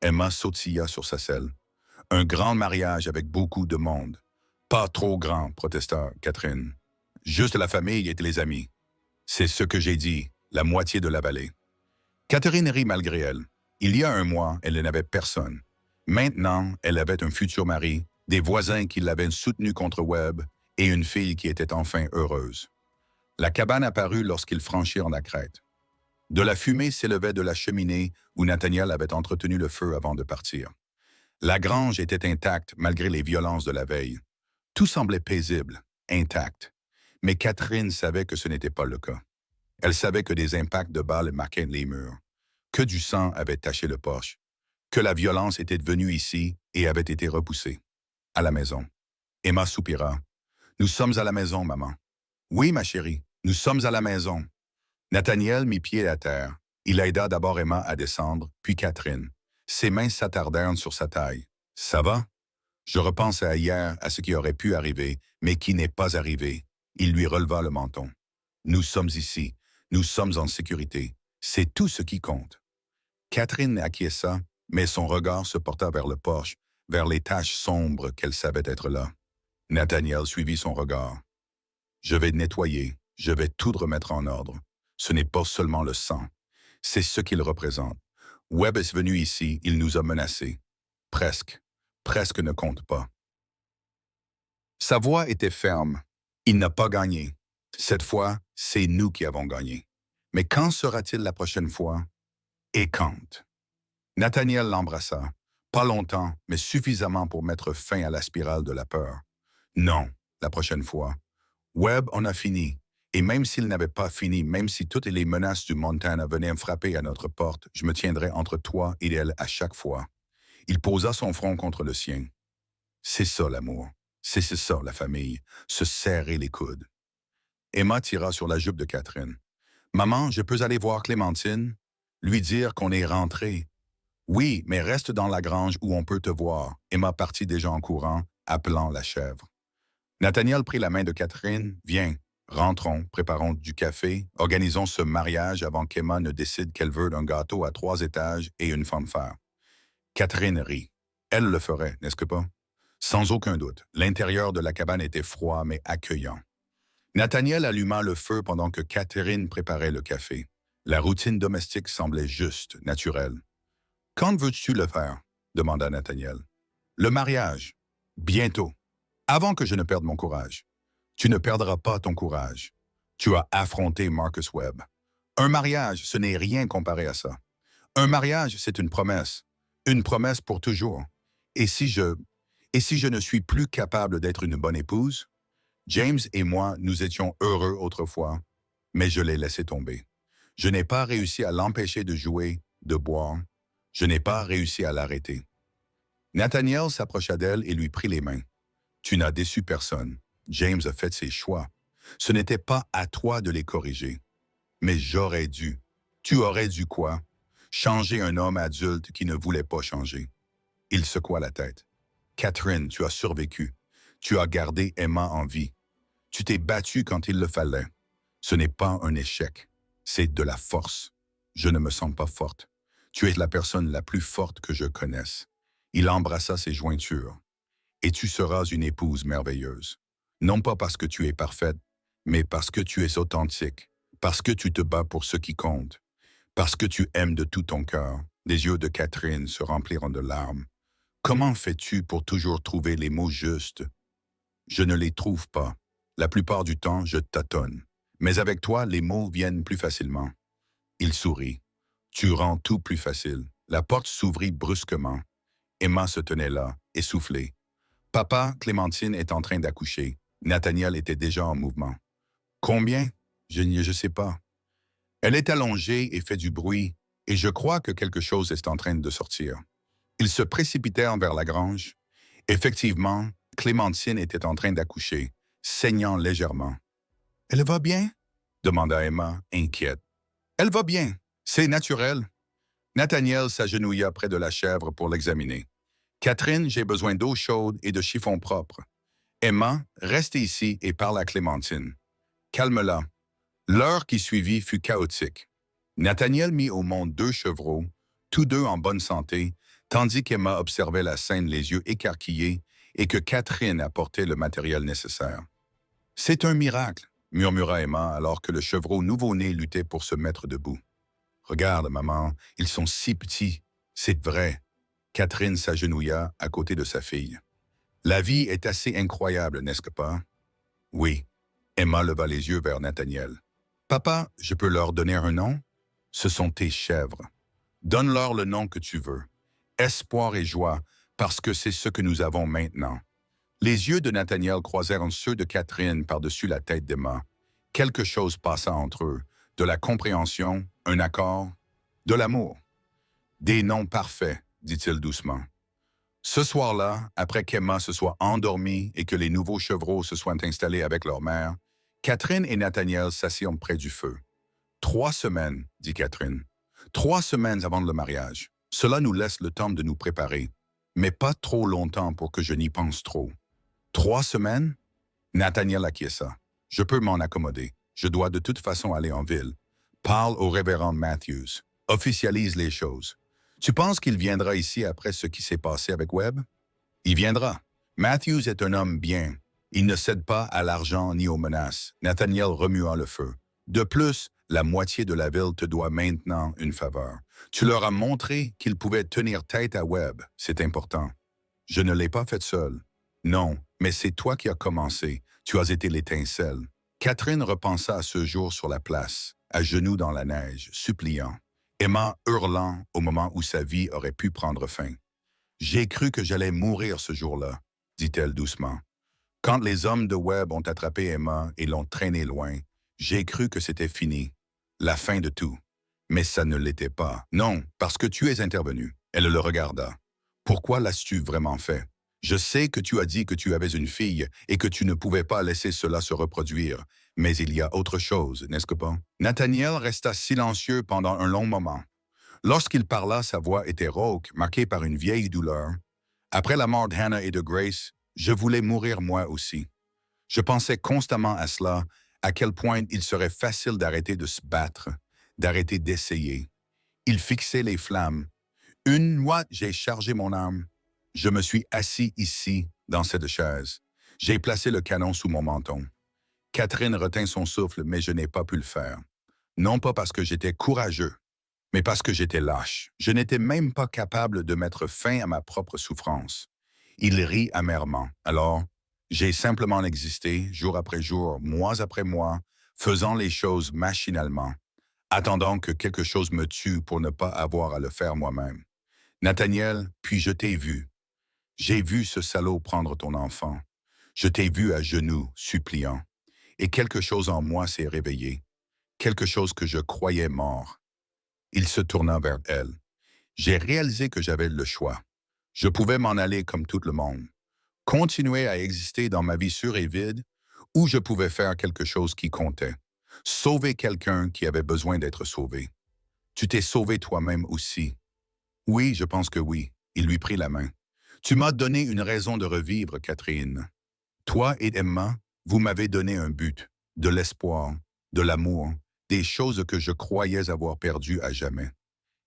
Emma sautilla sur sa selle. « Un grand mariage avec beaucoup de monde. »« Pas trop grand, » protesta Catherine. « Juste la famille et les amis. »« C'est ce que j'ai dit, la moitié de la vallée. » Catherine rit malgré elle. Il y a un mois, elle n'avait personne. Maintenant, elle avait un futur mari, des voisins qui l'avaient soutenue contre Webb et une fille qui était enfin heureuse. La cabane apparut lorsqu'ils franchirent la crête. De la fumée s'élevait de la cheminée où Nathaniel avait entretenu le feu avant de partir. La grange était intacte malgré les violences de la veille. Tout semblait paisible, intact. Mais Catherine savait que ce n'était pas le cas. Elle savait que des impacts de balles marquaient les murs, que du sang avait taché le porche, que la violence était venue ici et avait été repoussée. À la maison. Emma soupira. « Nous sommes à la maison, maman. »« Oui, ma chérie, nous sommes à la maison. » Nathaniel mit pied à terre. Il aida d'abord Emma à descendre, puis Catherine. Ses mains s'attardèrent sur sa taille. « Ça va? » Je repense à hier, à ce qui aurait pu arriver, mais qui n'est pas arrivé. Il lui releva le menton. « Nous sommes ici. Nous sommes en sécurité. C'est tout ce qui compte. » Catherine acquiesça, mais son regard se porta vers le porche, vers les taches sombres qu'elle savait être là. Nathaniel suivit son regard. « Je vais nettoyer, je vais tout remettre en ordre. Ce n'est pas seulement le sang. C'est ce qu'il représente. Webb est venu ici, il nous a menacés. Presque. Presque ne compte pas. » Sa voix était ferme. Il n'a pas gagné. Cette fois, c'est nous qui avons gagné. Mais quand sera-t-il la prochaine fois? Et quand? Nathaniel l'embrassa. Pas longtemps, mais suffisamment pour mettre fin à la spirale de la peur. Non, la prochaine fois. Webb en a fini. Et même s'il n'avait pas fini, même si toutes les menaces du Montana venaient frapper à notre porte, je me tiendrais entre toi et elle à chaque fois. Il posa son front contre le sien. C'est ça l'amour. C'est ça la famille. Se serrer les coudes. Emma tira sur la jupe de Catherine. « Maman, je peux aller voir Clémentine? Lui dire qu'on est rentré. »« Oui, mais reste dans la grange où on peut te voir. » Emma partit déjà en courant, appelant la chèvre. Nathaniel prit la main de Catherine. « Viens, rentrons, préparons du café, organisons ce mariage avant qu'Emma ne décide qu'elle veut un gâteau à 3 étages et une fanfare. » Catherine rit. Elle le ferait, n'est-ce que pas? Sans aucun doute, l'intérieur de la cabane était froid mais accueillant. Nathaniel alluma le feu pendant que Catherine préparait le café. La routine domestique semblait juste, naturelle. Quand veux-tu le faire? Demanda Nathaniel. Le mariage. Bientôt. Avant que je ne perde mon courage. Tu ne perdras pas ton courage. Tu as affronté Marcus Webb. Un mariage, ce n'est rien comparé à ça. Un mariage, c'est une promesse. Une promesse pour toujours. Et si je... Et si je ne suis plus capable d'être une bonne épouse? James et moi, nous étions heureux autrefois, mais je l'ai laissé tomber. Je n'ai pas réussi à l'empêcher de jouer, de boire. Je n'ai pas réussi à l'arrêter. Nathaniel s'approcha d'elle et lui prit les mains. Tu n'as déçu personne. James a fait ses choix. Ce n'était pas à toi de les corriger. Mais j'aurais dû. Tu aurais dû quoi? Changer un homme adulte qui ne voulait pas changer. Il secoua la tête. Catherine, tu as survécu. Tu as gardé Emma en vie. Tu t'es battue quand il le fallait. Ce n'est pas un échec. C'est de la force. Je ne me sens pas forte. Tu es la personne la plus forte que je connaisse. Il embrassa ses jointures. Et tu seras une épouse merveilleuse. Non pas parce que tu es parfaite, mais parce que tu es authentique, parce que tu te bats pour ce qui compte, parce que tu aimes de tout ton cœur. Les yeux de Catherine se rempliront de larmes. Comment fais-tu pour toujours trouver les mots justes? Je ne les trouve pas. La plupart du temps, je tâtonne. Mais avec toi, les mots viennent plus facilement. Il sourit. Tu rends tout plus facile. La porte s'ouvrit brusquement. Emma se tenait là, essoufflée. Papa, Clémentine est en train d'accoucher. Nathaniel était déjà en mouvement. Combien? Je sais pas. Elle est allongée et fait du bruit, et je crois que quelque chose est en train de sortir. Ils se précipitèrent vers la grange. Effectivement, Clémentine était en train d'accoucher, saignant légèrement. « Elle va bien? » demanda Emma, inquiète. « Elle va bien. C'est naturel. » Nathaniel s'agenouilla près de la chèvre pour l'examiner. « Catherine, j'ai besoin d'eau chaude et de chiffon propre. Emma, reste ici et parle à Clémentine. Calme-la. » L'heure qui suivit fut chaotique. Nathaniel mit au monde 2 chevreaux, tous 2 en bonne santé, tandis qu'Emma observait la scène les yeux écarquillés et que Catherine apportait le matériel nécessaire. « C'est un miracle, » murmura Emma alors que le chevreau nouveau-né luttait pour se mettre debout. « Regarde, maman, ils sont si petits. C'est vrai. » Catherine s'agenouilla à côté de sa fille. « La vie est assez incroyable, n'est-ce pas? » « Oui. » Emma leva les yeux vers Nathaniel. « Papa, je peux leur donner un nom? Ce sont tes chèvres. Donne-leur le nom que tu veux. Espoir et joie, parce que c'est ce que nous avons maintenant. » Les yeux de Nathaniel croisèrent ceux de Catherine par-dessus la tête d'Emma. Quelque chose passa entre eux, de la compréhension, un accord, de l'amour. « Des noms parfaits, » dit-il doucement. Ce soir-là, après qu'Emma se soit endormie et que les nouveaux chevreaux se soient installés avec leur mère, Catherine et Nathaniel s'assirent près du feu. « 3 semaines, » dit Catherine. « 3 semaines avant le mariage. Cela nous laisse le temps de nous préparer, mais pas trop longtemps pour que je n'y pense trop. » 3 semaines? Nathaniel acquiesça. « Je peux m'en accommoder. Je dois de toute façon aller en ville. Parle au révérend Matthews. Officialise les choses. Tu penses qu'il viendra ici après ce qui s'est passé avec Webb? Il viendra. Matthews est un homme bien. Il ne cède pas à l'argent ni aux menaces. » Nathaniel remua le feu. « De plus, la moitié de la ville te doit maintenant une faveur. Tu leur as montré qu'ils pouvaient tenir tête à Webb. C'est important. Je ne l'ai pas fait seul. Non, mais c'est toi qui as commencé. Tu as été l'étincelle. » Catherine repensa à ce jour sur la place, à genoux dans la neige, suppliant. Emma hurlant au moment où sa vie aurait pu prendre fin. « J'ai cru que j'allais mourir ce jour-là, » dit-elle doucement. « Quand les hommes de Webb ont attrapé Emma et l'ont traînée loin, j'ai cru que c'était fini, la fin de tout. Mais ça ne l'était pas. Non, parce que tu es intervenu. » Elle le regarda. « Pourquoi l'as-tu vraiment fait? Je sais que tu as dit que tu avais une fille et que tu ne pouvais pas laisser cela se reproduire, mais il y a autre chose, n'est-ce pas? » Nathaniel resta silencieux pendant un long moment. Lorsqu'il parla, sa voix était rauque, marquée par une vieille douleur. « Après la mort d'Hannah et de Grace, je voulais mourir moi aussi. Je pensais constamment à cela, à quel point il serait facile d'arrêter de se battre, d'arrêter d'essayer. Il fixait les flammes. Une fois, j'ai chargé mon arme. Je me suis assis ici, dans cette chaise. J'ai placé le canon sous mon menton. Catherine retint son souffle, mais je n'ai pas pu le faire. Non pas parce que j'étais courageux, mais parce que j'étais lâche. Je n'étais même pas capable de mettre fin à ma propre souffrance. Il rit amèrement. Alors, j'ai simplement existé, jour après jour, mois après mois, faisant les choses machinalement, attendant que quelque chose me tue pour ne pas avoir à le faire moi-même. Nathaniel, puis je t'ai vu. J'ai vu ce salaud prendre ton enfant. Je t'ai vu à genoux, suppliant. Et quelque chose en moi s'est réveillé. Quelque chose que je croyais mort. Il se tourna vers elle. J'ai réalisé que j'avais le choix. Je pouvais m'en aller comme tout le monde, continuer à exister dans ma vie sûre et vide, ou je pouvais faire quelque chose qui comptait, sauver quelqu'un qui avait besoin d'être sauvé. Tu t'es sauvé toi-même aussi. Oui, je pense que oui. Il lui prit la main. Tu m'as donné une raison de revivre, Catherine. Toi et Emma, vous m'avez donné un but, de l'espoir, de l'amour, des choses que je croyais avoir perdues à jamais.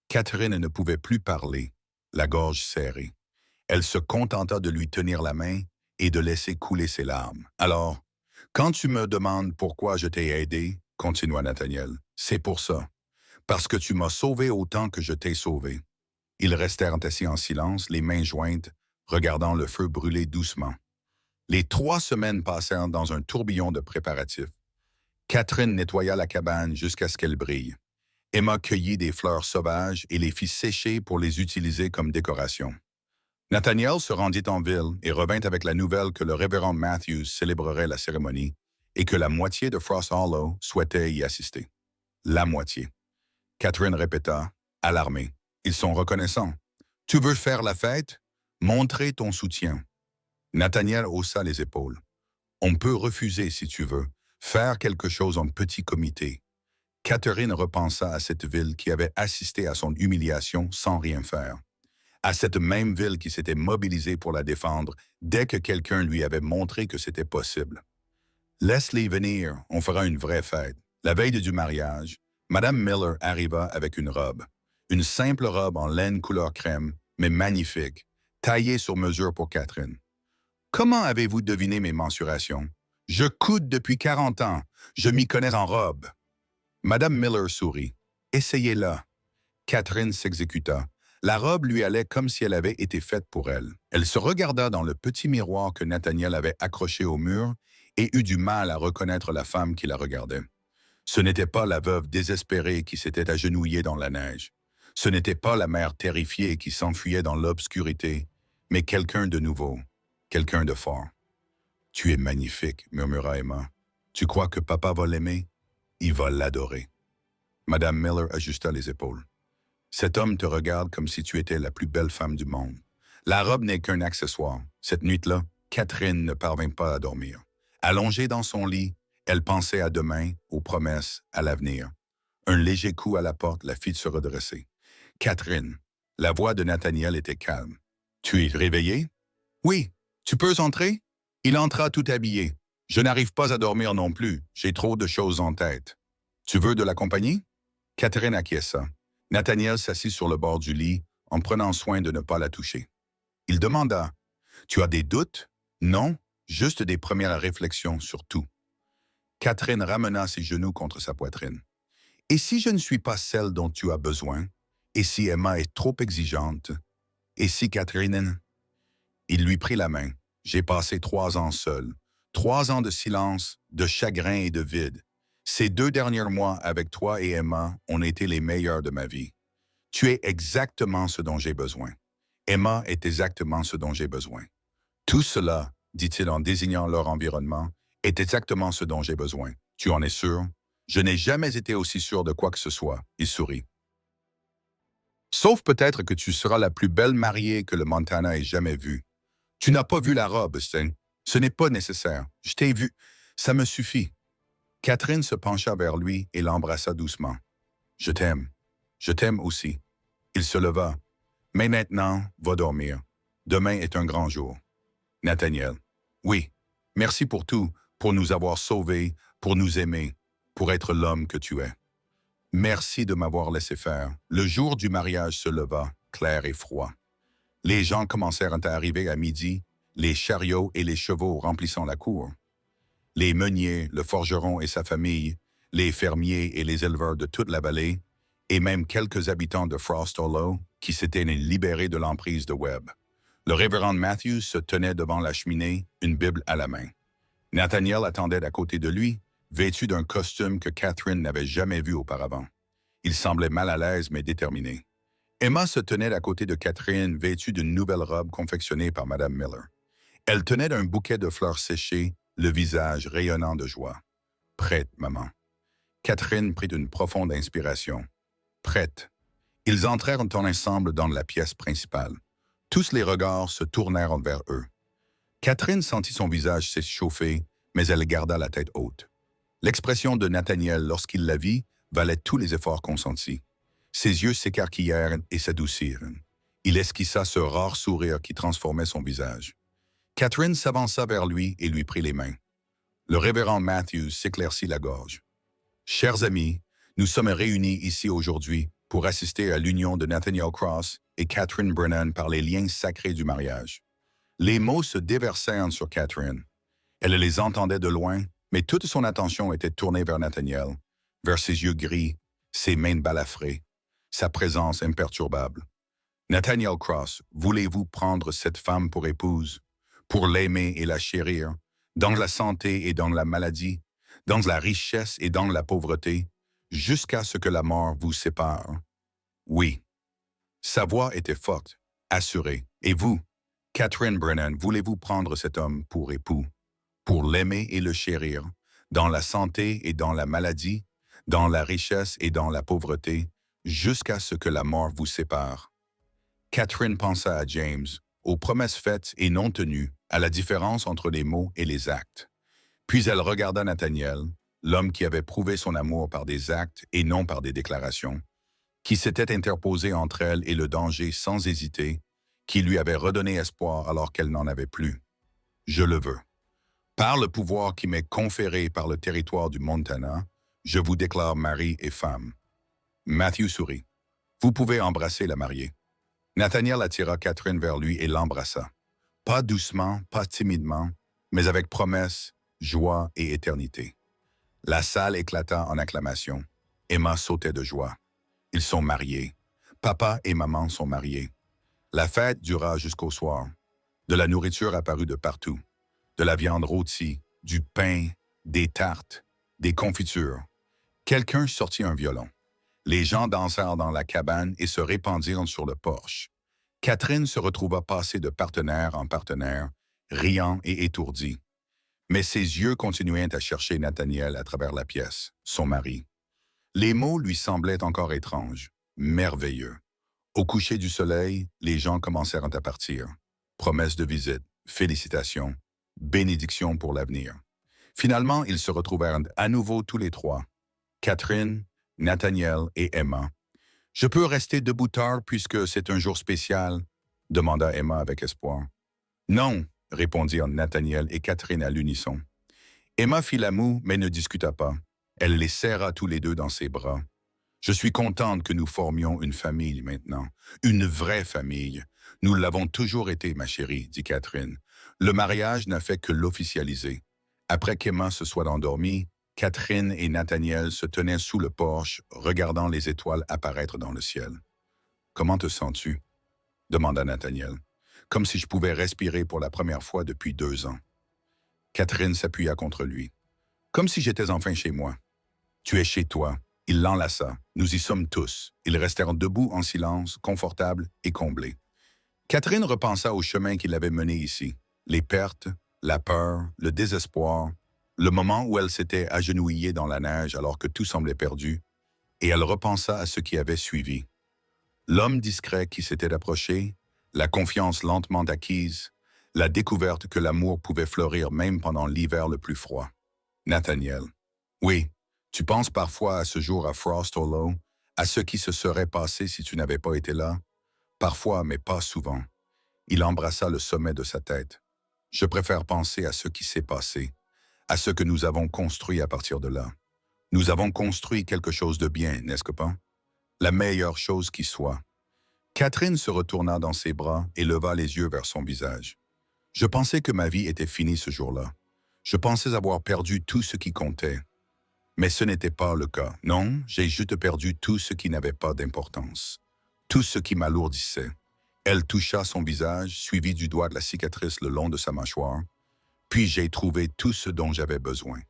Catherine ne pouvait plus parler, la gorge serrée. Elle se contenta de lui tenir la main et de laisser couler ses larmes. Alors, quand tu me demandes pourquoi je t'ai aidé, continua Nathaniel, c'est pour ça. Parce que tu m'as sauvé autant que je t'ai sauvé. Ils restèrent assis en silence, les mains jointes, regardant le feu brûler doucement. Les 3 semaines passèrent dans un tourbillon de préparatifs. Catherine nettoya la cabane jusqu'à ce qu'elle brille. Emma cueillit des fleurs sauvages et les fit sécher pour les utiliser comme décoration. Nathaniel se rendit en ville et revint avec la nouvelle que le révérend Matthews célébrerait la cérémonie et que la moitié de Frost Hollow souhaitait y assister. La moitié. Catherine répéta, alarmée. Ils sont reconnaissants. Tu veux faire la fête? Montrer ton soutien. Nathaniel haussa les épaules. On peut refuser si tu veux, faire quelque chose en petit comité. Catherine repensa à cette ville qui avait assisté à son humiliation sans rien faire. À cette même ville qui s'était mobilisée pour la défendre dès que quelqu'un lui avait montré que c'était possible. Laisse-les venir, on fera une vraie fête. La veille du mariage, Madame Miller arriva avec une robe. Une simple robe en laine couleur crème, mais magnifique, taillée sur mesure pour Catherine. Comment avez-vous deviné mes mensurations? Je coude depuis 40 ans. Je m'y connais en robe. Madame Miller sourit. Essayez-la. Catherine s'exécuta. La robe lui allait comme si elle avait été faite pour elle. Elle se regarda dans le petit miroir que Nathaniel avait accroché au mur et eut du mal à reconnaître la femme qui la regardait. Ce n'était pas la veuve désespérée qui s'était agenouillée dans la neige. Ce n'était pas la mère terrifiée qui s'enfuyait dans l'obscurité, mais quelqu'un de nouveau, quelqu'un de fort. « Tu es magnifique, » murmura Emma. « Tu crois que papa va l'aimer? Il va l'adorer. » Madame Miller ajusta les épaules. « Cet homme te regarde comme si tu étais la plus belle femme du monde. La robe n'est qu'un accessoire. Cette nuit-là, Catherine ne parvint pas à dormir. Allongée dans son lit, elle pensait à demain, aux promesses, à l'avenir. Un léger coup à la porte la fit se redresser. « Catherine !» La voix de Nathaniel était calme. « Tu es réveillée? »« Oui. Tu peux entrer? » Il entra tout habillé. « Je n'arrive pas à dormir non plus. J'ai trop de choses en tête. Tu veux de la compagnie? » Catherine acquiesça. Nathaniel s'assit sur le bord du lit, en prenant soin de ne pas la toucher. Il demanda, « Tu as des doutes? » « Non, juste des premières réflexions sur tout. » Catherine ramena ses genoux contre sa poitrine. « Et si je ne suis pas celle dont tu as besoin? Et si Emma est trop exigeante? Et si Catherine... » Il lui prit la main. « J'ai passé 3 ans seul. 3 ans de silence, de chagrin et de vide. Ces 2 derniers mois avec toi et Emma ont été les meilleurs de ma vie. Tu es exactement ce dont j'ai besoin. Emma est exactement ce dont j'ai besoin. Tout cela, dit-il en désignant leur environnement, est exactement ce dont j'ai besoin. Tu en es sûr? Je n'ai jamais été aussi sûr de quoi que ce soit. » Il sourit. « Sauf peut-être que tu seras la plus belle mariée que le Montana ait jamais vue. Tu n'as pas vu la robe, Sting. Ce n'est pas nécessaire. Je t'ai vu. Ça me suffit. » Catherine se pencha vers lui et l'embrassa doucement. « Je t'aime. Je t'aime aussi. » Il se leva. « Mais maintenant, va dormir. Demain est un grand jour. » Nathaniel. « Oui. Merci pour tout, pour nous avoir sauvés, pour nous aimer, pour être l'homme que tu es. Merci de m'avoir laissé faire. » Le jour du mariage se leva, clair et froid. Les gens commencèrent à arriver à midi, les chariots et les chevaux remplissant la cour, les meuniers, le forgeron et sa famille, les fermiers et les éleveurs de toute la vallée, et même quelques habitants de Frost Hollow qui s'étaient libérés de l'emprise de Webb. Le révérend Matthews se tenait devant la cheminée, une Bible à la main. Nathaniel attendait à côté de lui, vêtu d'un costume que Catherine n'avait jamais vu auparavant. Il semblait mal à l'aise mais déterminé. Emma se tenait à côté de Catherine, vêtue d'une nouvelle robe confectionnée par Madame Miller. Elle tenait d'un bouquet de fleurs séchées, le visage rayonnant de joie. « Prête, maman. » Catherine prit une profonde inspiration. « Prête. » Ils entrèrent ensemble dans la pièce principale. Tous les regards se tournèrent vers eux. Catherine sentit son visage s'échauffer, mais elle garda la tête haute. L'expression de Nathaniel lorsqu'il la vit valait tous les efforts consentis. Ses yeux s'écarquillèrent et s'adoucirent. Il esquissa ce rare sourire qui transformait son visage. Catherine s'avança vers lui et lui prit les mains. Le révérend Matthews s'éclaircit la gorge. « Chers amis, nous sommes réunis ici aujourd'hui pour assister à l'union de Nathaniel Cross et Catherine Brennan par les liens sacrés du mariage. » Les mots se déversèrent sur Catherine. Elle les entendait de loin, mais toute son attention était tournée vers Nathaniel, vers ses yeux gris, ses mains balafrées, sa présence imperturbable. « Nathaniel Cross, voulez-vous prendre cette femme pour épouse, pour l'aimer et la chérir, dans la santé et dans la maladie, dans la richesse et dans la pauvreté, jusqu'à ce que la mort vous sépare? » Oui. Sa voix était forte, assurée. « Et vous, Catherine Brennan, voulez-vous prendre cet homme pour époux, pour l'aimer et le chérir, dans la santé et dans la maladie, dans la richesse et dans la pauvreté, jusqu'à ce que la mort vous sépare? » Catherine pensa à James, aux promesses faites et non tenues, à la différence entre les mots et les actes. Puis elle regarda Nathaniel, l'homme qui avait prouvé son amour par des actes et non par des déclarations, qui s'était interposé entre elle et le danger sans hésiter, qui lui avait redonné espoir alors qu'elle n'en avait plus. « Je le veux. Par le pouvoir qui m'est conféré par le territoire du Montana, je vous déclare mari et femme. » Matthew sourit. « Vous pouvez embrasser la mariée. » Nathaniel attira Catherine vers lui et l'embrassa. Pas doucement, pas timidement, mais avec promesse, joie et éternité. La salle éclata en acclamations. Emma sautait de joie. Ils sont mariés. Papa et maman sont mariés. La fête dura jusqu'au soir. De la nourriture apparut de partout. De la viande rôtie, du pain, des tartes, des confitures. Quelqu'un sortit un violon. Les gens dansèrent dans la cabane et se répandirent sur le porche. Catherine se retrouva passée de partenaire en partenaire, riant et étourdie. Mais ses yeux continuaient à chercher Nathaniel à travers la pièce, son mari. Les mots lui semblaient encore étranges, merveilleux. Au coucher du soleil, les gens commencèrent à partir. Promesses de visite, félicitations, bénédictions pour l'avenir. Finalement, ils se retrouvèrent à nouveau tous les trois. Catherine, Nathaniel et Emma. « Je peux rester debout tard puisque c'est un jour spécial ?» demanda Emma avec espoir. « Non !» répondirent Nathaniel et Catherine à l'unisson. Emma fit la moue, mais ne discuta pas. Elle les serra tous les deux dans ses bras. « Je suis contente que nous formions une famille maintenant, une vraie famille. Nous l'avons toujours été, ma chérie, dit Catherine. Le mariage n'a fait que l'officialiser. » Après qu'Emma se soit endormie, Catherine et Nathaniel se tenaient sous le porche, regardant les étoiles apparaître dans le ciel. « Comment te sens-tu » demanda Nathaniel. « Comme si je pouvais respirer pour la première fois depuis 2 ans. » Catherine s'appuya contre lui. « Comme si j'étais enfin chez moi. »« Tu es chez toi. » Il l'enlaça. « Nous y sommes tous. » Ils restèrent debout en silence, confortables et comblés. Catherine repensa au chemin qui l'avait mené ici. Les pertes, la peur, le désespoir, le moment où elle s'était agenouillée dans la neige alors que tout semblait perdu, et elle repensa à ce qui avait suivi. L'homme discret qui s'était approché, la confiance lentement acquise, la découverte que l'amour pouvait fleurir même pendant l'hiver le plus froid. Nathaniel. Oui, tu penses parfois à ce jour à Frost Hollow, à ce qui se serait passé si tu n'avais pas été là? Parfois, mais pas souvent. Il embrassa le sommet de sa tête. Je préfère penser à ce qui s'est passé, à ce que nous avons construit à partir de là. Nous avons construit quelque chose de bien, n'est-ce pas? La meilleure chose qui soit. Catherine se retourna dans ses bras et leva les yeux vers son visage. Je pensais que ma vie était finie ce jour-là. Je pensais avoir perdu tout ce qui comptait. Mais ce n'était pas le cas. Non, j'ai juste perdu tout ce qui n'avait pas d'importance. Tout ce qui m'alourdissait. Elle toucha son visage, suivi du doigt de la cicatrice le long de sa mâchoire. Puis j'ai trouvé tout ce dont j'avais besoin.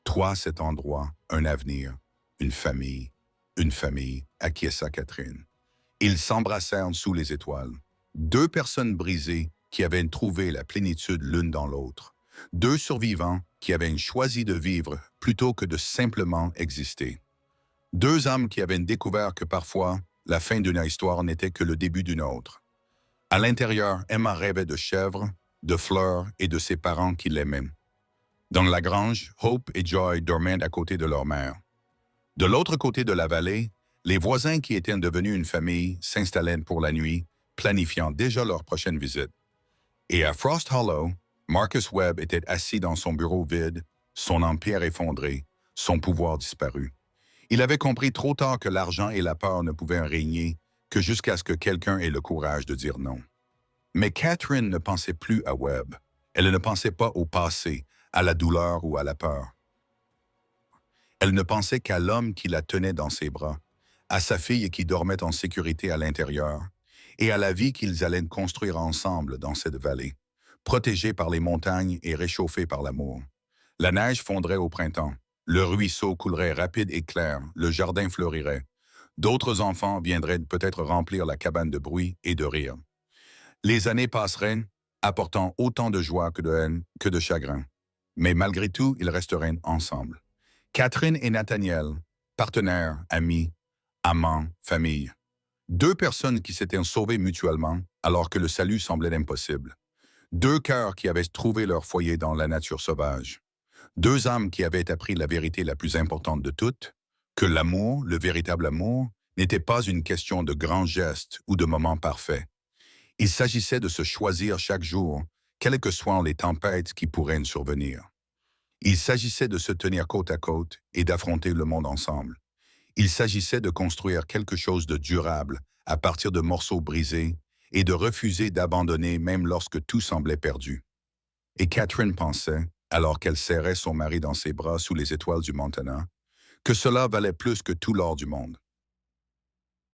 Toi, cet endroit, un avenir, une famille, acquiesça Catherine. Ils s'embrassèrent sous les étoiles. Deux personnes brisées qui avaient trouvé la plénitude l'une dans l'autre. Deux survivants qui avaient choisi de vivre plutôt que de simplement exister. Deux âmes qui avaient découvert que parfois, la fin d'une histoire n'était que le début d'une autre. À l'intérieur, Emma rêvait de chèvres, de fleurs et de ses parents qui l'aimaient. Dans la grange, Hope et Joy dormaient à côté de leur mère. De l'autre côté de la vallée, les voisins qui étaient devenus une famille s'installaient pour la nuit, planifiant déjà leur prochaine visite. Et à Frost Hollow, Marcus Webb était assis dans son bureau vide, son empire effondré, son pouvoir disparu. Il avait compris trop tard que l'argent et la peur ne pouvaient régner que jusqu'à ce que quelqu'un ait le courage de dire non. Mais Catherine ne pensait plus à Webb. Elle ne pensait pas au passé, à la douleur ou à la peur. Elle ne pensait qu'à l'homme qui la tenait dans ses bras, à sa fille qui dormait en sécurité à l'intérieur, et à la vie qu'ils allaient construire ensemble dans cette vallée, protégée par les montagnes et réchauffée par l'amour. La neige fondrait au printemps, le ruisseau coulerait rapide et clair, le jardin fleurirait. D'autres enfants viendraient peut-être remplir la cabane de bruit et de rire. Les années passeraient, apportant autant de joie que de haine, que de chagrin. Mais malgré tout, ils resteraient ensemble. Catherine et Nathaniel, partenaires, amis, amants, famille. Deux personnes qui s'étaient sauvées mutuellement alors que le salut semblait impossible. Deux cœurs qui avaient trouvé leur foyer dans la nature sauvage. Deux âmes qui avaient appris la vérité la plus importante de toutes, que l'amour, le véritable amour, n'était pas une question de grands gestes ou de moments parfaits. Il s'agissait de se choisir chaque jour, quelles que soient les tempêtes qui pourraient survenir. Il s'agissait de se tenir côte à côte et d'affronter le monde ensemble. Il s'agissait de construire quelque chose de durable à partir de morceaux brisés et de refuser d'abandonner même lorsque tout semblait perdu. Et Catherine pensait, alors qu'elle serrait son mari dans ses bras sous les étoiles du Montana, que cela valait plus que tout l'or du monde.